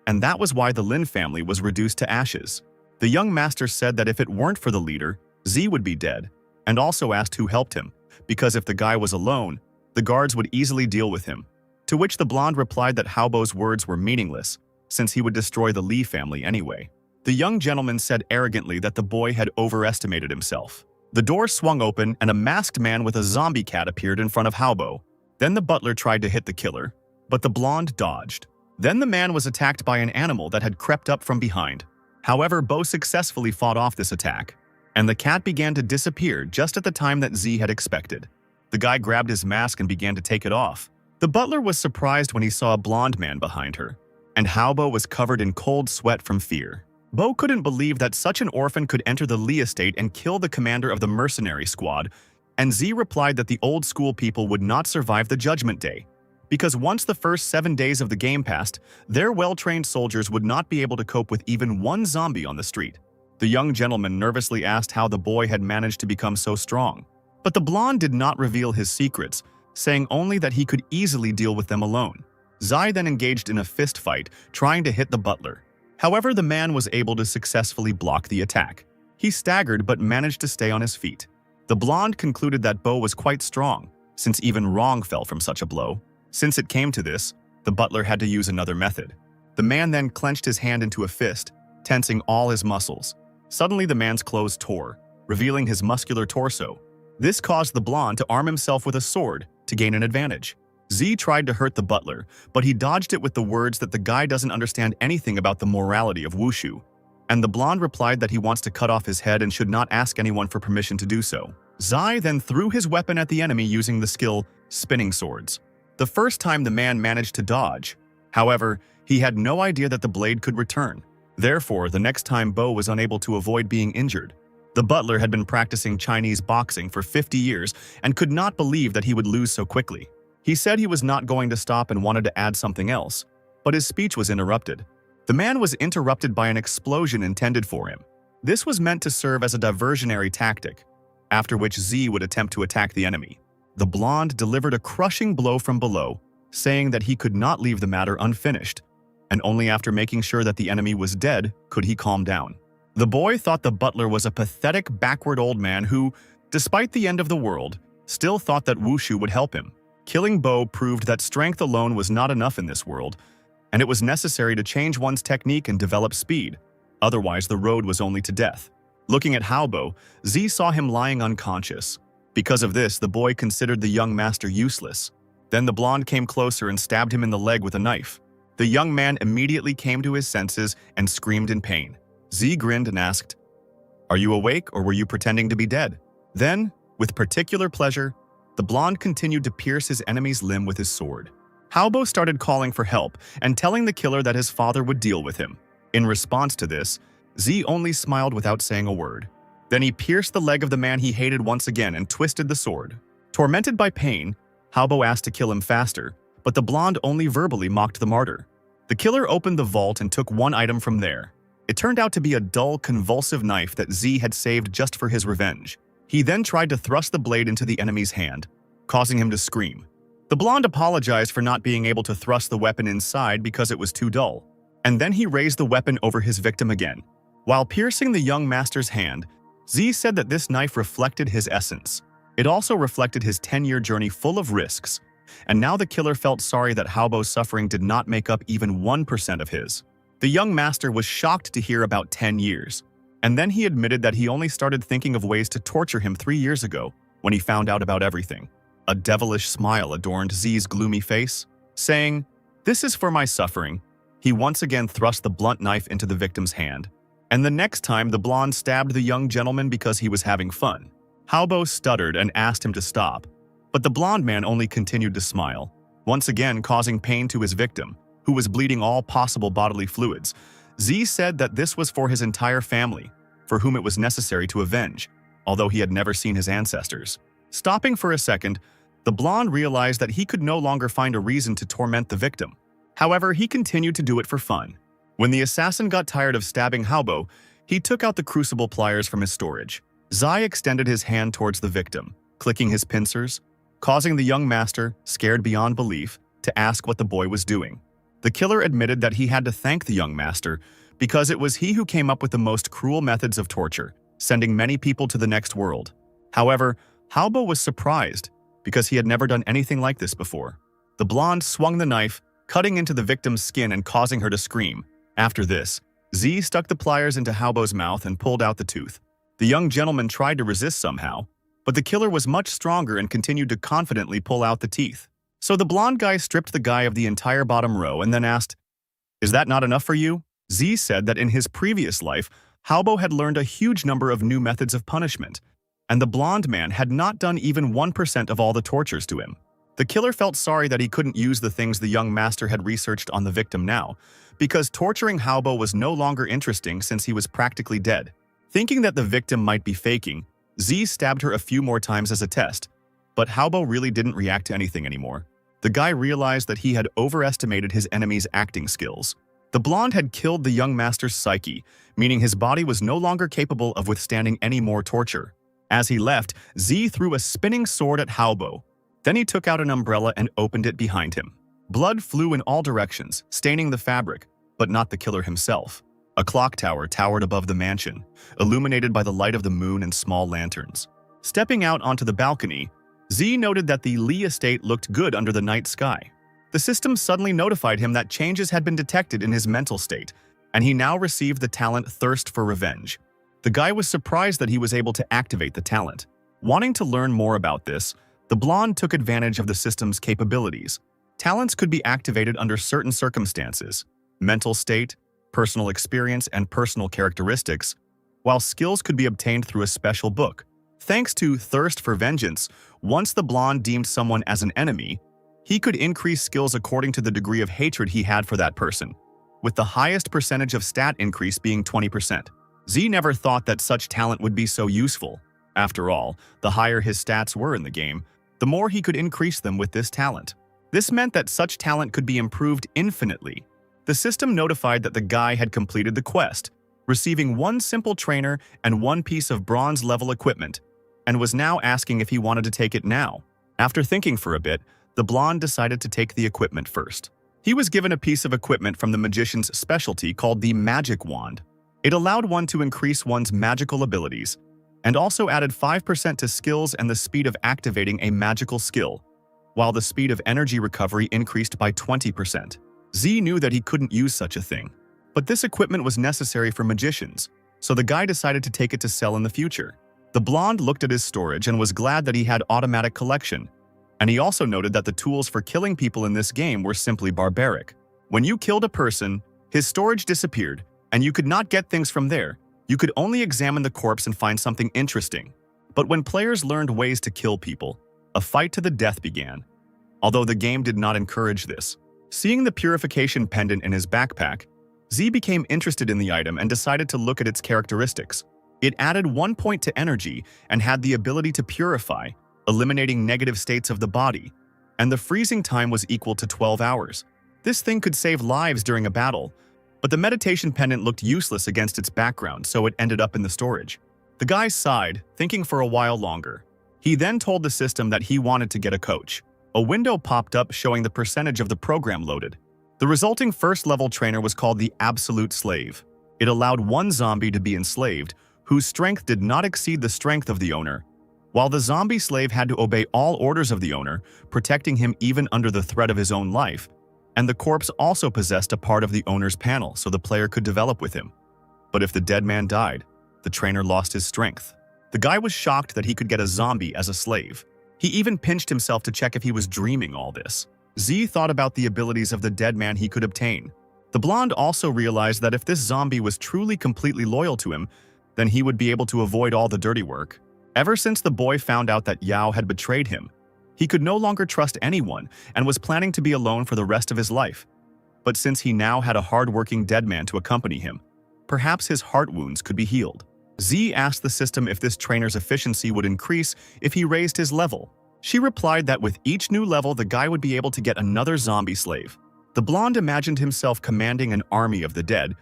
And that was why the Lin family was reduced to ashes. The young master said that if it weren't for the leader, Z would be dead, and also asked who helped him, because if the guy was alone, the guards would easily deal with him. To which the blonde replied that Haobo's words were meaningless, since he would destroy the Li family anyway. The young gentleman said arrogantly that the boy had overestimated himself. The door swung open and a masked man with a zombie cat appeared in front of Haobo. Then the butler tried to hit the killer, but the blonde dodged. Then the man was attacked by an animal that had crept up from behind. However, Bo successfully fought off this attack, and the cat began to disappear just at the time that Z had expected. The guy grabbed his mask and began to take it off. The butler was surprised when he saw a blonde man behind her, and Haobo was covered in cold sweat from fear. Bo couldn't believe that such an orphan could enter the Lee estate and kill the commander of the mercenary squad, and Z replied that the old school people would not survive the Judgment Day, because once the first 7 days of the game passed, their well-trained soldiers would not be able to cope with even one zombie on the street. The young gentleman nervously asked how the boy had managed to become so strong. But the blonde did not reveal his secrets, saying only that he could easily deal with them alone. Zai then engaged in a fist fight, trying to hit the butler. However, the man was able to successfully block the attack. He staggered but managed to stay on his feet. The blonde concluded that Bo was quite strong, since even Rong fell from such a blow. Since it came to this, the butler had to use another method. The man then clenched his hand into a fist, tensing all his muscles. Suddenly the man's clothes tore, revealing his muscular torso. This caused the blonde to arm himself with a sword to gain an advantage. Z tried to hurt the butler, but he dodged it with the words that the guy doesn't understand anything about the morality of wushu. And the blonde replied that he wants to cut off his head and should not ask anyone for permission to do so. Zai then threw his weapon at the enemy using the skill Spinning Swords. The first time the man managed to dodge. However, he had no idea that the blade could return. Therefore, the next time Bo was unable to avoid being injured. The butler had been practicing Chinese boxing for 50 years and could not believe that he would lose so quickly. He said he was not going to stop and wanted to add something else, but his speech was interrupted. The man was interrupted by an explosion intended for him. This was meant to serve as a diversionary tactic, after which Z would attempt to attack the enemy. The blonde delivered a crushing blow from below, saying that he could not leave the matter unfinished, and only after making sure that the enemy was dead could he calm down. The boy thought the butler was a pathetic, backward old man who, despite the end of the world, still thought that wushu would help him. Killing Bo proved that strength alone was not enough in this world, and it was necessary to change one's technique and develop speed. Otherwise, the road was only to death. Looking at Haobo, Z saw him lying unconscious. Because of this, the boy considered the young master useless. Then the blonde came closer and stabbed him in the leg with a knife. The young man immediately came to his senses and screamed in pain. Z grinned and asked, "Are you awake or were you pretending to be dead?" Then, with particular pleasure, the blonde continued to pierce his enemy's limb with his sword. Haobo started calling for help and telling the killer that his father would deal with him. In response to this, Z only smiled without saying a word. Then he pierced the leg of the man he hated once again and twisted the sword. Tormented by pain, Haobo asked to kill him faster, but the blonde only verbally mocked the martyr. The killer opened the vault and took one item from there. It turned out to be a dull, convulsive knife that Z had saved just for his revenge. He then tried to thrust the blade into the enemy's hand, causing him to scream. The blonde apologized for not being able to thrust the weapon inside because it was too dull, and then he raised the weapon over his victim again. While piercing the young master's hand, Z said that this knife reflected his essence. It also reflected his 10-year journey full of risks, and now the killer felt sorry that Haobo's suffering did not make up even 1% of his. The young master was shocked to hear about 10 years, and then he admitted that he only started thinking of ways to torture him 3 years ago when he found out about everything. A devilish smile adorned Z's gloomy face, saying, "This is for my suffering." He once again thrust the blunt knife into the victim's hand, and the next time the blonde stabbed the young gentleman because he was having fun. Haobo stuttered and asked him to stop, but the blonde man only continued to smile, once again causing pain to his victim, who was bleeding all possible bodily fluids. Z said that this was for his entire family, for whom it was necessary to avenge, although he had never seen his ancestors. Stopping for a second, the blonde realized that he could no longer find a reason to torment the victim. However, he continued to do it for fun. When the assassin got tired of stabbing Haobo, he took out the crucible pliers from his storage. Zai extended his hand towards the victim, clicking his pincers, causing the young master, scared beyond belief, to ask what the boy was doing. The killer admitted that he had to thank the young master because it was he who came up with the most cruel methods of torture, sending many people to the next world. However, Haobo was surprised because he had never done anything like this before. The blonde swung the knife, cutting into the victim's skin and causing her to scream. After this, Z stuck the pliers into Haobo's mouth and pulled out the tooth. The young gentleman tried to resist somehow, but the killer was much stronger and continued to confidently pull out the teeth. So the blonde guy stripped the guy of the entire bottom row and then asked, "Is that not enough for you?" Z said that in his previous life, Haobo had learned a huge number of new methods of punishment, and the blonde man had not done even 1% of all the tortures to him. The killer felt sorry that he couldn't use the things the young master had researched on the victim now, because torturing Haobo was no longer interesting since he was practically dead. Thinking that the victim might be faking, Z stabbed her a few more times as a test, but Haobo really didn't react to anything anymore. The guy realized that he had overestimated his enemy's acting skills. The blonde had killed the young master's psyche, meaning his body was no longer capable of withstanding any more torture. As he left, Z threw a spinning sword at Haobo. Then he took out an umbrella and opened it behind him. Blood flew in all directions, staining the fabric, but not the killer himself. A clock tower towered above the mansion, illuminated by the light of the moon and small lanterns. Stepping out onto the balcony, Z noted that the Lee estate looked good under the night sky. The system suddenly notified him that changes had been detected in his mental state, and he now received the talent Thirst for Revenge. The guy was surprised that he was able to activate the talent. Wanting to learn more about this, the blonde took advantage of the system's capabilities. Talents could be activated under certain circumstances: mental state, personal experience, and personal characteristics, while skills could be obtained through a special book. Thanks to Thirst for Vengeance, once the blonde deemed someone as an enemy, he could increase skills according to the degree of hatred he had for that person, with the highest percentage of stat increase being 20%. Z never thought that such talent would be so useful. After all, the higher his stats were in the game, the more he could increase them with this talent. This meant that such talent could be improved infinitely. The system notified that the guy had completed the quest, receiving one simple trainer and one piece of bronze-level equipment, and was now asking if he wanted to take it now. After thinking for a bit, the blonde decided to take the equipment first. He was given a piece of equipment from the magician's specialty called the Magic Wand. It allowed one to increase one's magical abilities, and also added 5% to skills and the speed of activating a magical skill, while the speed of energy recovery increased by 20%. Z knew that he couldn't use such a thing, but this equipment was necessary for magicians, so the guy decided to take it to sell in the future. The blonde looked at his storage and was glad that he had automatic collection, and he also noted that the tools for killing people in this game were simply barbaric. When you killed a person, his storage disappeared, and you could not get things from there. You could only examine the corpse and find something interesting. But when players learned ways to kill people, a fight to the death began, although the game did not encourage this. Seeing the purification pendant in his backpack, Z became interested in the item and decided to look at its characteristics. It added 1 point to energy and had the ability to purify, eliminating negative states of the body, and the freezing time was equal to 12 hours. This thing could save lives during a battle, but the meditation pendant looked useless against its background, so it ended up in the storage. The guy sighed, thinking for a while longer. He then told the system that he wanted to get a coach. A window popped up showing the percentage of the program loaded. The resulting first-level trainer was called the Absolute Slave. It allowed one zombie to be enslaved, whose strength did not exceed the strength of the owner, while the zombie slave had to obey all orders of the owner, protecting him even under the threat of his own life, and the corpse also possessed a part of the owner's panel so the player could develop with him. But if the dead man died, the trainer lost his strength. The guy was shocked that he could get a zombie as a slave. He even pinched himself to check if he was dreaming all this. Z thought about the abilities of the dead man he could obtain. The blonde also realized that if this zombie was truly completely loyal to him, then he would be able to avoid all the dirty work. Ever since the boy found out that Yao had betrayed him, he could no longer trust anyone and was planning to be alone for the rest of his life. But since he now had a hard-working dead man to accompany him, perhaps his heart wounds could be healed. Z asked the system if this trainer's efficiency would increase if he raised his level. She replied that with each new level, the guy would be able to get another zombie slave. The blonde imagined himself commanding an army of the dead,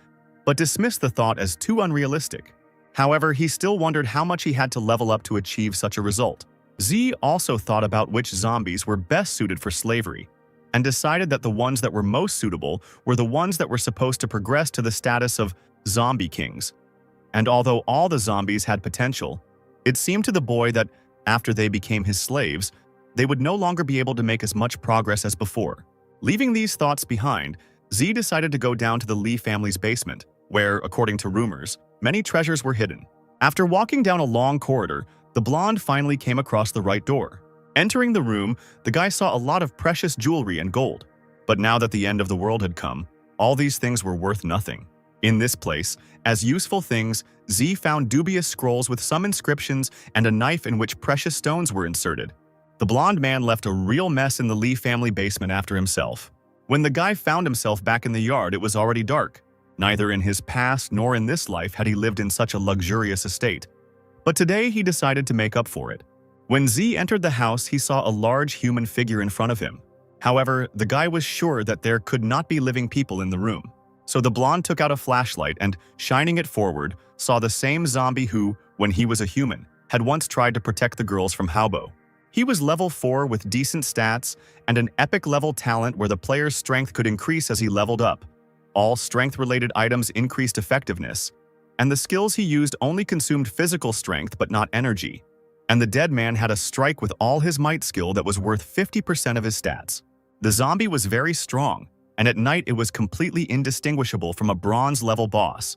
but dismissed the thought as too unrealistic. However, he still wondered how much he had to level up to achieve such a result. Z also thought about which zombies were best suited for slavery, and decided that the ones that were most suitable were the ones that were supposed to progress to the status of zombie kings. And although all the zombies had potential, it seemed to the boy that after they became his slaves, they would no longer be able to make as much progress as before. Leaving these thoughts behind, Z decided to go down to the Lee family's basement. where, according to rumors, many treasures were hidden. After walking down a long corridor, the blonde finally came across the right door. Entering the room, the guy saw a lot of precious jewelry and gold. But now that the end of the world had come, all these things were worth nothing. In this place, as useful things, Z found dubious scrolls with some inscriptions and a knife in which precious stones were inserted. The blonde man left a real mess in the Lee family basement after himself. When the guy found himself back in the yard, it was already dark. Neither in his past nor in this life had he lived in such a luxurious estate. But today he decided to make up for it. When Z entered the house, he saw a large human figure in front of him. However, the guy was sure that there could not be living people in the room. So the blonde took out a flashlight and, shining it forward, saw the same zombie who, when he was a human, had once tried to protect the girls from Haobo. He was level 4 with decent stats and an epic level talent where the player's strength could increase as he leveled up. All strength-related items increased effectiveness, and the skills he used only consumed physical strength but not energy. And the dead man had a strike with all his might skill that was worth 50% of his stats. The zombie was very strong, and at night it was completely indistinguishable from a bronze-level boss.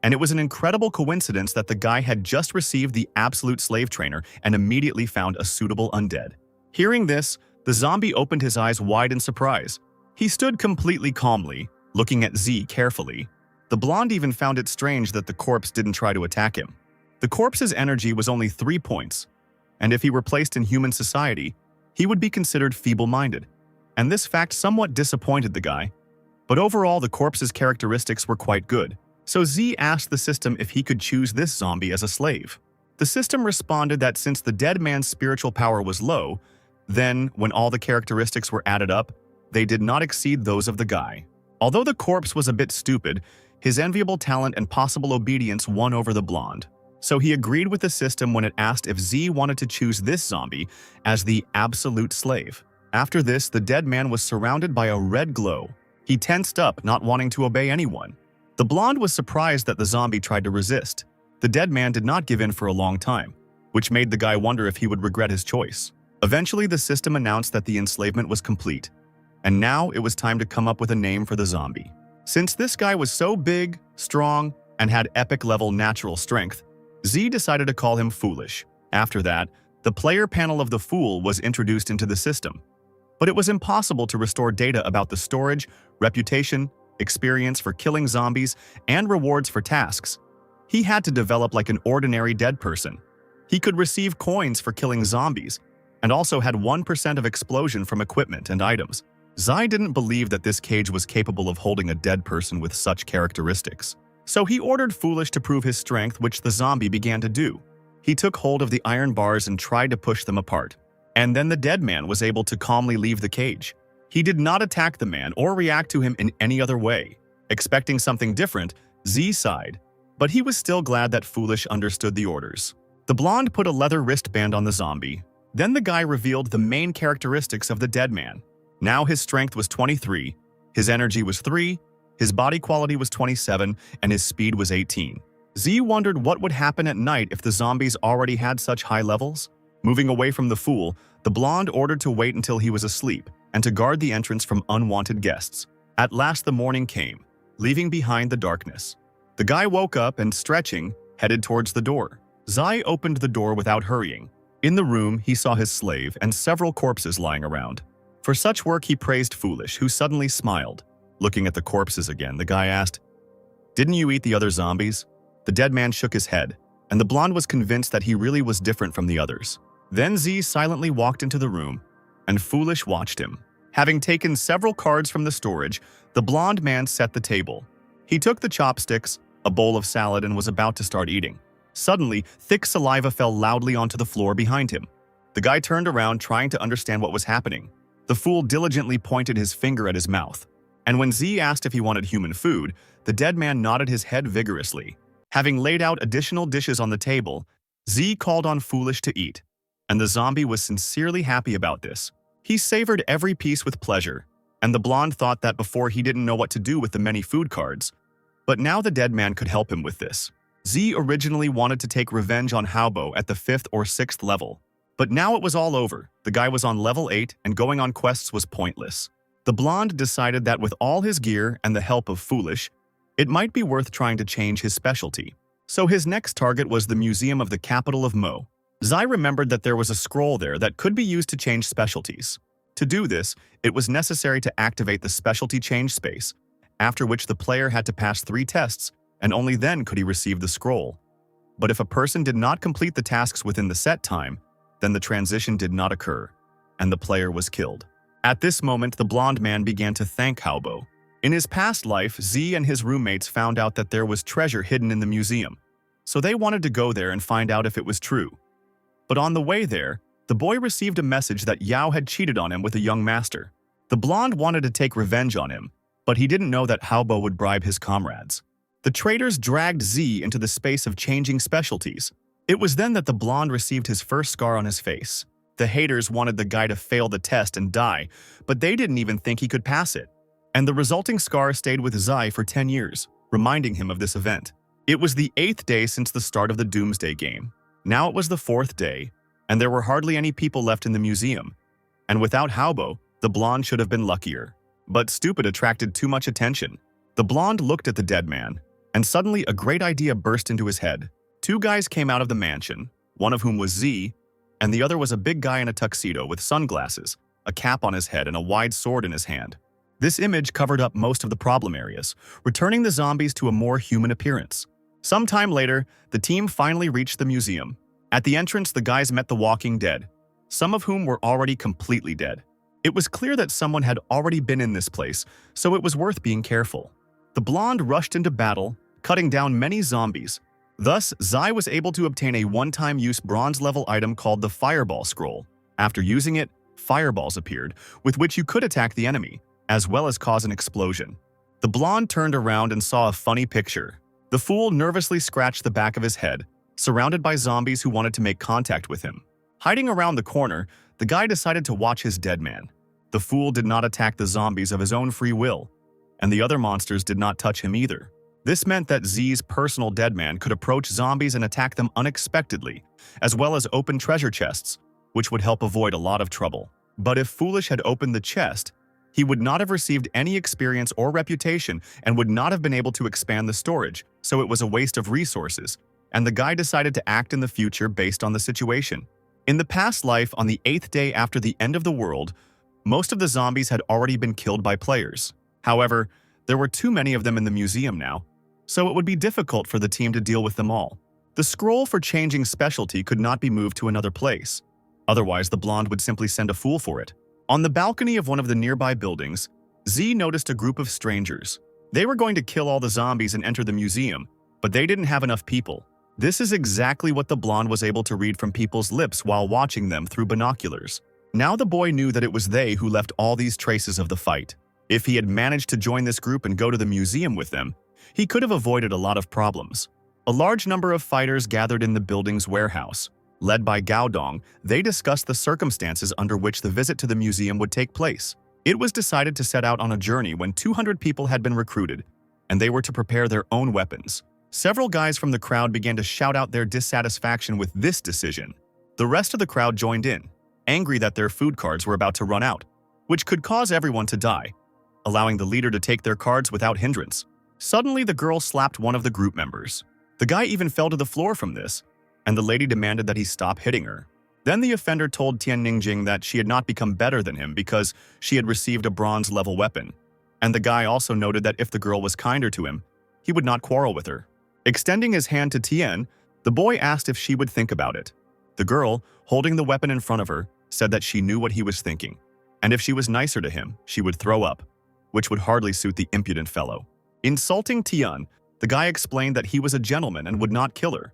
And it was an incredible coincidence that the guy had just received the absolute slave trainer and immediately found a suitable undead. Hearing this, the zombie opened his eyes wide in surprise. He stood completely calmly, looking at Z carefully. The blonde even found it strange that the corpse didn't try to attack him. The corpse's energy was only 3 points, and if he were placed in human society, he would be considered feeble-minded. And this fact somewhat disappointed the guy. But overall, the corpse's characteristics were quite good. So Z asked the system if he could choose this zombie as a slave. The system responded that since the dead man's spiritual power was low, then, when all the characteristics were added up, they did not exceed those of the guy. Although the corpse was a bit stupid, his enviable talent and possible obedience won over the blonde. So he agreed with the system when it asked if Z wanted to choose this zombie as the absolute slave. After this, the dead man was surrounded by a red glow. He tensed up, not wanting to obey anyone. The blonde was surprised that the zombie tried to resist. The dead man did not give in for a long time, which made the guy wonder if he would regret his choice. Eventually, the system announced that the enslavement was complete, and now it was time to come up with a name for the zombie. Since this guy was so big, strong, and had epic-level natural strength, Z decided to call him Foolish. After that, the player panel of the Fool was introduced into the system. But it was impossible to restore data about the storage, reputation, experience for killing zombies, and rewards for tasks. He had to develop like an ordinary dead person. He could receive coins for killing zombies, and also had 1% of explosion from equipment and items. Zai didn't believe that this cage was capable of holding a dead person with such characteristics. So he ordered Foolish to prove his strength, which the zombie began to do. He took hold of the iron bars and tried to push them apart. And then the dead man was able to calmly leave the cage. He did not attack the man or react to him in any other way. Expecting something different, Z sighed, but he was still glad that Foolish understood the orders. The blonde put a leather wristband on the zombie. Then the guy revealed the main characteristics of the dead man. Now his strength was 23, his energy was 3, his body quality was 27, and his speed was 18. Z wondered what would happen at night if the zombies already had such high levels. Moving away from the Fool, the blonde ordered to wait until he was asleep and to guard the entrance from unwanted guests. At last the morning came, leaving behind the darkness. The guy woke up and, stretching, headed towards the door. Zai opened the door without hurrying. In the room, he saw his slave and several corpses lying around. For such work, he praised Foolish, who suddenly smiled. Looking at the corpses again, the guy asked, "Didn't you eat the other zombies?" The dead man shook his head, and the blonde was convinced that he really was different from the others. Then Z silently walked into the room, and Foolish watched him. Having taken several cards from the storage, the blonde man set the table. He took the chopsticks, a bowl of salad, and was about to start eating. Suddenly, thick saliva fell loudly onto the floor behind him. The guy turned around, trying to understand what was happening. The Fool diligently pointed his finger at his mouth, and when Z asked if he wanted human food, the dead man nodded his head vigorously. Having laid out additional dishes on the table, Z called on Foolish to eat, and the zombie was sincerely happy about this. He savored every piece with pleasure, and the blonde thought that before he didn't know what to do with the many food cards, but now the dead man could help him with this. Z originally wanted to take revenge on Haobo at the 5th or 6th level, but now it was all over. The guy was on level 8 and going on quests was pointless. The blonde decided that with all his gear and the help of Foolish, it might be worth trying to change his specialty. So his next target was the museum of the capital of Mo. Zai remembered that there was a scroll there that could be used to change specialties. To do this, it was necessary to activate the specialty change space, after which the player had to pass 3 tests, and only then could he receive the scroll. But if a person did not complete the tasks within the set time, then the transition did not occur, and the player was killed. At this moment, the blonde man began to thank Haobo. In his past life, Z and his roommates found out that there was treasure hidden in the museum, so they wanted to go there and find out if it was true. But on the way there, the boy received a message that Yao had cheated on him with a young master. The blonde wanted to take revenge on him, but he didn't know that Haobo would bribe his comrades. The traitors dragged Z into the space of changing specialties. It was then that the blonde received his first scar on his face. The haters wanted the guy to fail the test and die, but they didn't even think he could pass it. And the resulting scar stayed with Zai for 10 years, reminding him of this event. It was the 8th day since the start of the Doomsday game. Now it was the 4th day, and there were hardly any people left in the museum. And without Haobo, the blonde should have been luckier. But stupid attracted too much attention. The blonde looked at the dead man, and suddenly a great idea burst into his head. 2 guys came out of the mansion, one of whom was Z, and the other was a big guy in a tuxedo with sunglasses, a cap on his head, and a wide sword in his hand. This image covered up most of the problem areas, returning the zombies to a more human appearance. Some time later, the team finally reached the museum. At the entrance, the guys met the walking dead, some of whom were already completely dead. It was clear that someone had already been in this place, so it was worth being careful. The blonde rushed into battle, cutting down many zombies. Thus, Zai was able to obtain a one-time use bronze-level item called the Fireball Scroll. After using it, fireballs appeared, with which you could attack the enemy, as well as cause an explosion. The blonde turned around and saw a funny picture. The fool nervously scratched the back of his head, surrounded by zombies who wanted to make contact with him. Hiding around the corner, the guy decided to watch his dead man. The fool did not attack the zombies of his own free will, and the other monsters did not touch him either. This meant that Z's personal dead man could approach zombies and attack them unexpectedly, as well as open treasure chests, which would help avoid a lot of trouble. But if Foolish had opened the chest, he would not have received any experience or reputation and would not have been able to expand the storage, so it was a waste of resources, and the guy decided to act in the future based on the situation. In the past life, on the 8th day after the end of the world, most of the zombies had already been killed by players. However, there were too many of them in the museum now, so it would be difficult for the team to deal with them all. The scroll for changing specialty could not be moved to another place. Otherwise, the blonde would simply send a fool for it. On the balcony of one of the nearby buildings, Z noticed a group of strangers. They were going to kill all the zombies and enter the museum, but they didn't have enough people. This is exactly what the blonde was able to read from people's lips while watching them through binoculars. Now the boy knew that it was they who left all these traces of the fight. If he had managed to join this group and go to the museum with them, he could have avoided a lot of problems. A large number of fighters gathered in the building's warehouse. Led by Gao Dong, they discussed the circumstances under which the visit to the museum would take place. It was decided to set out on a journey when 200 people had been recruited, and they were to prepare their own weapons. Several guys from the crowd began to shout out their dissatisfaction with this decision. The rest of the crowd joined in, angry that their food cards were about to run out, which could cause everyone to die, allowing the leader to take their cards without hindrance. Suddenly, the girl slapped one of the group members. The guy even fell to the floor from this, and the lady demanded that he stop hitting her. Then the offender told Tian Ningjing that she had not become better than him because she had received a bronze-level weapon. And the guy also noted that if the girl was kinder to him, he would not quarrel with her. Extending his hand to Tian, the boy asked if she would think about it. The girl, holding the weapon in front of her, said that she knew what he was thinking, and if she was nicer to him, she would throw up, which would hardly suit the impudent fellow. Insulting Tian, the guy explained that he was a gentleman and would not kill her.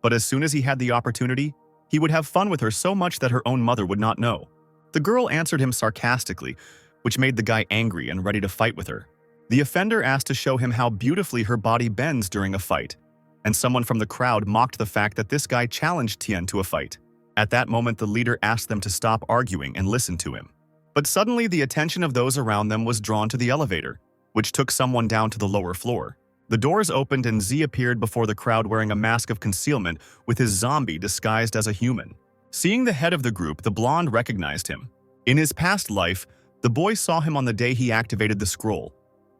But as soon as he had the opportunity, he would have fun with her so much that her own mother would not know. The girl answered him sarcastically, which made the guy angry and ready to fight with her. The offender asked to show him how beautifully her body bends during a fight, and someone from the crowd mocked the fact that this guy challenged Tian to a fight. At that moment, the leader asked them to stop arguing and listen to him. But suddenly, the attention of those around them was drawn to the elevator, which took someone down to the lower floor. The doors opened and Z appeared before the crowd wearing a mask of concealment with his zombie disguised as a human. Seeing the head of the group, the blonde recognized him. In his past life, the boy saw him on the day he activated the scroll,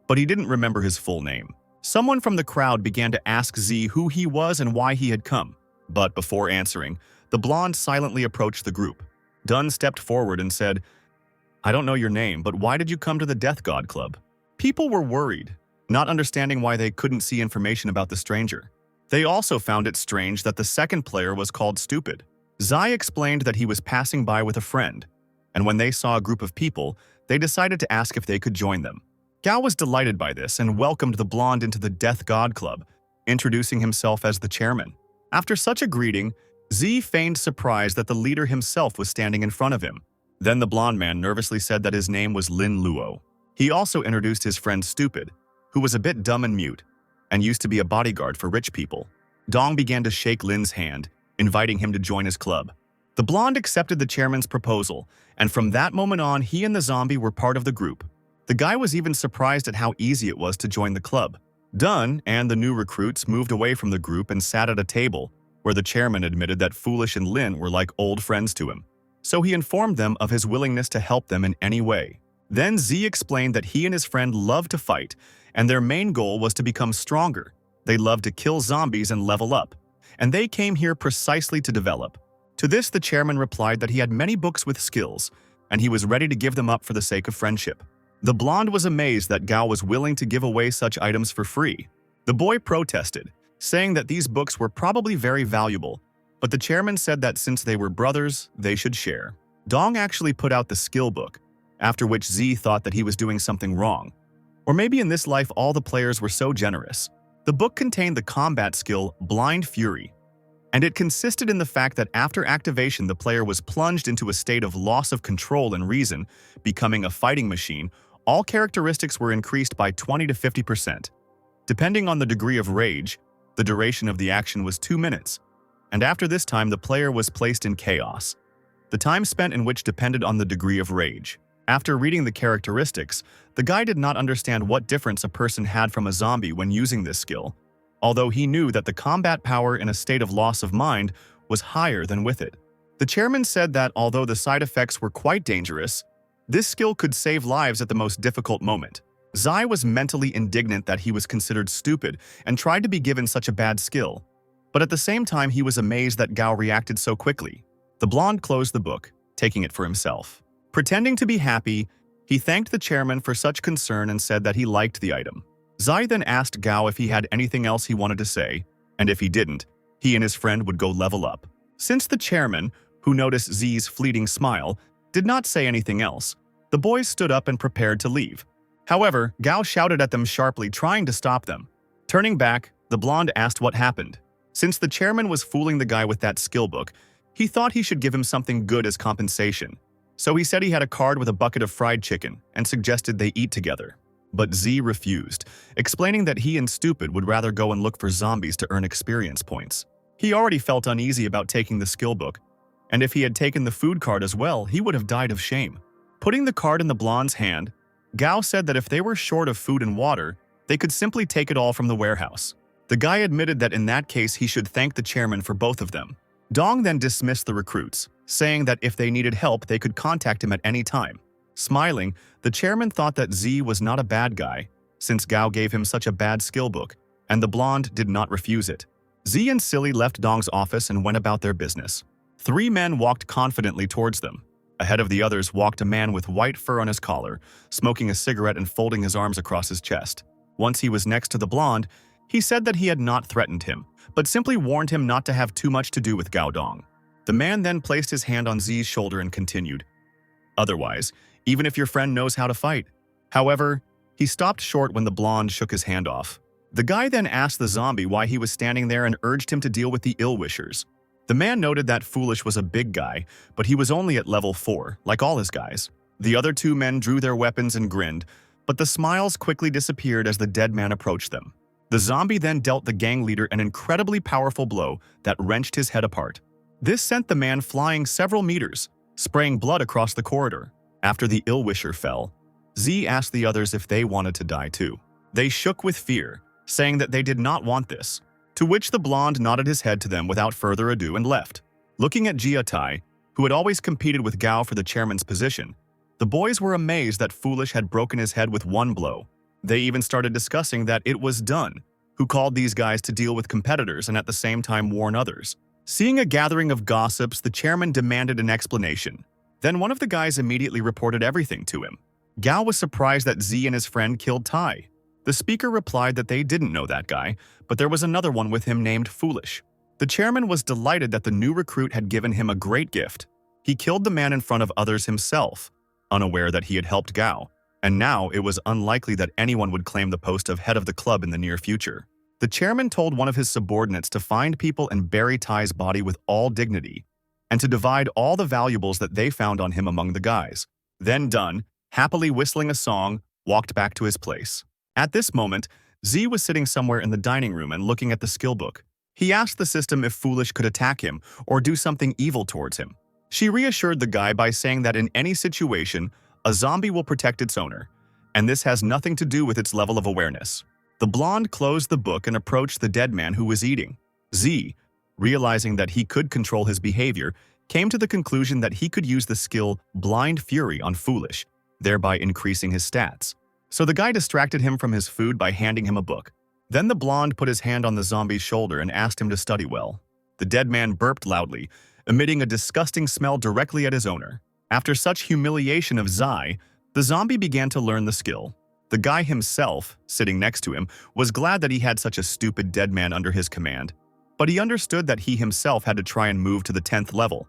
but he didn't remember his full name. Someone from the crowd began to ask Z who he was and why he had come. But before answering, the blonde silently approached the group. Dunn stepped forward and said, "I don't know your name, but why did you come to the Death God Club?" People were worried, not understanding why they couldn't see information about the stranger. They also found it strange that the second player was called Stupid. Zai explained that he was passing by with a friend, and when they saw a group of people, they decided to ask if they could join them. Gao was delighted by this and welcomed the blonde into the Death God Club, introducing himself as the chairman. After such a greeting, Z feigned surprise that the leader himself was standing in front of him. Then the blonde man nervously said that his name was Lin Luo. He also introduced his friend Stupid, who was a bit dumb and mute, and used to be a bodyguard for rich people. Dong began to shake Lin's hand, inviting him to join his club. The blonde accepted the chairman's proposal, and from that moment on, he and the zombie were part of the group. The guy was even surprised at how easy it was to join the club. Dunn and the new recruits moved away from the group and sat at a table, where the chairman admitted that Foolish and Lin were like old friends to him. So he informed them of his willingness to help them in any way. Then Z explained that he and his friend loved to fight, and their main goal was to become stronger. They loved to kill zombies and level up, and they came here precisely to develop. To this, the chairman replied that he had many books with skills, and he was ready to give them up for the sake of friendship. The blonde was amazed that Gao was willing to give away such items for free. The boy protested, saying that these books were probably very valuable, but the chairman said that since they were brothers, they should share. Dong actually put out the skill book, after which Z thought that he was doing something wrong. Or maybe in this life all the players were so generous. The book contained the combat skill Blind Fury, and it consisted in the fact that after activation the player was plunged into a state of loss of control and reason, becoming a fighting machine. All characteristics were increased by 20 to 50%. Depending on the degree of rage, the duration of the action was 2 minutes, and after this time the player was placed in chaos. The time spent in which depended on the degree of rage. After reading the characteristics, the guy did not understand what difference a person had from a zombie when using this skill, although he knew that the combat power in a state of loss of mind was higher than with it. The chairman said that although the side effects were quite dangerous, this skill could save lives at the most difficult moment. Zai was mentally indignant that he was considered stupid and tried to be given such a bad skill, but at the same time he was amazed that Gao reacted so quickly. The blonde closed the book, taking it for himself. Pretending to be happy, he thanked the chairman for such concern and said that he liked the item. Zai then asked Gao if he had anything else he wanted to say, and if he didn't, he and his friend would go level up. Since the chairman, who noticed Z's fleeting smile, did not say anything else, the boys stood up and prepared to leave. However, Gao shouted at them sharply, trying to stop them. Turning back, the blonde asked what happened. Since the chairman was fooling the guy with that skill book, he thought he should give him something good as compensation. So he said he had a card with a bucket of fried chicken and suggested they eat together. But Z refused, explaining that he and Stupid would rather go and look for zombies to earn experience points. He already felt uneasy about taking the skill book, and if he had taken the food card as well, he would have died of shame. Putting the card in the blonde's hand, Gao said that if they were short of food and water, they could simply take it all from the warehouse. The guy admitted that in that case he should thank the chairman for both of them. Dong then dismissed the recruits, saying that if they needed help they could contact him at any time. Smiling, the chairman thought that Z was not a bad guy, since Gao gave him such a bad skill book, and the blonde did not refuse it. Z and Silly left Dong's office and went about their business. 3 men walked confidently towards them. Ahead of the others walked a man with white fur on his collar, smoking a cigarette and folding his arms across his chest. Once he was next to the blonde, he said that he had not threatened him, but simply warned him not to have too much to do with Gao Dong. The man then placed his hand on Z's shoulder and continued, "Otherwise, even if your friend knows how to fight." However, he stopped short when the blonde shook his hand off. The guy then asked the zombie why he was standing there and urged him to deal with the ill-wishers. The man noted that Foolish was a big guy, but he was only at level 4, like all his guys. The other 2 men drew their weapons and grinned, but the smiles quickly disappeared as the dead man approached them. The zombie then dealt the gang leader an incredibly powerful blow that wrenched his head apart. This sent the man flying several meters, spraying blood across the corridor. After the ill-wisher fell, Z asked the others if they wanted to die too. They shook with fear, saying that they did not want this, to which the blonde nodded his head to them without further ado and left. Looking at Jia Tai, who had always competed with Gao for the chairman's position, the boys were amazed that Foolish had broken his head with one blow. They even started discussing that it was Dunn who called these guys to deal with competitors and at the same time warn others. Seeing a gathering of gossips, the chairman demanded an explanation. Then one of the guys immediately reported everything to him. Gao was surprised that Z and his friend killed Tai. The speaker replied that they didn't know that guy, but there was another one with him named Foolish. The chairman was delighted that the new recruit had given him a great gift. He killed the man in front of others himself, unaware that he had helped Gao, and now it was unlikely that anyone would claim the post of head of the club in the near future. The chairman told one of his subordinates to find people and bury Tai's body with all dignity, and to divide all the valuables that they found on him among the guys. Then Dunn, happily whistling a song, walked back to his place. At this moment, Z was sitting somewhere in the dining room and looking at the skill book. He asked the system if Foolish could attack him or do something evil towards him. She reassured the guy by saying that in any situation, a zombie will protect its owner, and this has nothing to do with its level of awareness. The blonde closed the book and approached the dead man who was eating. Z, realizing that he could control his behavior, came to the conclusion that he could use the skill Blind Fury on Foolish, thereby increasing his stats. So the guy distracted him from his food by handing him a book. Then the blonde put his hand on the zombie's shoulder and asked him to study well. The dead man burped loudly, emitting a disgusting smell directly at his owner. After such humiliation of Zai, the zombie began to learn the skill. The guy himself, sitting next to him, was glad that he had such a stupid dead man under his command, but he understood that he himself had to try and move to the 10th level,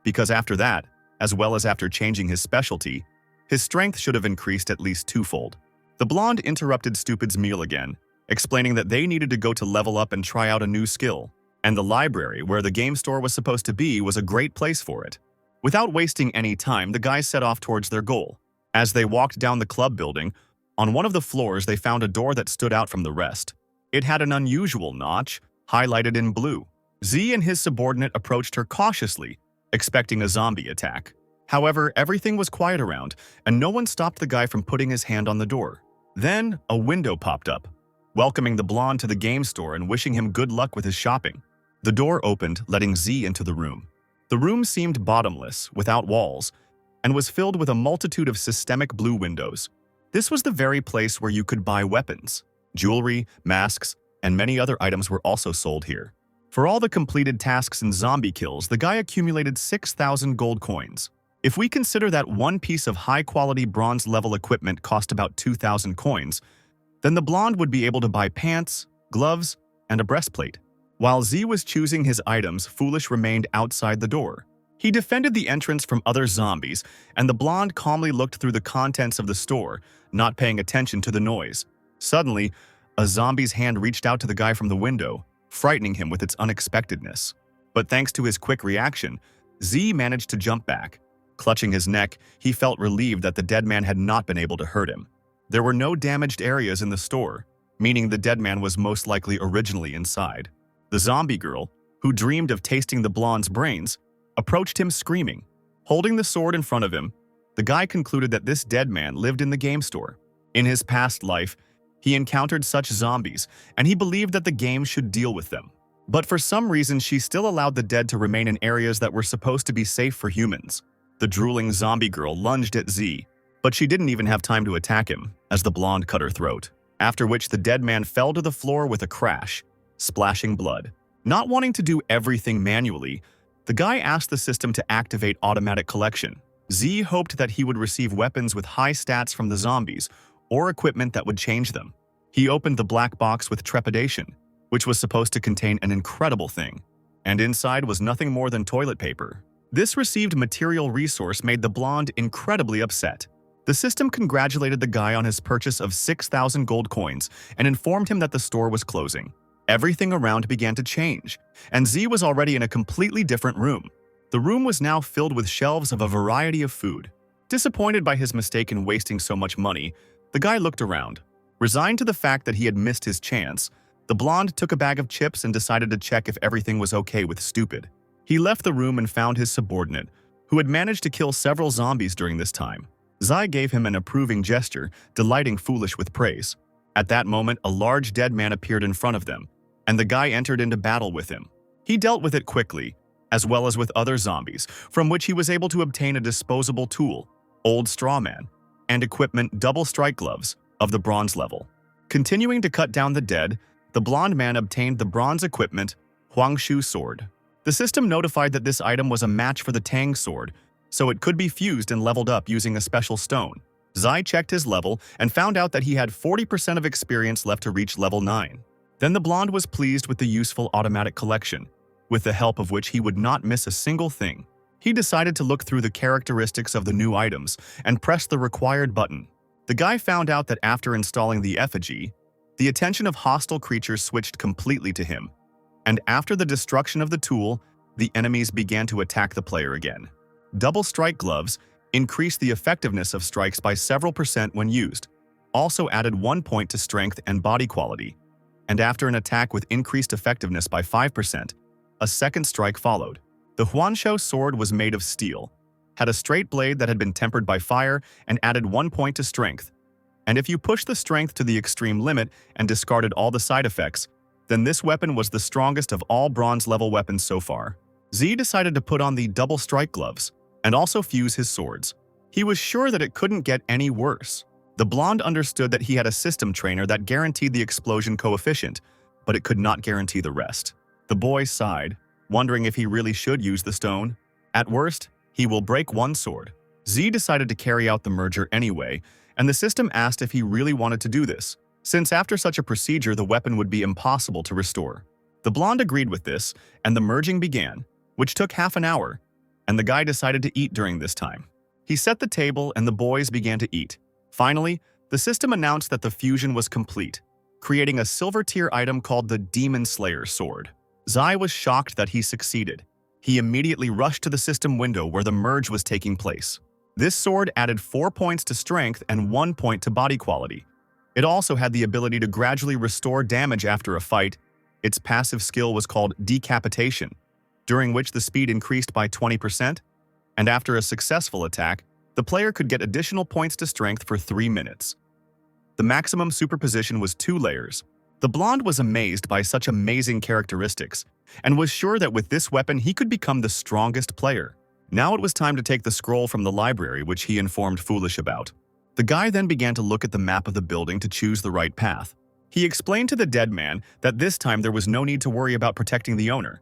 because after that, as well as after changing his specialty, his strength should have increased at least twofold. The blonde interrupted Stupid's meal again, explaining that they needed to go to level up and try out a new skill, and the library, where the game store was supposed to be, was a great place for it. Without wasting any time, the guys set off towards their goal. As they walked down the club building, on one of the floors they found a door that stood out from the rest. It had an unusual notch, highlighted in blue. Z and his subordinate approached her cautiously, expecting a zombie attack. However, everything was quiet around, and no one stopped the guy from putting his hand on the door. Then, a window popped up, welcoming the blonde to the game store and wishing him good luck with his shopping. The door opened, letting Z into the room. The room seemed bottomless, without walls, and was filled with a multitude of systemic blue windows. This was the very place where you could buy weapons. Jewelry, masks, and many other items were also sold here. For all the completed tasks and zombie kills, the guy accumulated 6,000 gold coins. If we consider that one piece of high-quality bronze-level equipment cost about 2,000 coins, then the blonde would be able to buy pants, gloves, and a breastplate. While Z was choosing his items, Foolish remained outside the door. He defended the entrance from other zombies, and the blonde calmly looked through the contents of the store, not paying attention to the noise. Suddenly, a zombie's hand reached out to the guy from the window, frightening him with its unexpectedness. But thanks to his quick reaction, Z managed to jump back. Clutching his neck, he felt relieved that the dead man had not been able to hurt him. There were no damaged areas in the store, meaning the dead man was most likely originally inside. The zombie girl, who dreamed of tasting the blonde's brains, approached him screaming. Holding the sword in front of him, the guy concluded that this dead man lived in the game store. In his past life, he encountered such zombies, and he believed that the game should deal with them. But for some reason, she still allowed the dead to remain in areas that were supposed to be safe for humans. The drooling zombie girl lunged at Z, but she didn't even have time to attack him, as the blonde cut her throat, after which the dead man fell to the floor with a crash, splashing blood. Not wanting to do everything manually, the guy asked the system to activate automatic collection. Z hoped that he would receive weapons with high stats from the zombies, or equipment that would change them. He opened the black box with trepidation, which was supposed to contain an incredible thing, and inside was nothing more than toilet paper. This received material resource made the blonde incredibly upset. The system congratulated the guy on his purchase of 6,000 gold coins and informed him that the store was closing. Everything around began to change, and Z was already in a completely different room. The room was now filled with shelves of a variety of food. Disappointed by his mistake in wasting so much money, the guy looked around. Resigned to the fact that he had missed his chance, the blonde took a bag of chips and decided to check if everything was okay with Stupid. He left the room and found his subordinate, who had managed to kill several zombies during this time. Zai gave him an approving gesture, delighting Foolish with praise. At that moment, a large dead man appeared in front of them, and the guy entered into battle with him. He dealt with it quickly, as well as with other zombies, from which he was able to obtain a disposable tool, Old Straw Man, and equipment double strike gloves. of the bronze level. Continuing to cut down the dead, the blonde man obtained the bronze equipment Huangshu sword. The system notified that this item was a match for the Tang sword, so it could be fused and leveled up using a special stone. Zai checked his level and found out that he had 40% of experience left to reach level 9. Then the blonde was pleased with the useful automatic collection, with the help of which he would not miss a single thing. He decided to look through the characteristics of the new items and press the required button. The guy found out that after installing the effigy, the attention of hostile creatures switched completely to him, and after the destruction of the tool, the enemies began to attack the player again. Double strike gloves increased the effectiveness of strikes by several percent when used, also added 1 point to strength and body quality, and after an attack with increased effectiveness by 5%, a second strike followed. The Huanshu sword was made of steel, had a straight blade that had been tempered by fire, and added 1 point to strength. And if you pushed the strength to the extreme limit and discarded all the side effects, then this weapon was the strongest of all bronze-level weapons so far. Z decided to put on the double strike gloves and also fuse his swords. He was sure that it couldn't get any worse. The blonde understood that he had a system trainer that guaranteed the explosion coefficient, but it could not guarantee the rest. The boy sighed, wondering if he really should use the stone. At worst, he will break one sword. Z decided to carry out the merger anyway, and the system asked if he really wanted to do this, since after such a procedure the weapon would be impossible to restore. The blonde agreed with this, and the merging began, which took half an hour, and the guy decided to eat during this time. He set the table and the boys began to eat. Finally, the system announced that the fusion was complete, creating a silver-tier item called the Demon Slayer sword. Zai was shocked that he succeeded. He immediately rushed to the system window where the merge was taking place. This sword added 4 points to strength and 1 point to body quality. It also had the ability to gradually restore damage after a fight. Its passive skill was called Decapitation, during which the speed increased by 20%, and after a successful attack, the player could get additional points to strength for 3 minutes. The maximum superposition was 2 layers. The blonde was amazed by such amazing characteristics, and was sure that with this weapon he could become the strongest player. Now it was time to take the scroll from the library, which he informed Foolish about. The guy then began to look at the map of the building to choose the right path. He explained to the dead man that this time there was no need to worry about protecting the owner,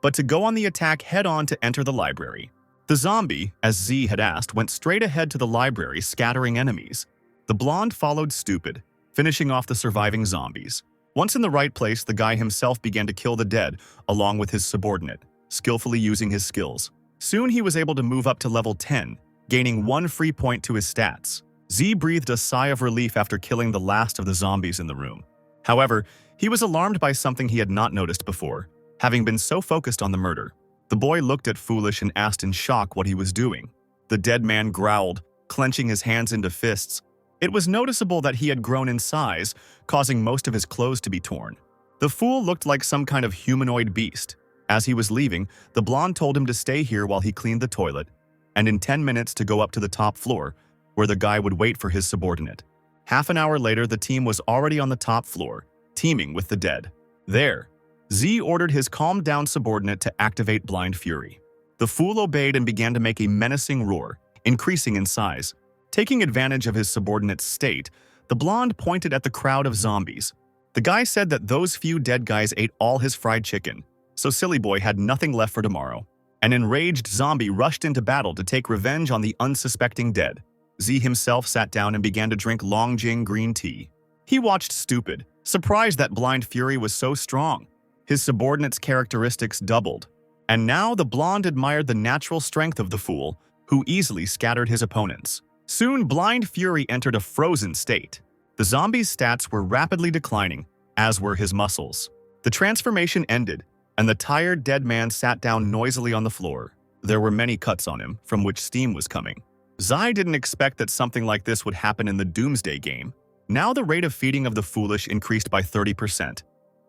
but to go on the attack head-on to enter the library. The zombie, as Z had asked, went straight ahead to the library, scattering enemies. The blonde followed stupid, finishing off the surviving zombies. Once in the right place, the guy himself began to kill the dead, along with his subordinate, skillfully using his skills. Soon he was able to move up to level 10, gaining 1 free point to his stats. Z breathed a sigh of relief after killing the last of the zombies in the room. However, he was alarmed by something he had not noticed before, having been so focused on the murder. The boy looked at Foolish and asked in shock what he was doing. The dead man growled, clenching his hands into fists. It was noticeable that he had grown in size, causing most of his clothes to be torn. The fool looked like some kind of humanoid beast. As he was leaving, the blonde told him to stay here while he cleaned the toilet, and in 10 minutes to go up to the top floor, where the guy would wait for his subordinate. Half an hour later, the team was already on the top floor, teaming with the dead. There, Z ordered his calmed-down subordinate to activate Blind Fury. The fool obeyed and began to make a menacing roar, increasing in size. Taking advantage of his subordinate's state, the blonde pointed at the crowd of zombies. The guy said that those few dead guys ate all his fried chicken, so Silly Boy had nothing left for tomorrow. An enraged zombie rushed into battle to take revenge on the unsuspecting dead. Z himself sat down and began to drink Longjing green tea. He watched stupid, surprised that Blind Fury was so strong. His subordinate's characteristics doubled, and now the blonde admired the natural strength of the fool, who easily scattered his opponents. Soon, Blind Fury entered a frozen state. The zombie's stats were rapidly declining, as were his muscles. The transformation ended, and the tired dead man sat down noisily on the floor. There were many cuts on him, from which steam was coming. Zai didn't expect that something like this would happen in the Doomsday game. Now the rate of feeding of the foolish increased by 30%,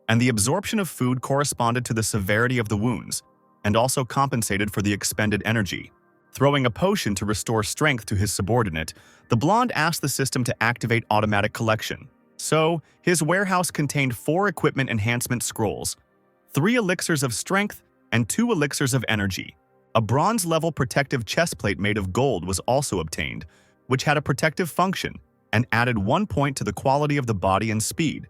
and the absorption of food corresponded to the severity of the wounds, and also compensated for the expended energy. Throwing a potion to restore strength to his subordinate, the blonde asked the system to activate automatic collection. So, his warehouse contained 4 equipment enhancement scrolls, 3 elixirs of strength, and 2 elixirs of energy. A bronze-level protective chestplate made of gold was also obtained, which had a protective function, and added 1 point to the quality of the body and speed.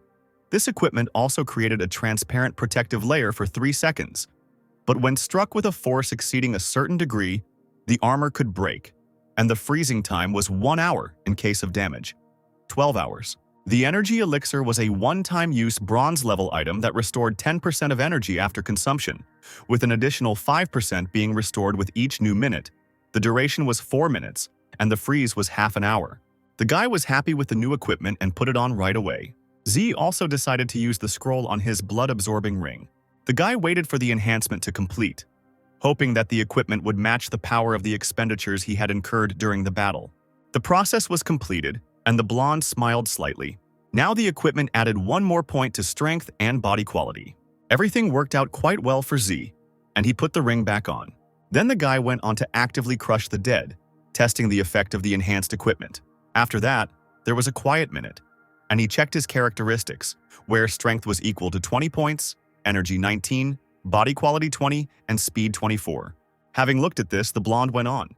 This equipment also created a transparent protective layer for 3 seconds. But when struck with a force exceeding a certain degree, the armor could break, and the freezing time was 1 hour in case of damage. 12 hours. The energy elixir was a one-time use bronze-level item that restored 10% of energy after consumption, with an additional 5% being restored with each new minute. The duration was 4 minutes, and the freeze was half an hour. The guy was happy with the new equipment and put it on right away. Z also decided to use the scroll on his blood-absorbing ring. The guy waited for the enhancement to complete, hoping that the equipment would match the power of the expenditures he had incurred during the battle. The process was completed, and the blonde smiled slightly. Now the equipment added 1 more point to strength and body quality. Everything worked out quite well for Z, and he put the ring back on. Then the guy went on to actively crush the dead, testing the effect of the enhanced equipment. After that, there was a quiet minute, and he checked his characteristics, where strength was equal to 20 points, energy 19, body quality 20, and speed 24. Having looked at this, the blonde went on,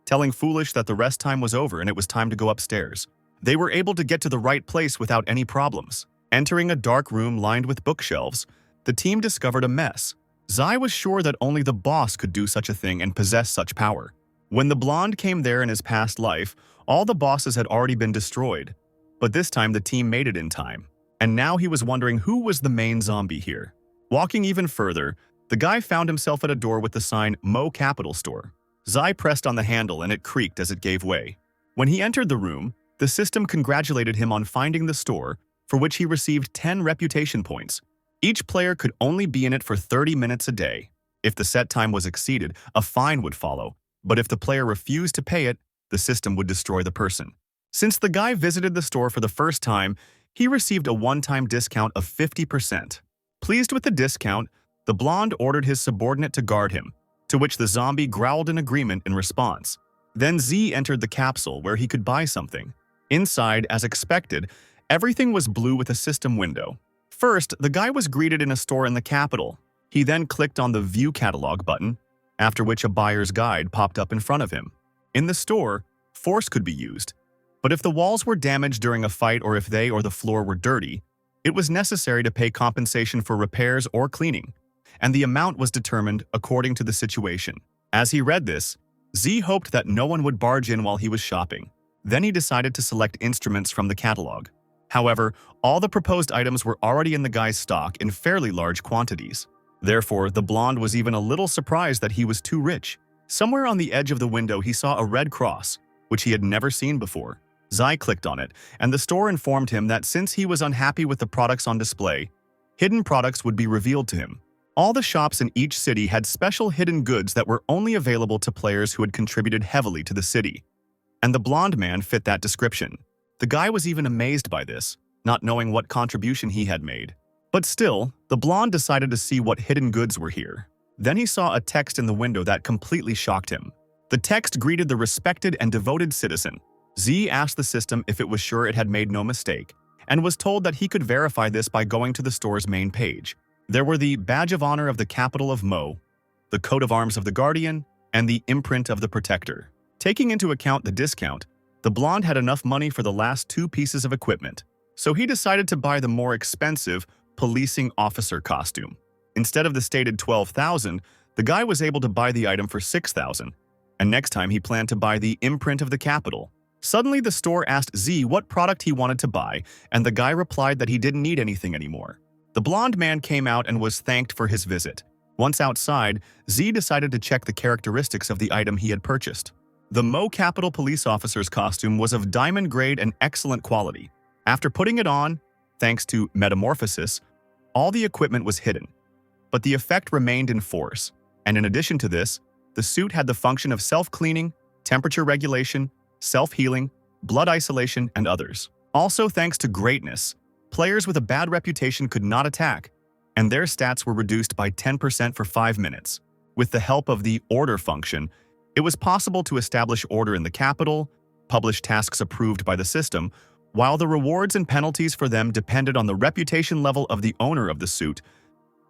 telling Foolish that the rest time was over and it was time to go upstairs. They were able to get to the right place without any problems. Entering a dark room lined with bookshelves, the team discovered a mess. Zai was sure that only the boss could do such a thing and possess such power. When the blonde came there in his past life, all the bosses had already been destroyed. But this time the team made it in time. And now he was wondering who was the main zombie here. Walking even further, the guy found himself at a door with the sign Mo Capital Store. Zai pressed on the handle and it creaked as it gave way. When he entered the room, the system congratulated him on finding the store, for which he received 10 reputation points. Each player could only be in it for 30 minutes a day. If the set time was exceeded, a fine would follow, but if the player refused to pay it, the system would destroy the person. Since the guy visited the store for the first time, he received a one-time discount of 50%. Pleased with the discount, the blonde ordered his subordinate to guard him, to which the zombie growled in agreement in response. Then Z entered the capsule where he could buy something. Inside, as expected, everything was blue with a system window. First, the guy was greeted in a store in the capital. He then clicked on the View Catalog button, after which a buyer's guide popped up in front of him. In the store, force could be used, but if the walls were damaged during a fight or if they or the floor were dirty, it was necessary to pay compensation for repairs or cleaning, and the amount was determined according to the situation. As he read this, Z hoped that no one would barge in while he was shopping. Then he decided to select instruments from the catalog. However, all the proposed items were already in the guy's stock in fairly large quantities. Therefore, the blonde was even a little surprised that he was too rich. Somewhere on the edge of the window he saw a red cross, which he had never seen before. Zai clicked on it, and the store informed him that since he was unhappy with the products on display, hidden products would be revealed to him. All the shops in each city had special hidden goods that were only available to players who had contributed heavily to the city. And the blonde man fit that description. The guy was even amazed by this, not knowing what contribution he had made. But still, the blonde decided to see what hidden goods were here. Then he saw a text in the window that completely shocked him. The text greeted the respected and devoted citizen. Z asked the system if it was sure it had made no mistake, and was told that he could verify this by going to the store's main page. There were the Badge of Honor of the Capital of Mo, the Coat of Arms of the Guardian, and the Imprint of the Protector. Taking into account the discount, the blonde had enough money for the last 2 pieces of equipment, so he decided to buy the more expensive policing officer costume. Instead of the stated 12,000, the guy was able to buy the item for 6,000, and next time he planned to buy the Imprint of the Capital. Suddenly, the store asked Z what product he wanted to buy, and the guy replied that he didn't need anything anymore. The blonde man came out and was thanked for his visit. Once outside, Z decided to check the characteristics of the item he had purchased. The Mo Capital police officer's costume was of diamond grade and excellent quality. After putting it on, thanks to metamorphosis, all the equipment was hidden. But the effect remained in force, and in addition to this, the suit had the function of self-cleaning, temperature regulation, self-healing, blood isolation, and others. Also, thanks to greatness, players with a bad reputation could not attack, and their stats were reduced by 10% for 5 minutes. With the help of the order function, it was possible to establish order in the capital, publish tasks approved by the system, while the rewards and penalties for them depended on the reputation level of the owner of the suit.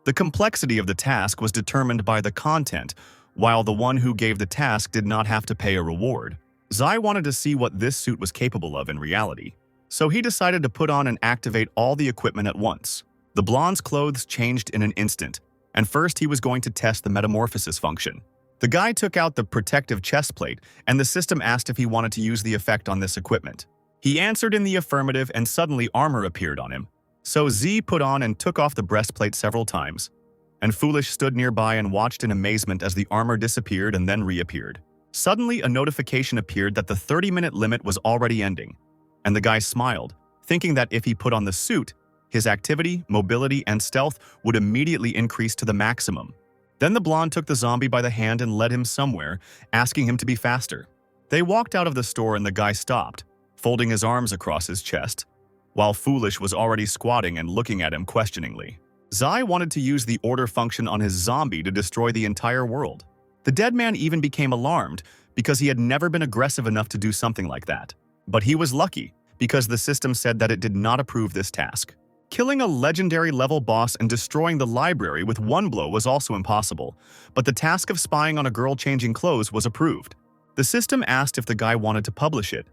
The complexity of the task was determined by the content, while the one who gave the task did not have to pay a reward. Zai wanted to see what this suit was capable of in reality, so he decided to put on and activate all the equipment at once. The blonde's clothes changed in an instant, and first he was going to test the metamorphosis function. The guy took out the protective chest plate, and the system asked if he wanted to use the effect on this equipment. He answered in the affirmative, and suddenly armor appeared on him. So Z put on and took off the breastplate several times, and Foolish stood nearby and watched in amazement as the armor disappeared and then reappeared. Suddenly, a notification appeared that the 30-minute limit was already ending, and the guy smiled, thinking that if he put on the suit, his activity, mobility, and stealth would immediately increase to the maximum. Then the blonde took the zombie by the hand and led him somewhere, asking him to be faster. They walked out of the store and the guy stopped, folding his arms across his chest, while Foolish was already squatting and looking at him questioningly. Zai wanted to use the order function on his zombie to destroy the entire world. The dead man even became alarmed because he had never been aggressive enough to do something like that. But he was lucky because the system said that it did not approve this task. Killing a legendary level boss and destroying the library with one blow was also impossible, but the task of spying on a girl changing clothes was approved. The system asked if the guy wanted to publish it,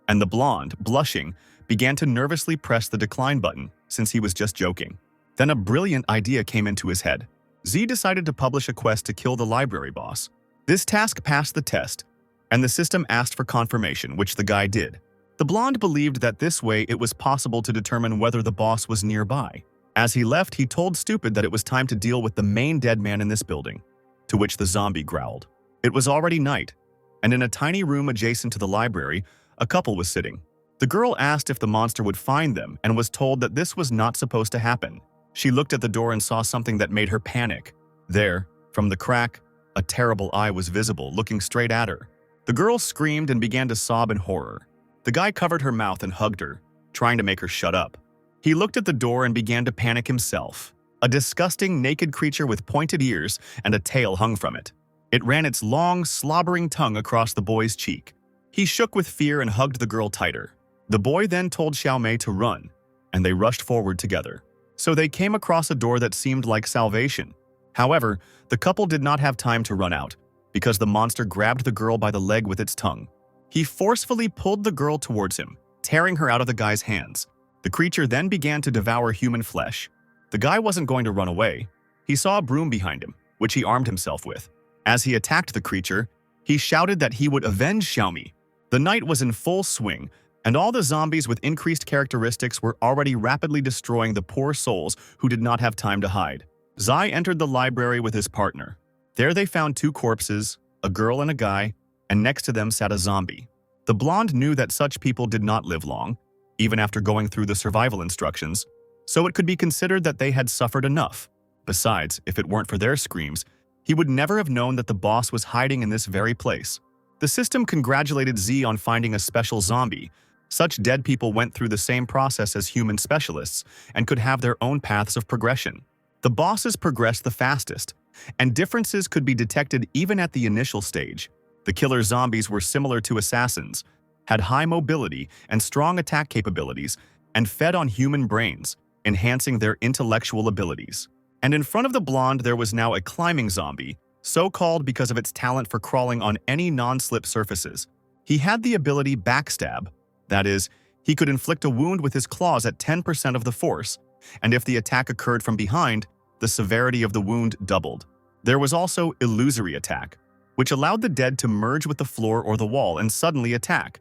and the blonde, blushing, began to nervously press the decline button since he was just joking. Then a brilliant idea came into his head. Z decided to publish a quest to kill the library boss. This task passed the test, and the system asked for confirmation, which the guy did. The blonde believed that this way it was possible to determine whether the boss was nearby. As he left, he told Stupid that it was time to deal with the main dead man in this building, to which the zombie growled. It was already night, and in a tiny room adjacent to the library, a couple was sitting. The girl asked if the monster would find them and was told that this was not supposed to happen. She looked at the door and saw something that made her panic. There, from the crack, a terrible eye was visible, looking straight at her. The girl screamed and began to sob in horror. The guy covered her mouth and hugged her, trying to make her shut up. He looked at the door and began to panic himself. A disgusting, naked creature with pointed ears and a tail hung from it. It ran its long, slobbering tongue across the boy's cheek. He shook with fear and hugged the girl tighter. The boy then told Xiaomei to run, and they rushed forward together. So they came across a door that seemed like salvation. However, the couple did not have time to run out, because the monster grabbed the girl by the leg with its tongue. He forcefully pulled the girl towards him, tearing her out of the guy's hands. The creature then began to devour human flesh. The guy wasn't going to run away. He saw a broom behind him, which he armed himself with. As he attacked the creature, he shouted that he would avenge Xiaomei. The night was in full swing, and all the zombies with increased characteristics were already rapidly destroying the poor souls who did not have time to hide. Zai entered the library with his partner. There they found two corpses, a girl and a guy, and next to them sat a zombie. The blonde knew that such people did not live long, even after going through the survival instructions, so it could be considered that they had suffered enough. Besides, if it weren't for their screams, he would never have known that the boss was hiding in this very place. The system congratulated Z on finding a special zombie. Such dead people went through the same process as human specialists and could have their own paths of progression. The bosses progressed the fastest, and differences could be detected even at the initial stage. The killer zombies were similar to assassins, had high mobility and strong attack capabilities, and fed on human brains, enhancing their intellectual abilities. And in front of the blonde there was now a climbing zombie, so called because of its talent for crawling on any non-slip surfaces. He had the ability Backstab. That is, he could inflict a wound with his claws at 10% of the force, and if the attack occurred from behind, the severity of the wound doubled. There was also Illusory Attack, which allowed the dead to merge with the floor or the wall and suddenly attack.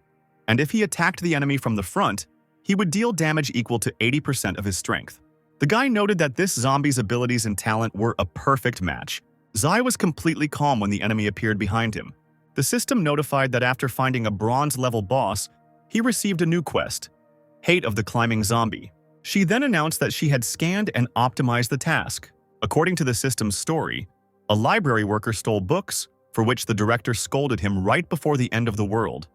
And if he attacked the enemy from the front, he would deal damage equal to 80% of his strength. The guy noted that this zombie's abilities and talent were a perfect match. Zai was completely calm when the enemy appeared behind him. The system notified that after finding a bronze-level boss, he received a new quest, Hate of the Climbing Zombie. She then announced that she had scanned and optimized the task. According to the system's story, a library worker stole books, for which the director scolded him right before the end of the world.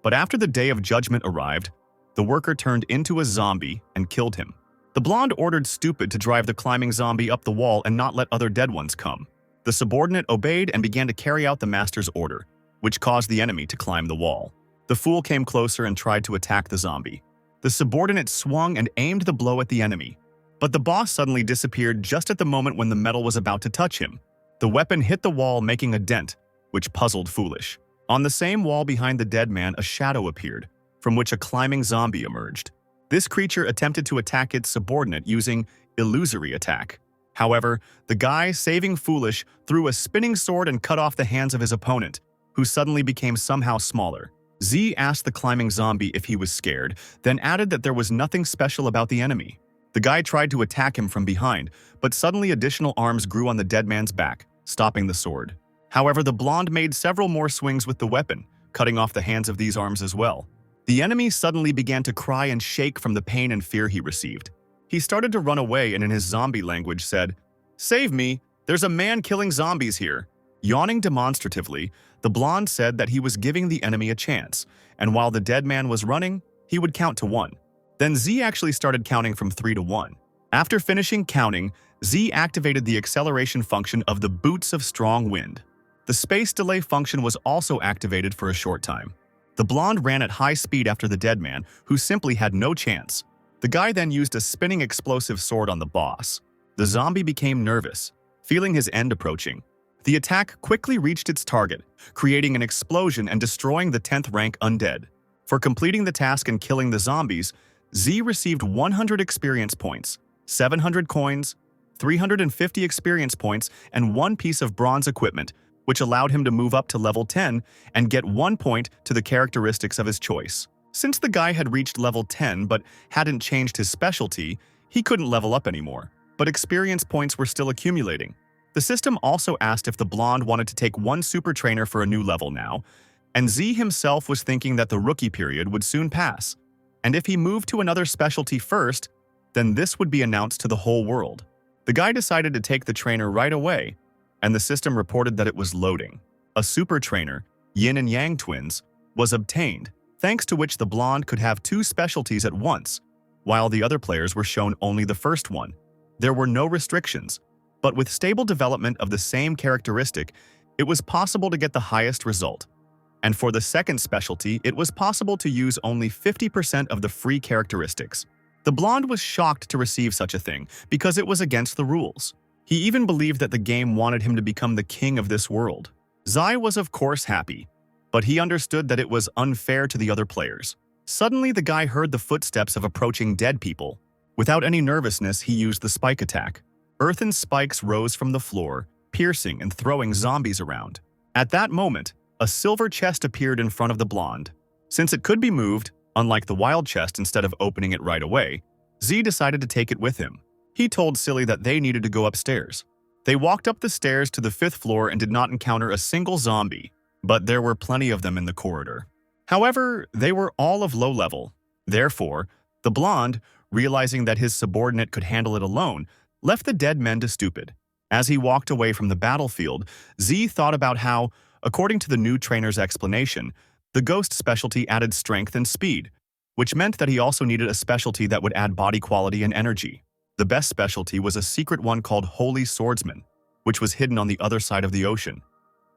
But after the day of judgment arrived, the worker turned into a zombie and killed him. The blonde ordered Stupid to drive the climbing zombie up the wall and not let other dead ones come. The subordinate obeyed and began to carry out the master's order, which caused the enemy to climb the wall. The fool came closer and tried to attack the zombie. The subordinate swung and aimed the blow at the enemy, but the boss suddenly disappeared just at the moment when the metal was about to touch him. The weapon hit the wall, making a dent, which puzzled Foolish. On the same wall behind the dead man, a shadow appeared, from which a climbing zombie emerged. This creature attempted to attack its subordinate using illusory attack. However, the guy, saving foolish, threw a spinning sword and cut off the hands of his opponent, who suddenly became somehow smaller. Z asked the climbing zombie if he was scared, then added that there was nothing special about the enemy. The guy tried to attack him from behind, but suddenly additional arms grew on the dead man's back, stopping the sword. However, the blonde made several more swings with the weapon, cutting off the hands of these arms as well. The enemy suddenly began to cry and shake from the pain and fear he received. He started to run away and in his zombie language said, "Save me! There's a man killing zombies here!" Yawning demonstratively, the blonde said that he was giving the enemy a chance, and while the dead man was running, he would count to 1. Then Z actually started counting from 3 to 1. After finishing counting, Z activated the acceleration function of the Boots of Strong Wind. The space delay function was also activated for a short time. The blonde ran at high speed after the dead man, who simply had no chance. The guy then used a spinning explosive sword on the boss. The zombie became nervous, feeling his end approaching. The attack quickly reached its target, creating an explosion and destroying the 10th rank undead. For completing the task and killing the zombies, Z received 100 experience points, 700 coins, 350 experience points, and 1 piece of bronze equipment, which allowed him to move up to level 10 and get 1 point to the characteristics of his choice. Since the guy had reached level 10 but hadn't changed his specialty, he couldn't level up anymore, but experience points were still accumulating. The system also asked if the blonde wanted to take 1 super trainer for a new level now, and Z himself was thinking that the rookie period would soon pass, and if he moved to another specialty first, then this would be announced to the whole world. The guy decided to take the trainer right away, and the system reported that it was loading. A super trainer, Yin and Yang twins, was obtained, thanks to which the blonde could have 2 specialties at once, while the other players were shown only the first one. There were no restrictions, but with stable development of the same characteristic, it was possible to get the highest result. And for the second specialty, it was possible to use only 50% of the free characteristics. The blonde was shocked to receive such a thing because it was against the rules. He even believed that the game wanted him to become the king of this world. Zai was of course happy, but he understood that it was unfair to the other players. Suddenly, the guy heard the footsteps of approaching dead people. Without any nervousness, he used the spike attack. Earthen spikes rose from the floor, piercing and throwing zombies around. At that moment, a silver chest appeared in front of the blonde. Since it could be moved, unlike the wild chest, instead of opening it right away, Z decided to take it with him. He told Silly that they needed to go upstairs. They walked up the stairs to the 5th floor and did not encounter a single zombie, but there were plenty of them in the corridor. However, they were all of low level. Therefore, the blonde, realizing that his subordinate could handle it alone, left the dead men to stupid. As he walked away from the battlefield, Z thought about how, according to the new trainer's explanation, the ghost specialty added strength and speed, which meant that he also needed a specialty that would add body quality and energy. The best specialty was a secret one called Holy Swordsman, which was hidden on the other side of the ocean,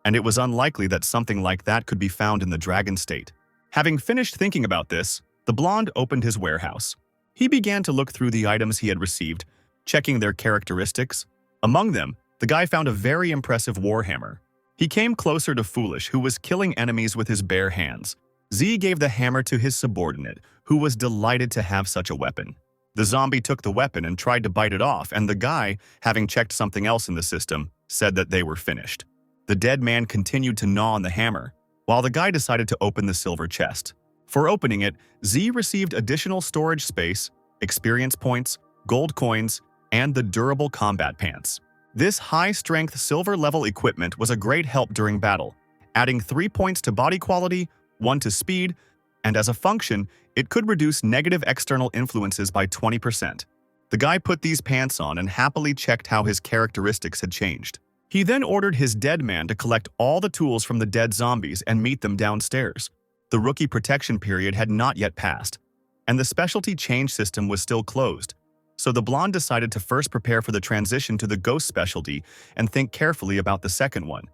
and it was unlikely that something like that could be found in the Dragon State. Having finished thinking about this, the blonde opened his warehouse. He began to look through the items he had received, checking their characteristics. Among them, the guy found a very impressive warhammer. He came closer to Foolish, who was killing enemies with his bare hands. Z gave the hammer to his subordinate, who was delighted to have such a weapon. The zombie took the weapon and tried to bite it off, and the guy, having checked something else in the system, said that they were finished. The dead man continued to gnaw on the hammer, while the guy decided to open the silver chest. For opening it, Z received additional storage space, experience points, gold coins, and the durable combat pants. This high-strength silver-level equipment was a great help during battle, adding 3 points to body quality, 1 to speed, and as a function, it could reduce negative external influences by 20%. The guy put these pants on and happily checked how his characteristics had changed. He then ordered his dead man to collect all the tools from the dead zombies and meet them downstairs. The rookie protection period had not yet passed, and the specialty change system was still closed. So the blonde decided to first prepare for the transition to the ghost specialty and think carefully about the second one.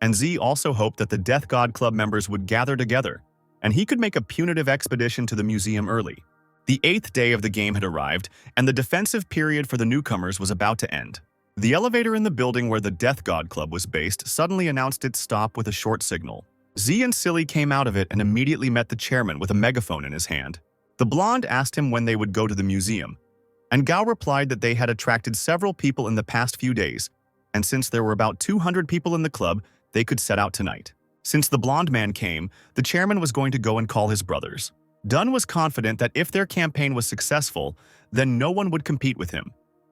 And Z also hoped that the Death God Club members would gather together, and he could make a punitive expedition to the museum early. The 8th day of the game had arrived, and the defensive period for the newcomers was about to end. The elevator in the building where the Death God Club was based suddenly announced its stop with a short signal. Z and Silly came out of it and immediately met the chairman with a megaphone in his hand. The blonde asked him when they would go to the museum, and Gao replied that they had attracted several people in the past few days, and since there were about 200 people in the club, they could set out tonight. Since the blonde man came, the chairman was going to go and call his brothers. Dunn was confident that if their campaign was successful, then no one would compete with him,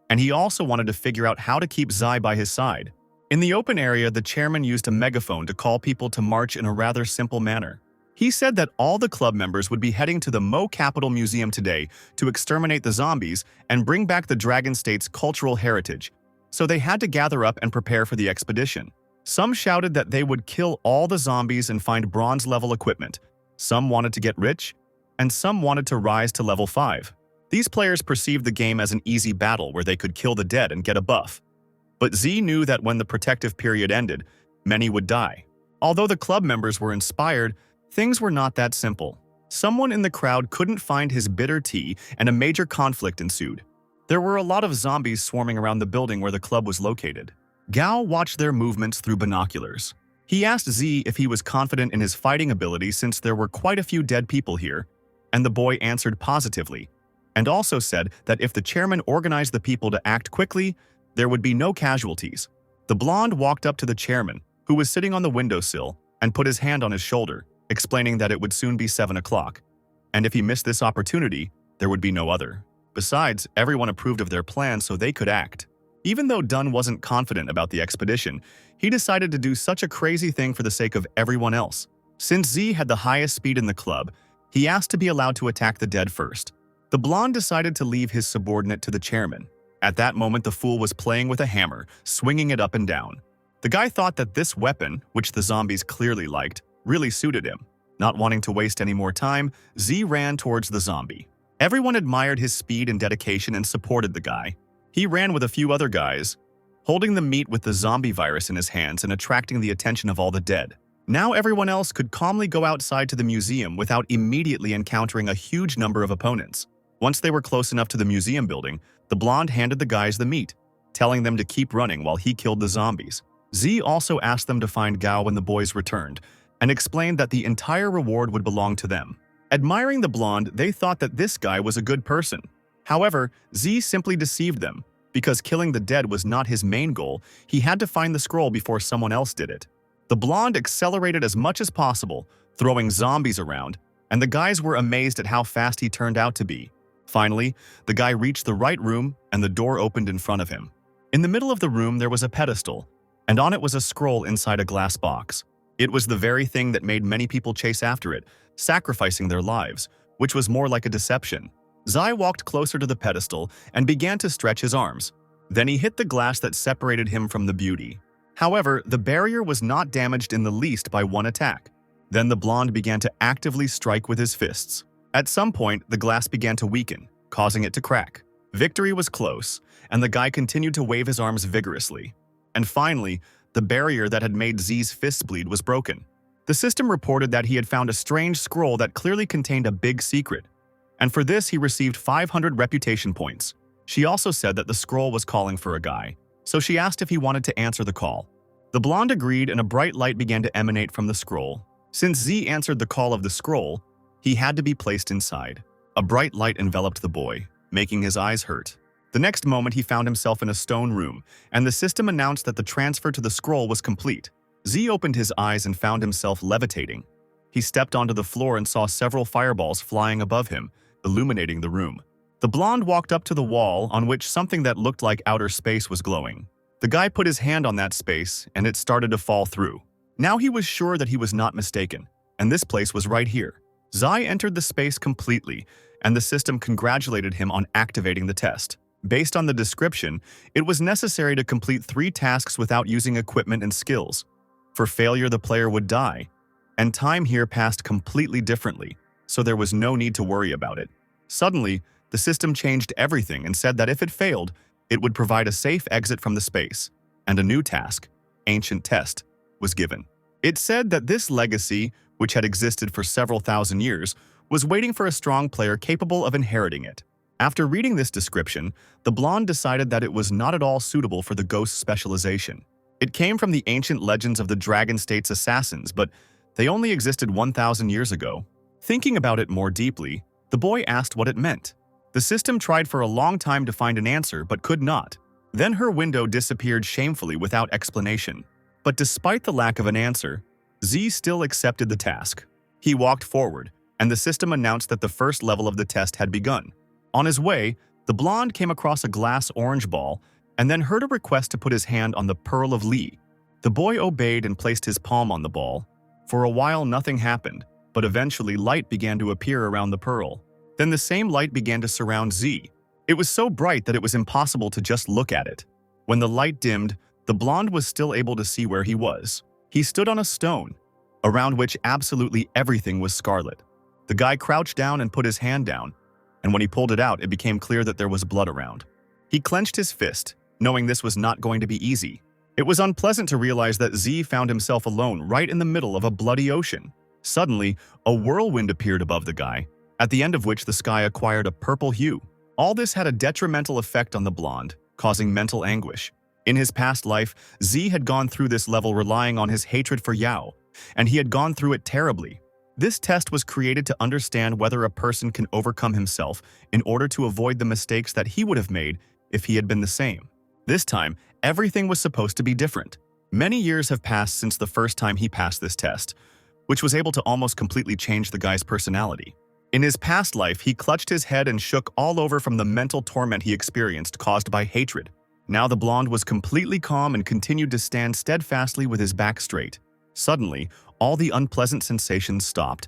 and he also wanted to figure out how to keep Zai by his side. In the open area, the chairman used a megaphone to call people to march in a rather simple manner. He said that all the club members would be heading to the Mo Capital Museum today to exterminate the zombies and bring back the Dragon State's cultural heritage, so they had to gather up and prepare for the expedition. Some shouted that they would kill all the zombies and find bronze-level equipment. Some wanted to get rich, and some wanted to rise to level 5. These players perceived the game as an easy battle where they could kill the dead and get a buff. But Z knew that when the protective period ended, many would die. Although the club members were inspired, things were not that simple. Someone in the crowd couldn't find his bitter tea, and a major conflict ensued. There were a lot of zombies swarming around the building where the club was located. Gao watched their movements through binoculars. He asked Z if he was confident in his fighting ability since there were quite a few dead people here, and the boy answered positively, and also said that if the chairman organized the people to act quickly, there would be no casualties. The blonde walked up to the chairman, who was sitting on the windowsill, and put his hand on his shoulder, explaining that it would soon be 7 o'clock, and if he missed this opportunity, there would be no other. Besides, everyone approved of their plan so they could act. Even though Dunn wasn't confident about the expedition, he decided to do such a crazy thing for the sake of everyone else. Since Z had the highest speed in the club, he asked to be allowed to attack the dead first. The blonde decided to leave his subordinate to the chairman. At that moment, the fool was playing with a hammer, swinging it up and down. The guy thought that this weapon, which the zombies clearly liked, really suited him. Not wanting to waste any more time, Z ran towards the zombie. Everyone admired his speed and dedication and supported the guy. He ran with a few other guys, holding the meat with the zombie virus in his hands and attracting the attention of all the dead. Now everyone else could calmly go outside to the museum without immediately encountering a huge number of opponents. Once they were close enough to the museum building, the blonde handed the guys the meat, telling them to keep running while he killed the zombies. Z also asked them to find Gao when the boys returned, and explained that the entire reward would belong to them. Admiring the blonde, they thought that this guy was a good person. However, Z simply deceived them. Because killing the dead was not his main goal, he had to find the scroll before someone else did it. The blonde accelerated as much as possible, throwing zombies around, and the guys were amazed at how fast he turned out to be. Finally, the guy reached the right room and the door opened in front of him. In the middle of the room there was a pedestal, and on it was a scroll inside a glass box. It was the very thing that made many people chase after it, sacrificing their lives, which was more like a deception. Zai walked closer to the pedestal and began to stretch his arms. Then he hit the glass that separated him from the beauty. However, the barrier was not damaged in the least by one attack. Then the blonde began to actively strike with his fists. At some point, the glass began to weaken, causing it to crack. Victory was close, and the guy continued to wave his arms vigorously. And finally, the barrier that had made Z's fists bleed was broken. The system reported that he had found a strange scroll that clearly contained a big secret, and for this he received 500 reputation points. She also said that the scroll was calling for a guy, so she asked if he wanted to answer the call. The blonde agreed and a bright light began to emanate from the scroll. Since Z answered the call of the scroll, he had to be placed inside. A bright light enveloped the boy, making his eyes hurt. The next moment he found himself in a stone room, and the system announced that the transfer to the scroll was complete. Z opened his eyes and found himself levitating. He stepped onto the floor and saw several fireballs flying above him, illuminating the room. The blonde walked up to the wall on which something that looked like outer space was glowing. The guy put his hand on that space, and it started to fall through. Now he was sure that he was not mistaken, and this place was right here. Zai entered the space completely, and the system congratulated him on activating the test. Based on the description, it was necessary to complete 3 tasks without using equipment and skills. For failure, the player would die, and time here passed completely differently, so there was no need to worry about it. Suddenly, the system changed everything and said that if it failed, it would provide a safe exit from the space, and a new task, Ancient Test, was given. It said that this legacy, which had existed for several thousand years, was waiting for a strong player capable of inheriting it. After reading this description, the blonde decided that it was not at all suitable for the ghost specialization. It came from the ancient legends of the Dragon State's assassins, but They only existed 1,000 years ago. Thinking about it more deeply, the boy asked what it meant. The system tried for a long time to find an answer but could not. Then her window disappeared shamefully without explanation. But despite the lack of an answer, Z still accepted the task. He walked forward, and the system announced that the first level of the test had begun. On his way, the blonde came across a glass orange ball and then heard a request to put his hand on the Pearl of Lee. The boy obeyed and placed his palm on the ball. For a while nothing happened, but eventually light began to appear around the pearl. Then the same light began to surround Z. It was so bright that it was impossible to just look at it. When the light dimmed, the blonde was still able to see where he was. He stood on a stone, around which absolutely everything was scarlet. The guy crouched down and put his hand down, and when he pulled it out, it became clear that there was blood around. He clenched his fist, knowing this was not going to be easy. It was unpleasant to realize that Z found himself alone right in the middle of a bloody ocean. Suddenly, a whirlwind appeared above the guy, at the end of which the sky acquired a purple hue. All this had a detrimental effect on the blonde, causing mental anguish. In his past life, Z had gone through this level relying on his hatred for Yao, and he had gone through it terribly. This test was created to understand whether a person can overcome himself in order to avoid the mistakes that he would have made if he had been the same. This time, everything was supposed to be different. Many years have passed since the first time he passed this test, which was able to almost completely change the guy's personality. In his past life, he clutched his head and shook all over from the mental torment he experienced caused by hatred. Now the blonde was completely calm and continued to stand steadfastly with his back straight. Suddenly, all the unpleasant sensations stopped,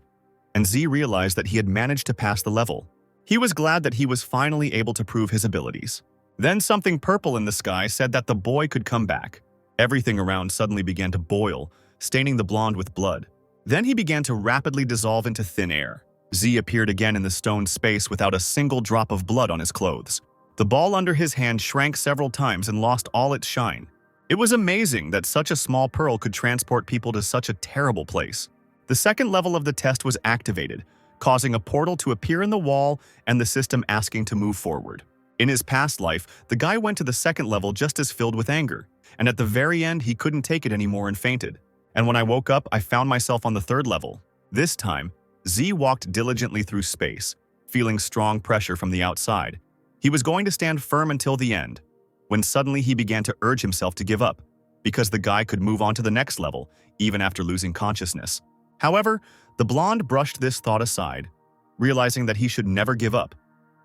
and Z realized that he had managed to pass the level. He was glad that he was finally able to prove his abilities. Then something purple in the sky said that the boy could come back. Everything around suddenly began to boil, staining the blonde with blood. Then he began to rapidly dissolve into thin air. Z appeared again in the stone space without a single drop of blood on his clothes. The ball under his hand shrank several times and lost all its shine. It was amazing that such a small pearl could transport people to such a terrible place. The second level of the test was activated, causing a portal to appear in the wall and the system asking to move forward. In his past life, the guy went to the second level just as filled with anger, and at the very end he couldn't take it anymore and fainted. And when I woke up, I found myself on the third level. This time, Z walked diligently through space, feeling strong pressure from the outside. He was going to stand firm until the end, when suddenly he began to urge himself to give up, because the guy could move on to the next level, even after losing consciousness. However, the blonde brushed this thought aside, realizing that he should never give up.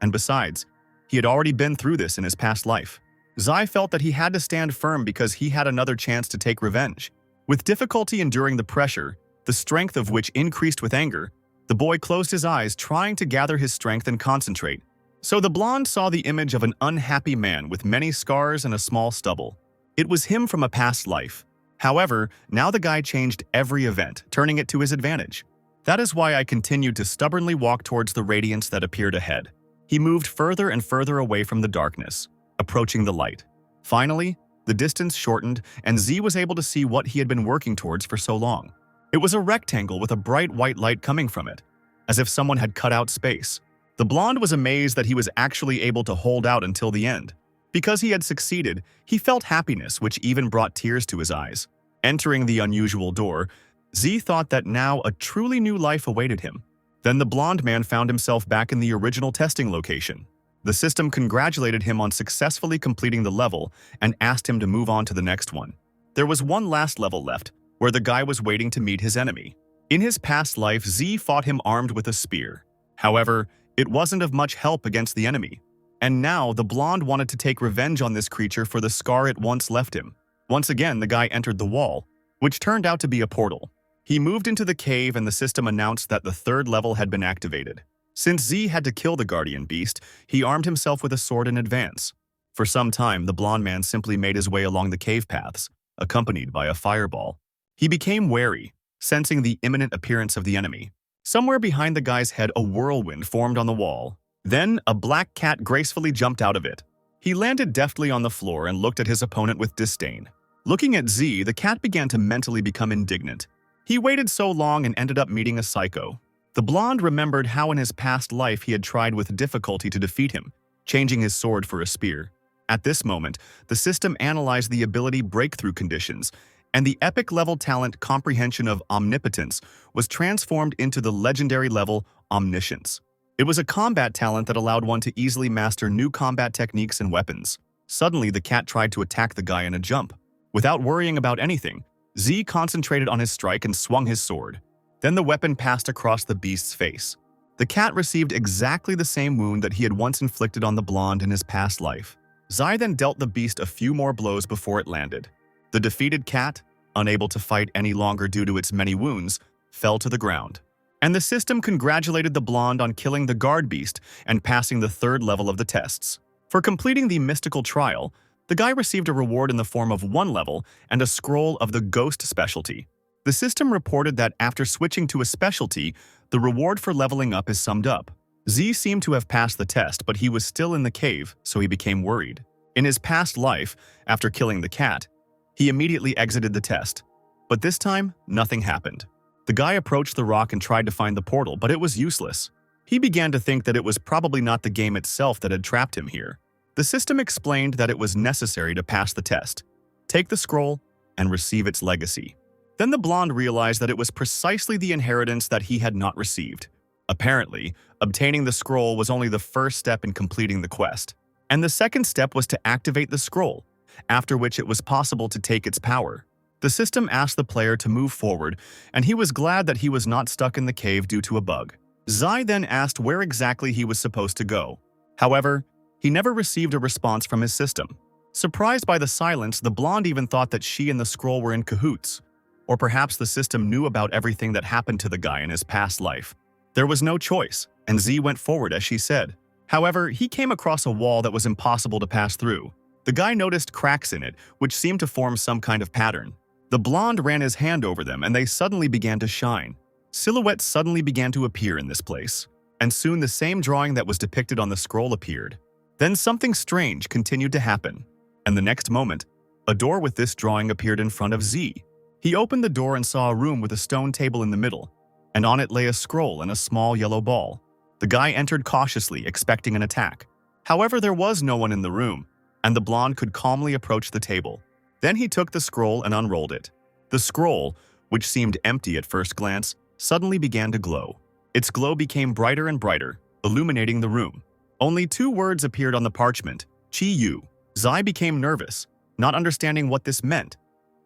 And besides, he had already been through this in his past life. Zai felt that he had to stand firm because he had another chance to take revenge. With difficulty enduring the pressure, the strength of which increased with anger, the boy closed his eyes, trying to gather his strength and concentrate. So the blonde saw the image of an unhappy man with many scars and a small stubble. It was him from a past life. However, now the guy changed every event, turning it to his advantage. That is why I continued to stubbornly walk towards the radiance that appeared ahead. He moved further and further away from the darkness, approaching the light. Finally, the distance shortened and Z was able to see what he had been working towards for so long. It was a rectangle with a bright white light coming from it, as if someone had cut out space. The blonde was amazed that he was actually able to hold out until the end. Because he had succeeded, he felt happiness, which even brought tears to his eyes. Entering the unusual door, Z thought that now a truly new life awaited him. Then the blonde man found himself back in the original testing location. The system congratulated him on successfully completing the level and asked him to move on to the next one. There was one last level left, where the guy was waiting to meet his enemy. In his past life, Z fought him armed with a spear. However, it wasn't of much help against the enemy. And now the blonde wanted to take revenge on this creature for the scar it once left him. Once again, the guy entered the wall, which turned out to be a portal. He moved into the cave and the system announced that the third level had been activated. Since Z had to kill the guardian beast, he armed himself with a sword in advance. For some time, the blonde man simply made his way along the cave paths, accompanied by a fireball. He became wary, sensing the imminent appearance of the enemy. Somewhere behind the guy's head, a whirlwind formed on the wall. Then, a black cat gracefully jumped out of it. He landed deftly on the floor and looked at his opponent with disdain. Looking at Z, the cat began to mentally become indignant. He waited so long and ended up meeting a psycho. The blonde remembered how in his past life he had tried with difficulty to defeat him, changing his sword for a spear. At this moment, the system analyzed the ability breakthrough conditions and the epic-level talent Comprehension of Omnipotence was transformed into the legendary level Omniscience. It was a combat talent that allowed one to easily master new combat techniques and weapons. Suddenly, the cat tried to attack the guy in a jump. Without worrying about anything, Z concentrated on his strike and swung his sword. Then the weapon passed across the beast's face. The cat received exactly the same wound that he had once inflicted on the blonde in his past life. Zai then dealt the beast a few more blows before it landed. The defeated cat, unable to fight any longer due to its many wounds, fell to the ground. And the system congratulated the blonde on killing the guard beast and passing the third level of the tests. For completing the mystical trial, the guy received a reward in the form of 1 level and a scroll of the ghost specialty. The system reported that after switching to a specialty, the reward for leveling up is summed up. Z seemed to have passed the test, but he was still in the cave, so he became worried. In his past life, after killing the cat, he immediately exited the test. But this time, nothing happened. The guy approached the rock and tried to find the portal, but it was useless. He began to think that it was probably not the game itself that had trapped him here. The system explained that it was necessary to pass the test, take the scroll, and receive its legacy. Then the blonde realized that it was precisely the inheritance that he had not received. Apparently, obtaining the scroll was only the first step in completing the quest, and the second step was to activate the scroll, after which it was possible to take its power. The system asked the player to move forward, and he was glad that he was not stuck in the cave due to a bug. Zai then asked where exactly he was supposed to go. However, he never received a response from his system. Surprised by the silence, the blonde even thought that she and the scroll were in cahoots, or perhaps the system knew about everything that happened to the guy in his past life. There was no choice, and Z went forward as she said. However, he came across a wall that was impossible to pass through. The guy noticed cracks in it, which seemed to form some kind of pattern. The blonde ran his hand over them and they suddenly began to shine. Silhouettes suddenly began to appear in this place, and soon the same drawing that was depicted on the scroll appeared. Then something strange continued to happen, and the next moment, a door with this drawing appeared in front of Z. He opened the door and saw a room with a stone table in the middle, and on it lay a scroll and a small yellow ball. The guy entered cautiously, expecting an attack. However, there was no one in the room, and the blonde could calmly approach the table. Then he took the scroll and unrolled it. The scroll, which seemed empty at first glance, suddenly began to glow. Its glow became brighter and brighter, illuminating the room. Only 2 words appeared on the parchment, Chi Yu. Zai became nervous, not understanding what this meant.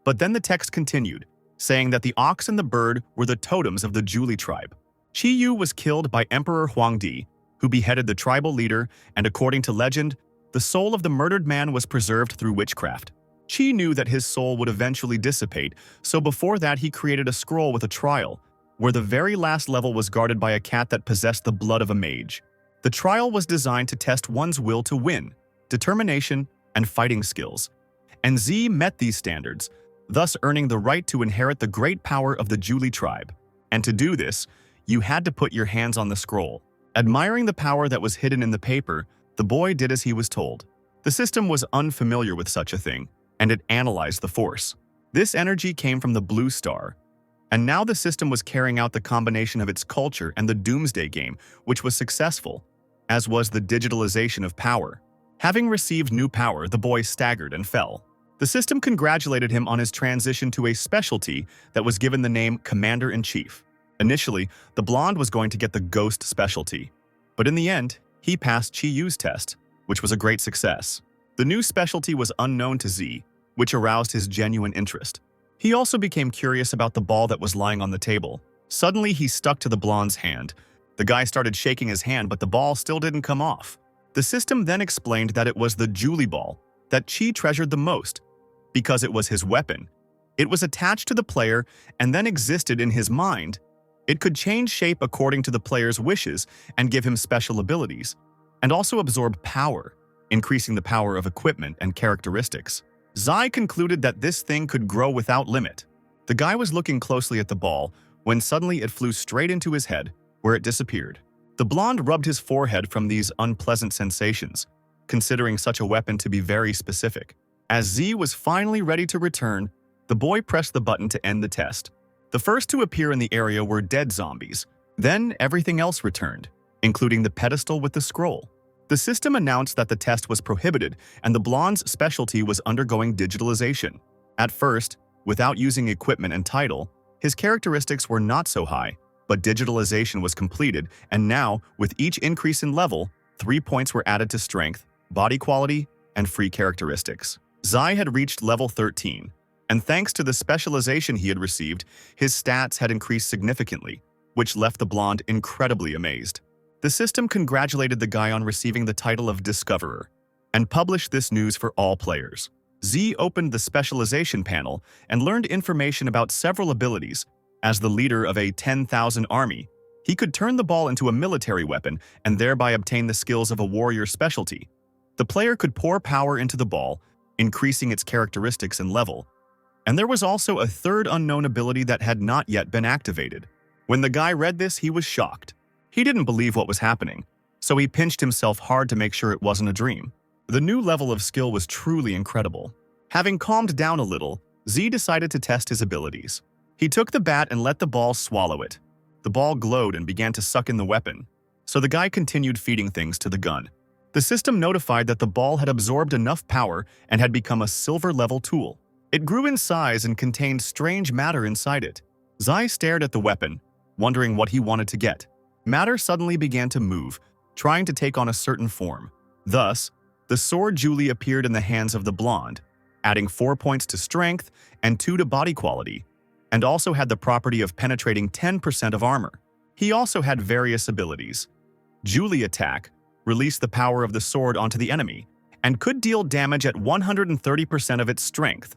But then the text continued, saying that the ox and the bird were the totems of the Julie tribe. Chi Yu was killed by Emperor Huangdi, who beheaded the tribal leader, and according to legend, the soul of the murdered man was preserved through witchcraft. Chi knew that his soul would eventually dissipate, so before that he created a scroll with a trial, where the very last level was guarded by a cat that possessed the blood of a mage. The trial was designed to test one's will to win, determination, and fighting skills. And Z met these standards, thus earning the right to inherit the great power of the Julie tribe. And to do this, you had to put your hands on the scroll. Admiring the power that was hidden in the paper, the boy did as he was told. The system was unfamiliar with such a thing, and it analyzed the force. This energy came from the blue star, and now the system was carrying out the combination of its culture and the Doomsday game, which was successful, as was the digitalization of power. Having received new power, the boy staggered and fell. The system congratulated him on his transition to a specialty that was given the name Commander-in-Chief. Initially, the blonde was going to get the Ghost specialty, but in the end, he passed Chi Yu's test, which was a great success. The new specialty was unknown to Z, which aroused his genuine interest. He also became curious about the ball that was lying on the table. Suddenly, he stuck to the blonde's hand. The guy started shaking his hand, but the ball still didn't come off. The system then explained that it was the Julie ball that Chi treasured the most, because it was his weapon. It was attached to the player and then existed in his mind. It could change shape according to the player's wishes and give him special abilities, and also absorb power, increasing the power of equipment and characteristics. Zai concluded that this thing could grow without limit. The guy was looking closely at the ball when suddenly it flew straight into his head, where it disappeared. The blonde rubbed his forehead from these unpleasant sensations, considering such a weapon to be very specific. As Z was finally ready to return, the boy pressed the button to end the test. The first to appear in the area were dead zombies. Then everything else returned, including the pedestal with the scroll. The system announced that the test was prohibited and the blonde's specialty was undergoing digitalization. At first, Without using equipment and title, his characteristics were not so high, but digitalization was completed, and now, with each increase in level, 3 points were added to strength, body quality, and free characteristics. Zai had reached level 13, and thanks to the specialization he had received, his stats had increased significantly, which left the blonde incredibly amazed. The system congratulated the guy on receiving the title of Discoverer, and published this news for all players. Z opened the specialization panel and learned information about several abilities. As the leader of a 10,000 army, he could turn the ball into a military weapon and thereby obtain the skills of a warrior specialty. The player could pour power into the ball, increasing its characteristics and level. And there was also a third unknown ability that had not yet been activated. When the guy read this, he was shocked. He didn't believe what was happening, so he pinched himself hard to make sure it wasn't a dream. The new level of skill was truly incredible. Having calmed down a little, Z decided to test his abilities. He took the bat and let the ball swallow it. The ball glowed and began to suck in the weapon, so the guy continued feeding things to the gun. The system notified that the ball had absorbed enough power and had become a silver-level tool. It grew in size and contained strange matter inside it. Zai stared at the weapon, wondering what he wanted to get. Matter suddenly began to move, trying to take on a certain form. Thus, the sword Julie appeared in the hands of the blonde, adding 4 points to strength and 2 to body quality, and also had the property of penetrating 10% of armor. He also had various abilities. Julie Attack released the power of the sword onto the enemy, and could deal damage at 130% of its strength,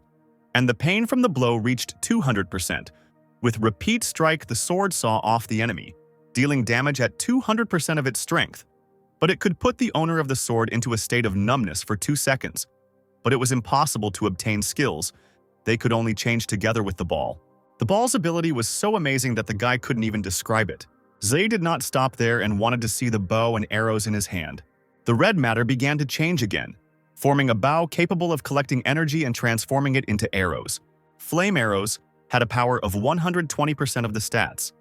and the pain from the blow reached 200%. With Repeat Strike, the sword saw off the enemy, dealing damage at 200% of its strength. But it could put the owner of the sword into a state of numbness for 2 seconds. But it was impossible to obtain skills. They could only change together with the ball. The ball's ability was so amazing that the guy couldn't even describe it. Zay did not stop there and wanted to see the bow and arrows in his hand. The red matter began to change again, forming a bow capable of collecting energy and transforming it into arrows. Flame arrows had a power of 120% of the stats,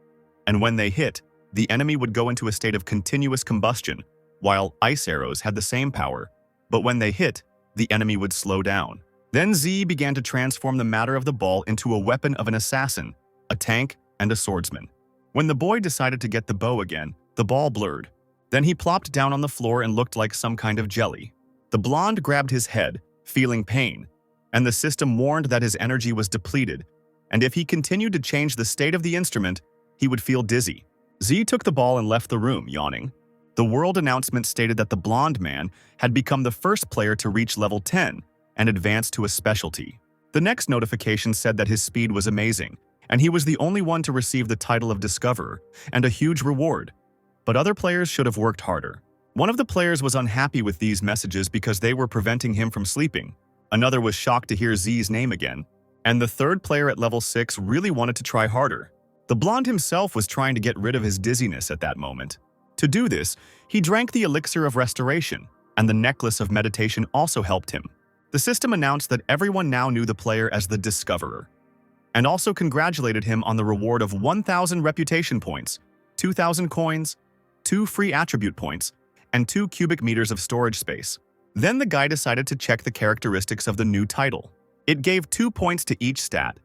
and when they hit, the enemy would go into a state of continuous combustion, while ice arrows had the same power, but when they hit, the enemy would slow down. Then Z began to transform the matter of the ball into a weapon of an assassin, a tank, and a swordsman. When the boy decided to get the bow again, the ball blurred. Then he plopped down on the floor and looked like some kind of jelly. The blonde grabbed his head, feeling pain, and the system warned that his energy was depleted, and if he continued to change the state of the instrument, he would feel dizzy. Z took the ball and left the room, yawning. The world announcement stated that the blonde man had become the first player to reach level 10 and advance to a specialty. The next notification said that his speed was amazing, and he was the only one to receive the title of Discoverer and a huge reward. But other players should have worked harder. One of the players was unhappy with these messages because they were preventing him from sleeping. Another was shocked to hear Z's name again. And the third player at level 6 really wanted to try harder. The blonde himself was trying to get rid of his dizziness at that moment. To do this, he drank the elixir of restoration, and the necklace of meditation also helped him. The system announced that everyone now knew the player as the Discoverer, and also congratulated him on the reward of 1,000 reputation points, 2,000 coins, 2 free attribute points, and 2 cubic meters of storage space. Then the guy decided to check the characteristics of the new title. It gave 2 points to each stat,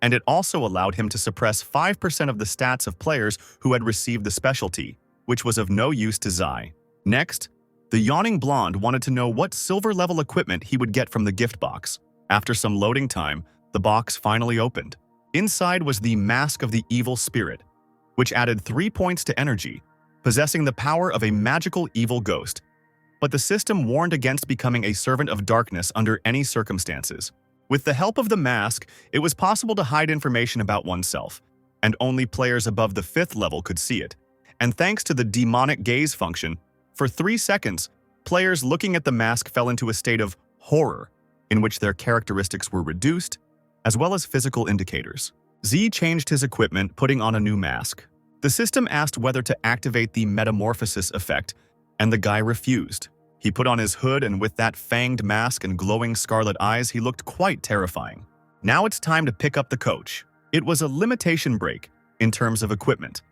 and it also allowed him to suppress 5% of the stats of players who had received the specialty, which was of no use to Zai. Next, the yawning blonde wanted to know what silver-level equipment he would get from the gift box. After some loading time, the box finally opened. Inside was the Mask of the Evil Spirit, which added 3 points to energy, possessing the power of a magical evil ghost. But the system warned against becoming a servant of darkness under any circumstances. With the help of the mask, it was possible to hide information about oneself, and only players above the 5th level could see it. And thanks to the demonic gaze function, for 3 seconds, players looking at the mask fell into a state of horror, in which their characteristics were reduced, as well as physical indicators. Z changed his equipment, putting on a new mask. The system asked whether to activate the metamorphosis effect, and the guy refused. He put on his hood, and with that fanged mask and glowing scarlet eyes, he looked quite terrifying. Now it's time to pick up the coach. It was a limitation break in terms of equipment,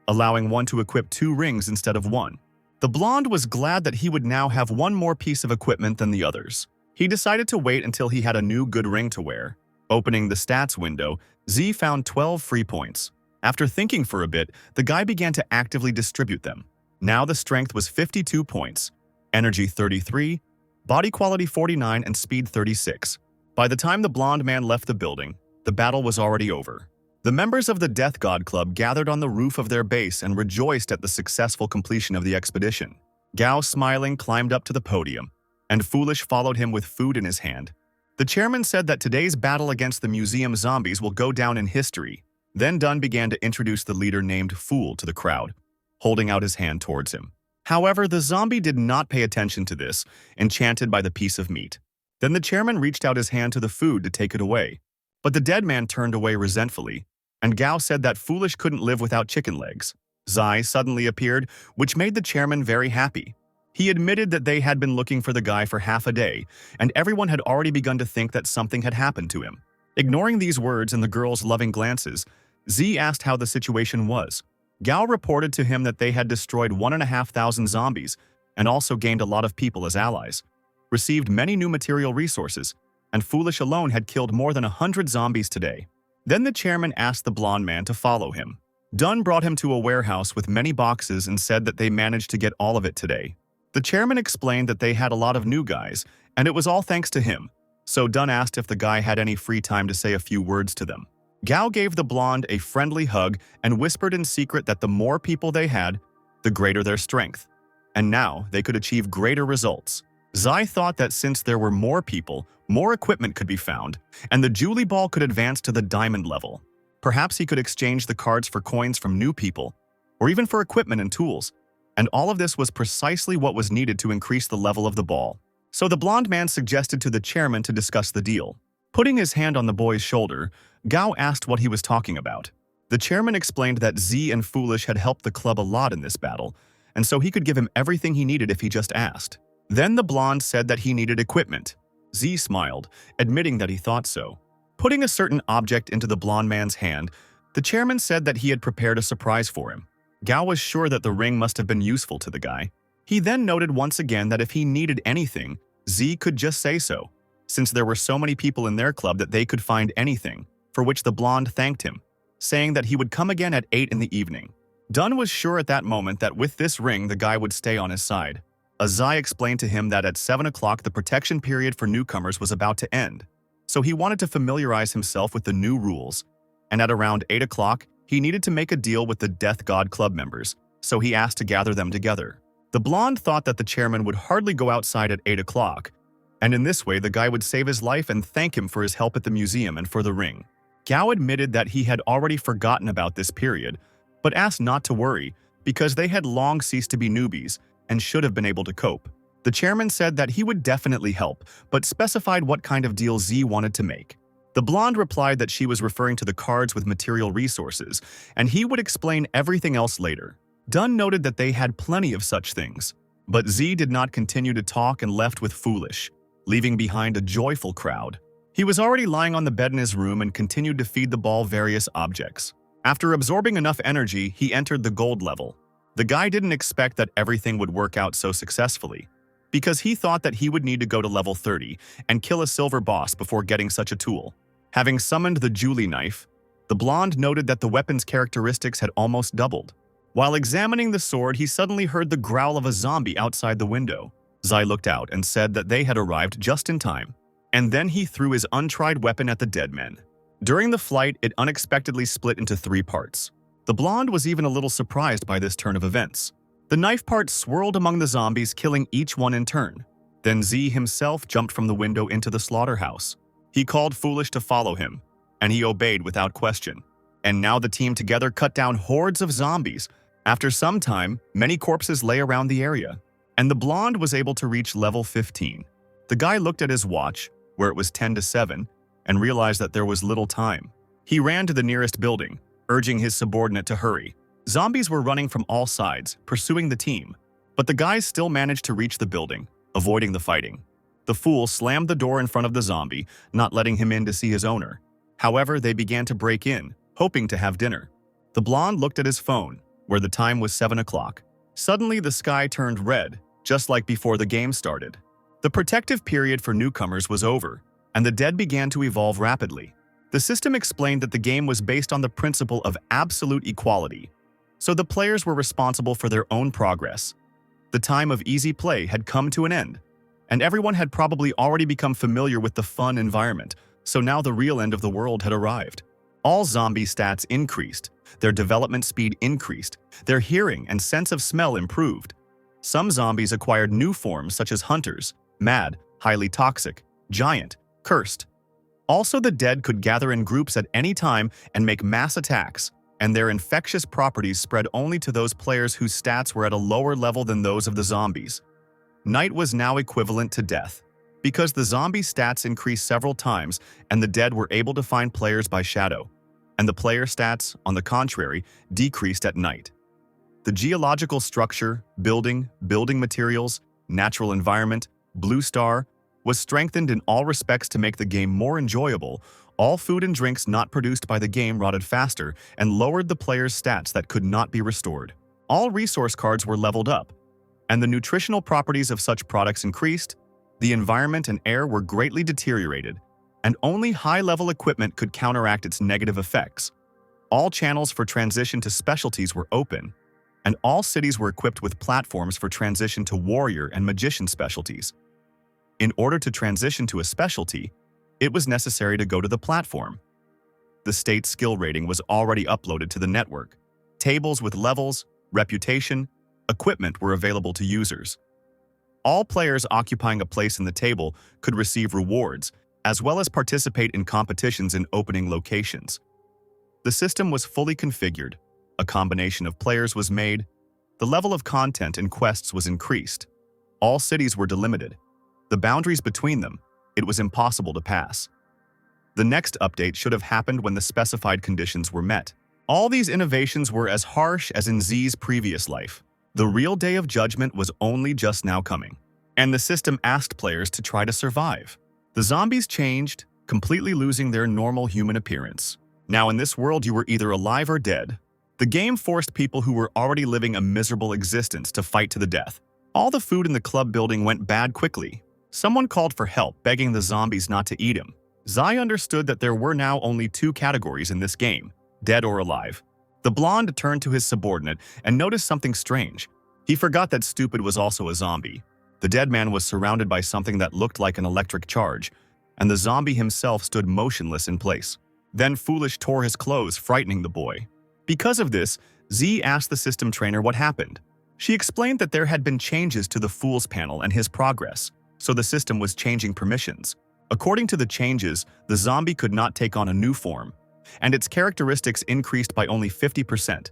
allowing one to equip 2 rings instead of 1. The blonde was glad that he would now have 1 more piece of equipment than the others. He decided to wait until he had a new good ring to wear, Opening the stats window, Z found 12 free points. After thinking for a bit, the guy began to actively distribute them. Now the strength was 52 points, energy 33, body quality 49, and speed 36. By the time the blonde man left the building, the battle was already over. The members of the Death God Club gathered on the roof of their base and rejoiced at the successful completion of the expedition. Gao, smiling, climbed up to the podium, and Foolish followed him with food in his hand. The chairman said that today's battle against the museum zombies will go down in history. Then Dunn began to introduce the leader named Fool to the crowd, holding out his hand towards him. However, the zombie did not pay attention to this, enchanted by the piece of meat. Then the chairman reached out his hand to the food to take it away. But the dead man turned away resentfully, and Gao said that Foolish couldn't live without chicken legs. Zai suddenly appeared, which made the chairman very happy. He admitted that they had been looking for the guy for half a day, and everyone had already begun to think that something had happened to him. Ignoring these words and the girl's loving glances, Z asked how the situation was. Gao reported to him that they had destroyed 1,500 zombies and also gained a lot of people as allies, received many new material resources, and Foolish alone had killed more than 100 zombies today. Then the chairman asked the blonde man to follow him. Dunn brought him to a warehouse with many boxes and said that they managed to get all of it today. The chairman explained that they had a lot of new guys, and it was all thanks to him. So Dunn asked if the guy had any free time to say a few words to them. Gao gave the blonde a friendly hug and whispered in secret that the more people they had, the greater their strength. And now they could achieve greater results. Zai thought that since there were more people, more equipment could be found, and the Julie Ball could advance to the diamond level. Perhaps he could exchange the cards for coins from new people, or even for equipment and tools. And all of this was precisely what was needed to increase the level of the ball. So the blonde man suggested to the chairman to discuss the deal. Putting his hand on the boy's shoulder, Gao asked what he was talking about. The chairman explained that Z and Foolish had helped the club a lot in this battle, and so he could give him everything he needed if he just asked. Then the blonde said that he needed equipment. Z smiled, admitting that he thought so. Putting a certain object into the blonde man's hand, the chairman said that he had prepared a surprise for him. Gao was sure that the ring must have been useful to the guy. He then noted once again that if he needed anything, Z could just say so, since there were so many people in their club that they could find anything, for which the blonde thanked him, saying that he would come again at 8 in the evening. Dunn was sure at that moment that with this ring the guy would stay on his side. Azai explained to him that at 7 o'clock the protection period for newcomers was about to end, so he wanted to familiarize himself with the new rules, and at around 8 o'clock, he needed to make a deal with the Death God Club members, so he asked to gather them together. The blonde thought that the chairman would hardly go outside at 8 o'clock, and in this way the guy would save his life and thank him for his help at the museum and for the ring. Gao admitted that he had already forgotten about this period, but asked not to worry because they had long ceased to be newbies and should have been able to cope. The chairman said that he would definitely help, but specified what kind of deal Z wanted to make. The blonde replied that she was referring to the cards with material resources, and he would explain everything else later. Dunn noted that they had plenty of such things, but Z did not continue to talk and left with Foolish, leaving behind a joyful crowd. He was already lying on the bed in his room and continued to feed the ball various objects. After absorbing enough energy, he entered the gold level. The guy didn't expect that everything would work out so successfully, because he thought that he would need to go to level 30 and kill a silver boss before getting such a tool. Having summoned the Julie knife, the blonde noted that the weapon's characteristics had almost doubled. While examining the sword, he suddenly heard the growl of a zombie outside the window. Zai looked out and said that they had arrived just in time, and then he threw his untried weapon at the dead men. During the flight, it unexpectedly split into 3 parts. The blonde was even a little surprised by this turn of events. The knife part swirled among the zombies, killing each one in turn. Then Z himself jumped from the window into the slaughterhouse. He called Foolish to follow him, and he obeyed without question. And now the team together cut down hordes of zombies. After some time, many corpses lay around the area, and the blonde was able to reach level 15. The guy looked at his watch, where it was 10 to 7, and realized that there was little time. He ran to the nearest building, urging his subordinate to hurry. Zombies were running from all sides, pursuing the team, but the guys still managed to reach the building, avoiding the fighting. The fool slammed the door in front of the zombie, not letting him in to see his owner. However, they began to break in, hoping to have dinner. The blonde looked at his phone, where the time was 7 o'clock. Suddenly, the sky turned red, just like before the game started. The protective period for newcomers was over, and the dead began to evolve rapidly. The system explained that the game was based on the principle of absolute equality, so the players were responsible for their own progress. The time of easy play had come to an end, and everyone had probably already become familiar with the fun environment, so now the real end of the world had arrived. All zombie stats increased, their development speed increased, their hearing and sense of smell improved. Some zombies acquired new forms such as hunters, mad, highly toxic, giant, cursed. Also, the dead could gather in groups at any time and make mass attacks, and their infectious properties spread only to those players whose stats were at a lower level than those of the zombies. Night was now equivalent to death, because the zombie stats increased several times and the dead were able to find players by shadow, and the player stats, on the contrary, decreased at night. The geological structure, building materials, natural environment, blue star, was strengthened in all respects to make the game more enjoyable. All food and drinks not produced by the game rotted faster and lowered the player's stats that could not be restored. All resource cards were leveled up, and the nutritional properties of such products increased. The environment and air were greatly deteriorated, and only high-level equipment could counteract its negative effects. All channels for transition to specialties were open, and all cities were equipped with platforms for transition to warrior and magician specialties. In order to transition to a specialty, it was necessary to go to the platform. The state skill rating was already uploaded to the network. Tables with levels, reputation, equipment were available to users. All players occupying a place in the table could receive rewards, as well as participate in competitions in opening locations. The system was fully configured, a combination of players was made, the level of content and quests was increased. All cities were delimited. The boundaries between them, it was impossible to pass. The next update should have happened when the specified conditions were met. All these innovations were as harsh as in Z's previous life. The real day of judgment was only just now coming, and the system asked players to try to survive. The zombies changed, completely losing their normal human appearance. Now in this world you were either alive or dead. The game forced people who were already living a miserable existence to fight to the death. All the food in the club building went bad quickly. Someone called for help, begging the zombies not to eat him. Zai understood that there were now only two categories in this game, dead or alive. The blonde turned to his subordinate and noticed something strange. He forgot that Stupid was also a zombie. The dead man was surrounded by something that looked like an electric charge, and the zombie himself stood motionless in place. Then Foolish tore his clothes, frightening the boy. Because of this, Z asked the system trainer what happened. She explained that there had been changes to the Fool's panel and his progress, so the system was changing permissions. According to the changes, the zombie could not take on a new form, and its characteristics increased by only 50%.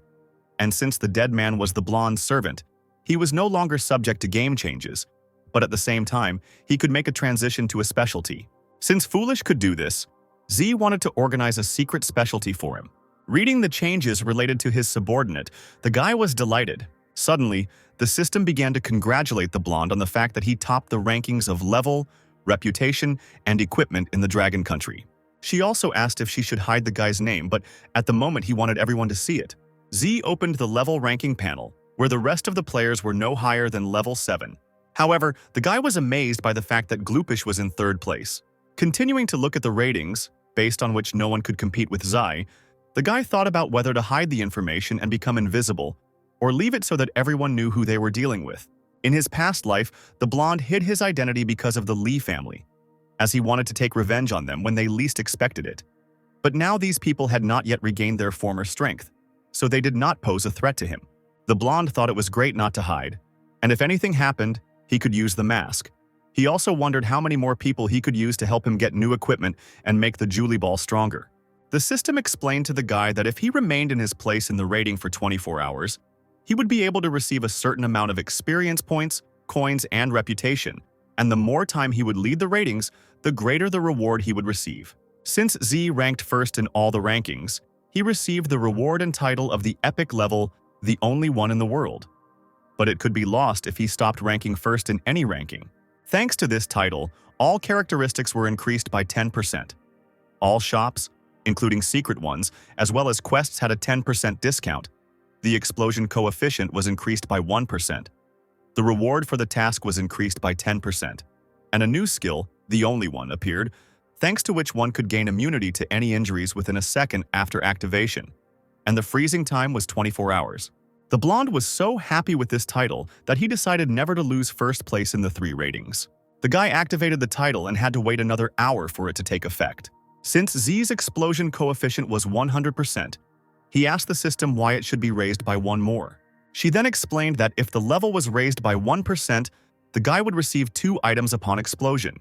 And since the dead man was the blonde's servant, he was no longer subject to game changes, but at the same time, he could make a transition to a specialty. Since Foolish could do this, Z wanted to organize a secret specialty for him. Reading the changes related to his subordinate, the guy was delighted. Suddenly, the system began to congratulate the blonde on the fact that he topped the rankings of level, reputation, and equipment in the Dragon Country. She also asked if she should hide the guy's name, but at the moment he wanted everyone to see it. Z opened the level ranking panel, where the rest of the players were no higher than level 7. However, the guy was amazed by the fact that Gloopish was in 3rd place. Continuing to look at the ratings, based on which no one could compete with Zai, the guy thought about whether to hide the information and become invisible, or leave it so that everyone knew who they were dealing with. In his past life, the blonde hid his identity because of the Lee family, as he wanted to take revenge on them when they least expected it. But now these people had not yet regained their former strength, so they did not pose a threat to him. The blonde thought it was great not to hide, and if anything happened, he could use the mask. He also wondered how many more people he could use to help him get new equipment and make the Julie Ball stronger. The system explained to the guy that if he remained in his place in the rating for 24 hours, he would be able to receive a certain amount of experience points, coins, and reputation, and the more time he would lead the ratings, the greater the reward he would receive. Since Z ranked first in all the rankings, he received the reward and title of the epic level, the only one in the world. But it could be lost if he stopped ranking first in any ranking. Thanks to this title, all characteristics were increased by 10%. All shops, including secret ones, as well as quests had a 10% discount. The explosion coefficient was increased by 1%. The reward for the task was increased by 10%. And a new skill, the only one, appeared. thanks to which one could gain immunity to any injuries within a second after activation, and the freezing time was 24 hours. The blonde was so happy with this title that he decided never to lose first place in the 3 ratings. The guy activated the title and had to wait another hour for it to take effect. Since Z's explosion coefficient was 100%, he asked the system why it should be raised by 1 more. She then explained that if the level was raised by 1%, the guy would receive 2 items upon explosion.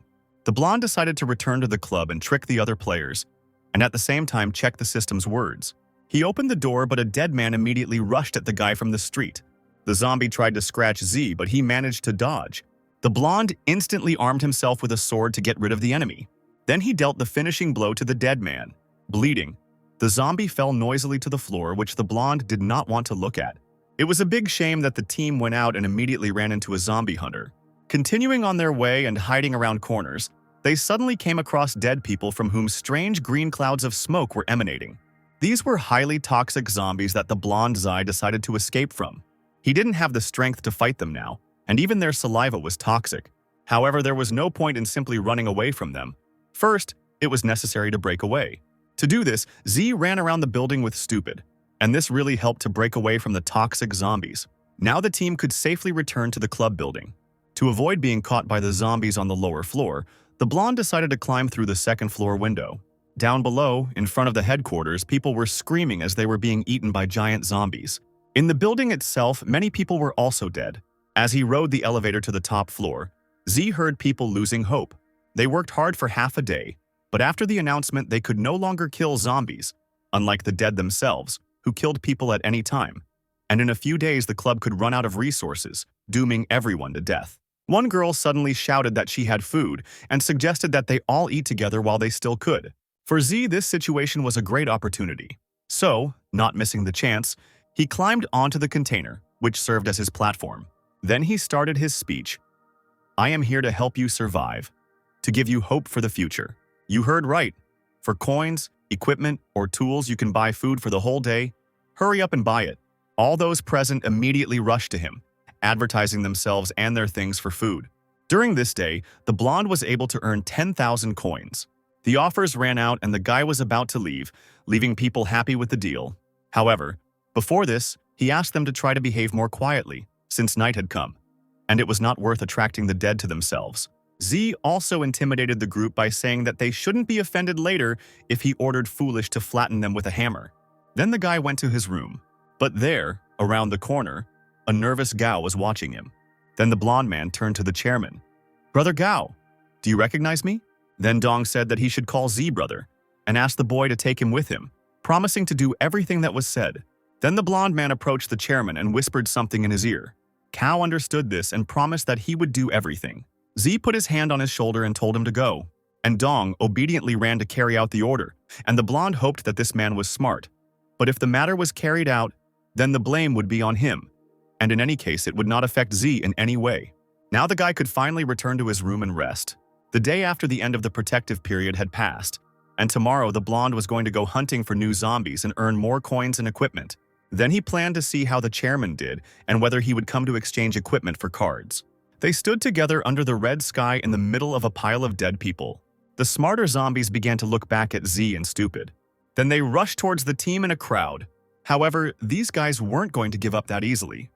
The blonde decided to return to the club and trick the other players, and at the same time check the system's words. He opened the door, but a dead man immediately rushed at the guy from the street. The zombie tried to scratch Z, but he managed to dodge. The blonde instantly armed himself with a sword to get rid of the enemy. Then he dealt the finishing blow to the dead man. Bleeding, the zombie fell noisily to the floor, which the blonde did not want to look at. It was a big shame that the team went out and immediately ran into a zombie hunter. Continuing on their way and hiding around corners, they suddenly came across dead people from whom strange green clouds of smoke were emanating. These were highly toxic zombies that the blonde Zai decided to escape from. He didn't have the strength to fight them now, and even their saliva was toxic. However, there was no point in simply running away from them. First, it was necessary to break away. To do this, Z ran around the building with stupid, and this really helped to break away from the toxic zombies. Now the team could safely return to the club building. To avoid being caught by the zombies on the lower floor, the blonde decided to climb through the second-floor window. Down below, in front of the headquarters, people were screaming as they were being eaten by giant zombies. In the building itself, many people were also dead. As he rode the elevator to the top floor, Z heard people losing hope. They worked hard for half a day, but after the announcement they could no longer kill zombies, unlike the dead themselves, who killed people at any time. And in a few days the club could run out of resources, dooming everyone to death. One girl suddenly shouted that she had food and suggested that they all eat together while they still could. For Z, this situation was a great opportunity. So, not missing the chance, he climbed onto the container, which served as his platform. Then he started his speech. "I am here to help you survive, to give you hope for the future. You heard right. For coins, equipment, or tools you can buy food for the whole day. Hurry up and buy it." All those present immediately rushed to him, advertising themselves and their things for food. During this day, the blonde was able to earn 10,000 coins. The offers ran out and the guy was about to leave, leaving people happy with the deal. However, before this, he asked them to try to behave more quietly, since night had come, and it was not worth attracting the dead to themselves. Z also intimidated the group by saying that they shouldn't be offended later if he ordered Foolish to flatten them with a hammer. Then the guy went to his room. But there, around the corner, a nervous Gao was watching him. Then the blonde man turned to the chairman. "Brother Gao, do you recognize me?" Then Dong said that he should call Z brother, and asked the boy to take him with him, promising to do everything that was said. Then the blonde man approached the chairman and whispered something in his ear. Cao understood this and promised that he would do everything. Z put his hand on his shoulder and told him to go, and Dong obediently ran to carry out the order, and the blonde hoped that this man was smart. But if the matter was carried out, then the blame would be on him, and in any case it would not affect Z in any way. Now the guy could finally return to his room and rest. The day after the end of the protective period had passed, and tomorrow the blonde was going to go hunting for new zombies and earn more coins and equipment. Then he planned to see how the chairman did and whether he would come to exchange equipment for cards. They stood together under the red sky in the middle of a pile of dead people. The smarter zombies began to look back at Z and stupid. Then they rushed towards the team in a crowd. However, these guys weren't going to give up that easily.